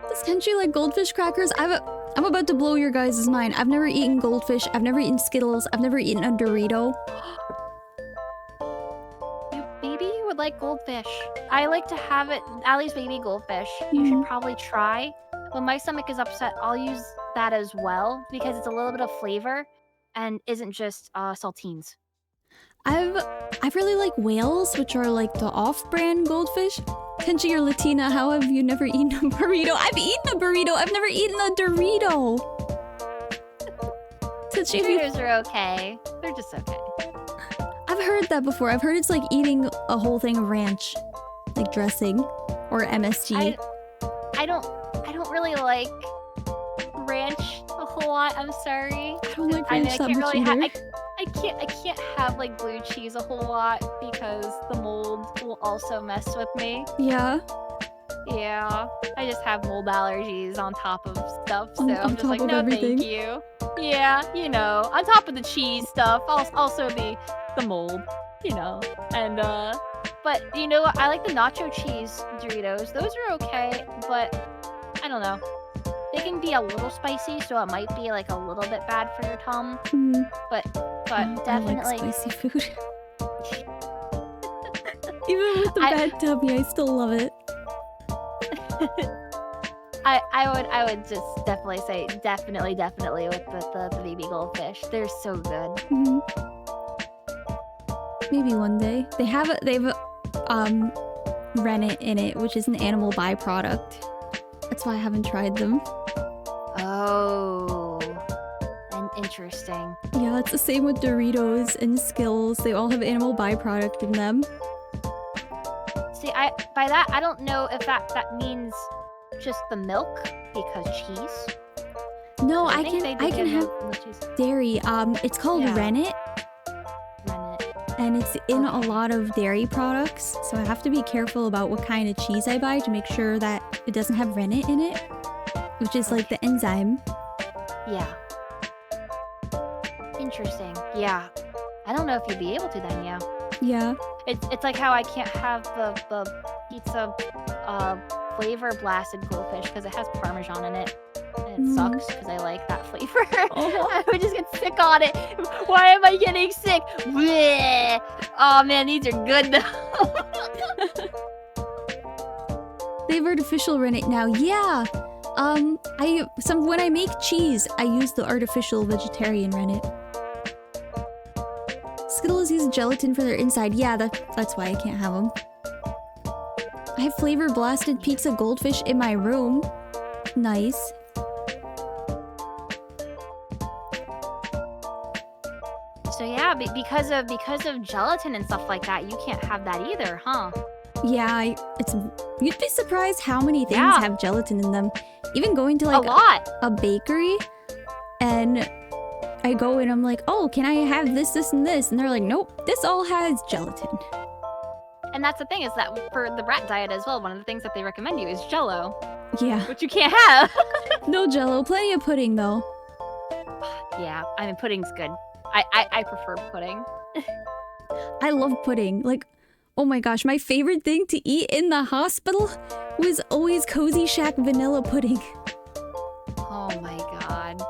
Does Tenshi like goldfish crackers? I'm about to blow your guys' mind. I've never eaten goldfish. I've never eaten Skittles. I've never eaten a Dorito. Maybe you would like goldfish. I like to have it. Allie's baby goldfish. You should probably try. When my stomach is upset, I'll use that as well because it's a little bit of flavor and isn't just saltines. I really like whales, which are like the off-brand goldfish. Tenshi, you're Latina. How have you never eaten a burrito? I've eaten a burrito. I've never eaten a Dorito. Tenshi, Doritos are okay. They're just okay. I've heard that before. I've heard it's like eating a whole thing of ranch, like dressing or MSG. I don't really like ranch a whole lot. I'm sorry. I don't like ranch that much either. I can't have like blue cheese a whole lot because the mold will also mess with me. Yeah. Yeah. I just have mold allergies on top of stuff, so I'm just like, no, everything. thank you. Yeah, you know, on top of the cheese stuff, also the mold, you know, and but you know what? I like the nacho cheese Doritos. Those are okay, but I don't know. They can be a little spicy, so it might be like a little bit bad for your tum. But definitely. I like spicy food. Even with the bad tummy, I still love it. I would just definitely say definitely with the baby goldfish. They're so good. Maybe one day. They've rennet in it, which is an animal byproduct. That's why I haven't tried them. Oh, and interesting. Yeah, it's the same with Doritos and Skittles. They all have animal byproduct in them. See, by that I don't know if that means just the milk because cheese. No, I can have dairy. It's called rennet. And it's in a lot of dairy products, so I have to be careful about what kind of cheese I buy to make sure that it doesn't have rennet in it, which is like the enzyme. Yeah. Interesting. Yeah. I don't know if you'd be able to then, yeah. Yeah. It's like how I can't have the pizza flavor blasted goldfish because it has Parmesan in it. And it sucks because I like that flavor. I would just get sick on it. Why am I getting sick? Bleh. Oh man, these are good though. They have artificial rennet now. Yeah. When I make cheese, I use the artificial vegetarian rennet. Skittles use gelatin for their inside. Yeah, that's why I can't have them. I have flavor blasted pizza goldfish in my room. Nice. So yeah, because of gelatin and stuff like that, you can't have that either, huh? Yeah, you'd be surprised how many things have gelatin in them. Even going to like a bakery, and I go and I'm like, oh, can I have this, and this? And they're like, nope, this all has gelatin. And that's the thing, is that for the brat diet as well, one of the things that they recommend you is Jell-O. Yeah. Which you can't have. No Jell-O, plenty of pudding though. Yeah, I mean pudding's good. I prefer pudding. I love pudding. Like, oh my gosh, my favorite thing to eat in the hospital was always Cozy Shack vanilla pudding. Oh my god.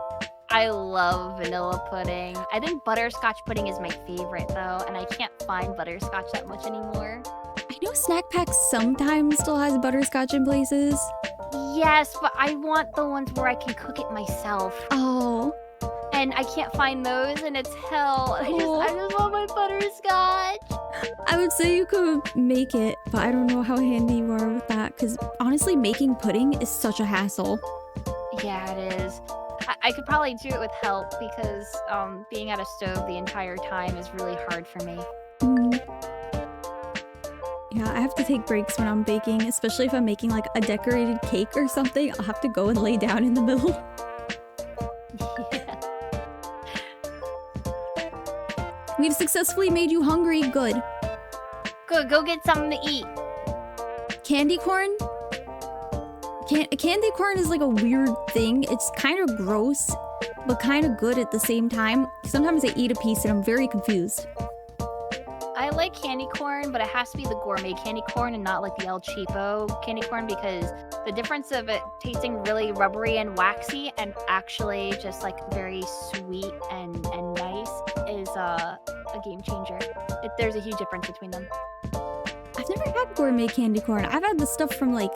I love vanilla pudding. I think butterscotch pudding is my favorite though, and I can't find butterscotch that much anymore. I know Snack Pack sometimes still has butterscotch in places. Yes, but I want the ones where I can cook it myself. Oh. And I can't find those, and it's hell. I just want my butterscotch. I would say you could make it, but I don't know how handy you are with that, because honestly, making pudding is such a hassle. Yeah, it is. I could probably do it with help, because being at a stove the entire time is really hard for me. Yeah, I have to take breaks when I'm baking, especially if I'm making like a decorated cake or something. I'll have to go and lay down in the middle. Yeah. We've successfully made you hungry. Good. Good, go get something to eat. Candy corn? Candy corn is like a weird thing. It's kind of gross, but kind of good at the same time. Sometimes I eat a piece and I'm very confused. I like candy corn, but it has to be the gourmet candy corn and not like the El Cheapo candy corn, because the difference of it tasting really rubbery and waxy and actually just like very sweet and nice is a game changer. There's a huge difference between them. I've never had gourmet candy corn. I've had the stuff from like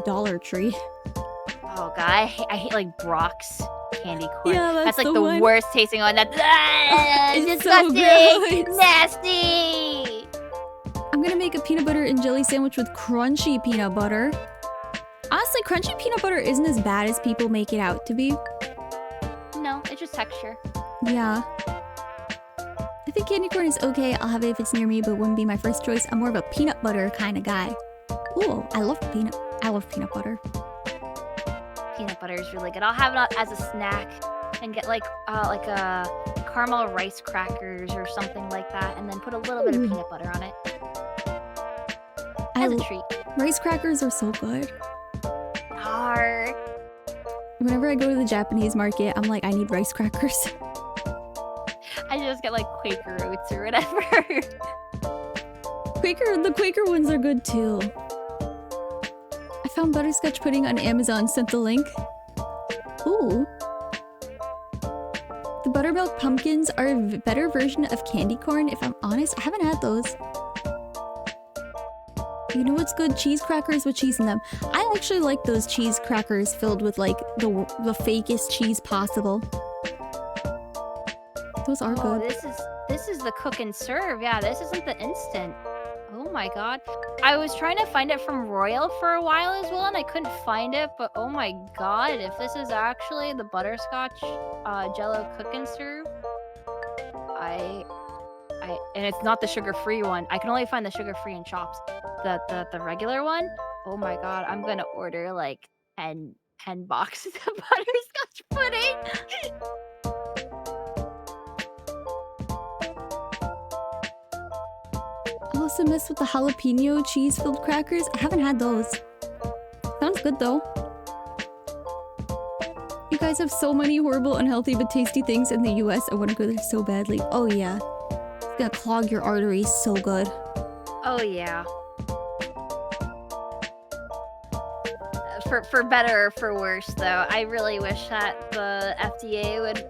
Dollar Tree. Oh god, I hate like Brock's candy corn. Yeah, that's like the the one. worst tasting one. That's It's disgusting, so gross. nasty. I'm gonna make a peanut butter and jelly sandwich with crunchy peanut butter. Honestly, crunchy peanut butter isn't as bad as people make it out to be. No, it's just texture. Yeah. I think candy corn is okay. I'll have it if it's near me, but wouldn't be my first choice. I'm more of a peanut butter kind of guy. Ooh, I love peanut butter. Peanut butter is really good. I'll have it as a snack and get like a caramel rice crackers or something like that, and then put a little bit of peanut butter on it as a treat. Rice crackers are so good. Arr. Whenever I go to the Japanese market, I'm like, I need rice crackers. I just get like Quaker Oats or whatever. The Quaker ones are good too. I found butterscotch pudding on Amazon, sent the link. Ooh. The buttermilk pumpkins are a better version of candy corn, if I'm honest. I haven't had those. You know what's good? Cheese crackers with cheese in them. I actually like those cheese crackers filled with like the fakest cheese possible. Those are good. This is the cook and serve. Yeah, this isn't the instant. Oh my god. I was trying to find it from Royal for a while as well, and I couldn't find it, but oh my god, if this is actually the butterscotch Jello cook and serve, and it's not the sugar-free one. I can only find the sugar-free in shops. The regular one, oh my god, I'm gonna order like 10 boxes of butterscotch pudding. I also mess with the jalapeno cheese-filled crackers. I haven't had those. Sounds good though. You guys have so many horrible, unhealthy, but tasty things in the US. I want to go there so badly. Oh yeah. It's gonna clog your arteries so good. Oh yeah. For better or for worse, though, I really wish that the FDA would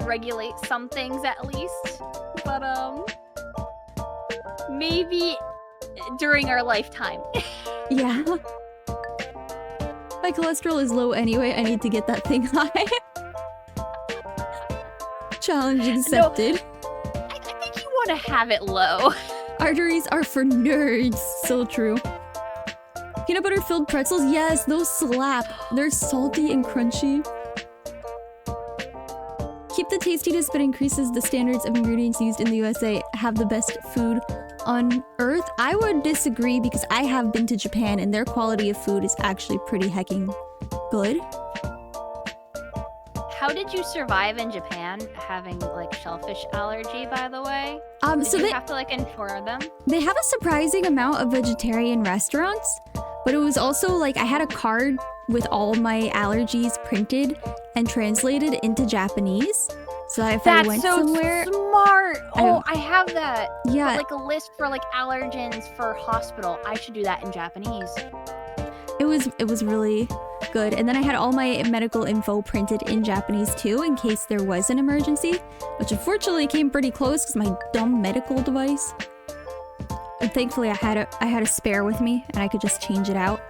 regulate some things at least. But maybe during our lifetime. Yeah. My cholesterol is low anyway. I need to get that thing high. Challenge accepted. No, I think you want to have it low. Arteries are for nerds. So true. Peanut butter filled pretzels. Yes, those slap. They're salty and crunchy. Keep the tastiness, but increases the standards of ingredients used in the USA. Have the best food on earth. I would disagree because I have been to Japan and their quality of food is actually pretty hecking good. How did you survive in Japan having like shellfish allergy, by the way? So they they have to like inform them. They have a surprising amount of vegetarian restaurants, but it was also like I had a card with all my allergies printed and translated into Japanese. So if I went somewhere, smart. I have that. Yeah, Like a list for like allergens for hospital. I should do that in Japanese. it was really good. And then I had all my medical info printed in Japanese too, in case there was an emergency, which unfortunately came pretty close because my dumb medical device. And thankfully I had a spare with me and I could just change it out.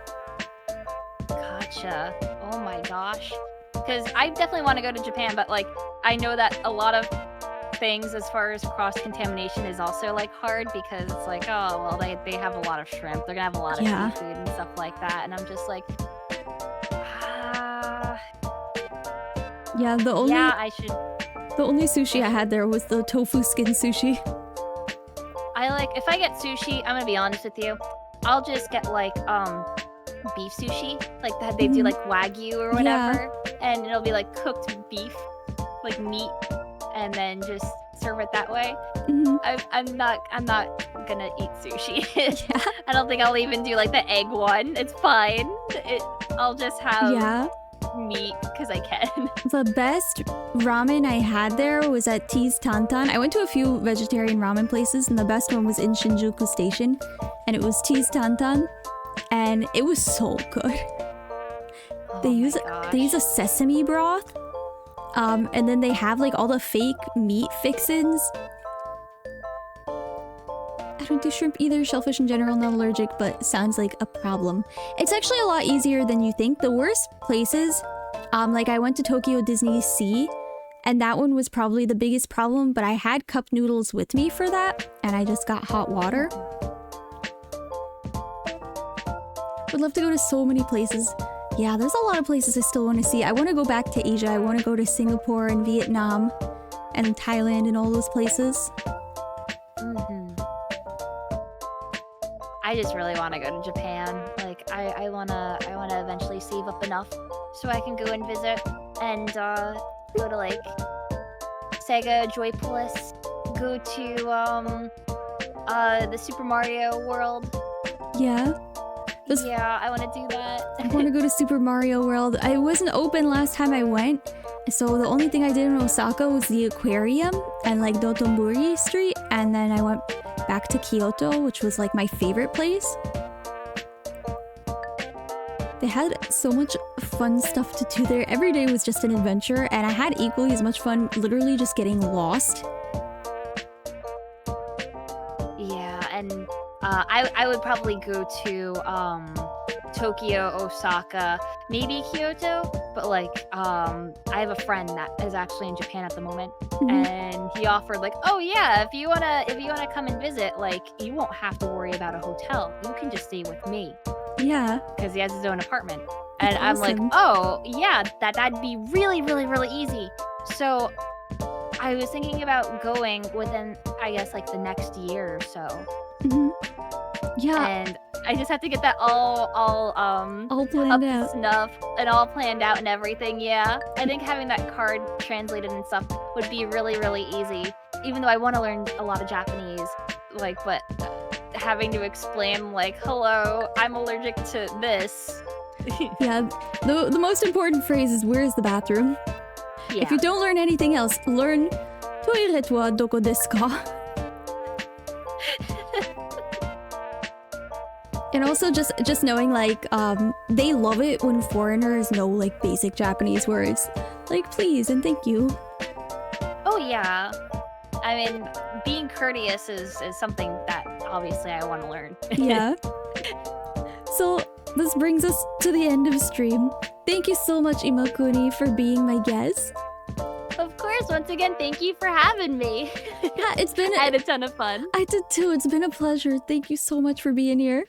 Gotcha. Oh my gosh. Because I definitely want to go to Japan, but like I know that a lot of things as far as cross-contamination is also like hard because it's like, oh well, they have a lot of shrimp, they're gonna have a lot of seafood and stuff like that, and I'm just like, yeah, the only sushi I had there was the tofu skin sushi. If I get sushi, I'm gonna be honest with you, I'll just get like beef sushi, like that they do like Wagyu or whatever, and it'll be like cooked beef, like meat, and then just serve it that way. I'm not gonna eat sushi. I don't think I'll even do like the egg one. It's fine. I'll just have meat because I can. The best ramen I had there was at Tea's Tantan. I went to a few vegetarian ramen places, and the best one was in Shinjuku Station, and it was Tea's Tantan, and it was so good. They use a sesame broth. And then they have like all the fake meat fixins. I don't do shrimp either, shellfish in general, not allergic, but sounds like a problem. It's actually a lot easier than you think. The worst places, like I went to Tokyo Disney Sea, and that one was probably the biggest problem, but I had cup noodles with me for that, and I just got hot water. Would love to go to so many places. Yeah, there's a lot of places I still want to see. I want to go back to Asia. I want to go to Singapore and Vietnam and Thailand and all those places. I just really want to go to Japan. Like, I wanna eventually save up enough so I can go and visit and go to like Sega Joypolis, go to the Super Mario World. Yeah. Yeah, I want to do that. I want to go to Super Mario World. I wasn't open last time I went, so the only thing I did in Osaka was the aquarium and like Dotonbori Street, and then I went back to Kyoto, which was like my favorite place. They had so much fun stuff to do there. Every day was just an adventure, and I had equally as much fun literally just getting lost. Yeah, and I would probably go to Tokyo, Osaka, maybe Kyoto, but like I have a friend that is actually in Japan at the moment, and he offered like, oh yeah, if you wanna come and visit, like you won't have to worry about a hotel. You can just stay with me. Yeah, because he has his own apartment, and That's I'm awesome. like, oh yeah, that'd be really, really, really easy. So I was thinking about going within, I guess, like the next year or so. Yeah, And I just have to get that all planned up to out. snuff and all planned out and everything. Yeah, I think having that card translated and stuff would be really, really easy. Even though I want to learn a lot of Japanese, like, but having to explain like, hello, I'm allergic to this. Yeah, the most important phrase is where's the bathroom? Yeah. If you don't learn anything else, learn toilet wa doko desu ka? And also just knowing like they love it when foreigners know like basic Japanese words like please and thank you. Oh yeah. I mean, being courteous is something that obviously I want to learn. Yeah. So this brings us to the end of stream. Thank you so much, Imakuni, for being my guest. Of course, once again, thank you for having me. Yeah, it's been I had a ton of fun. I did too. It's been a pleasure. Thank you so much for being here.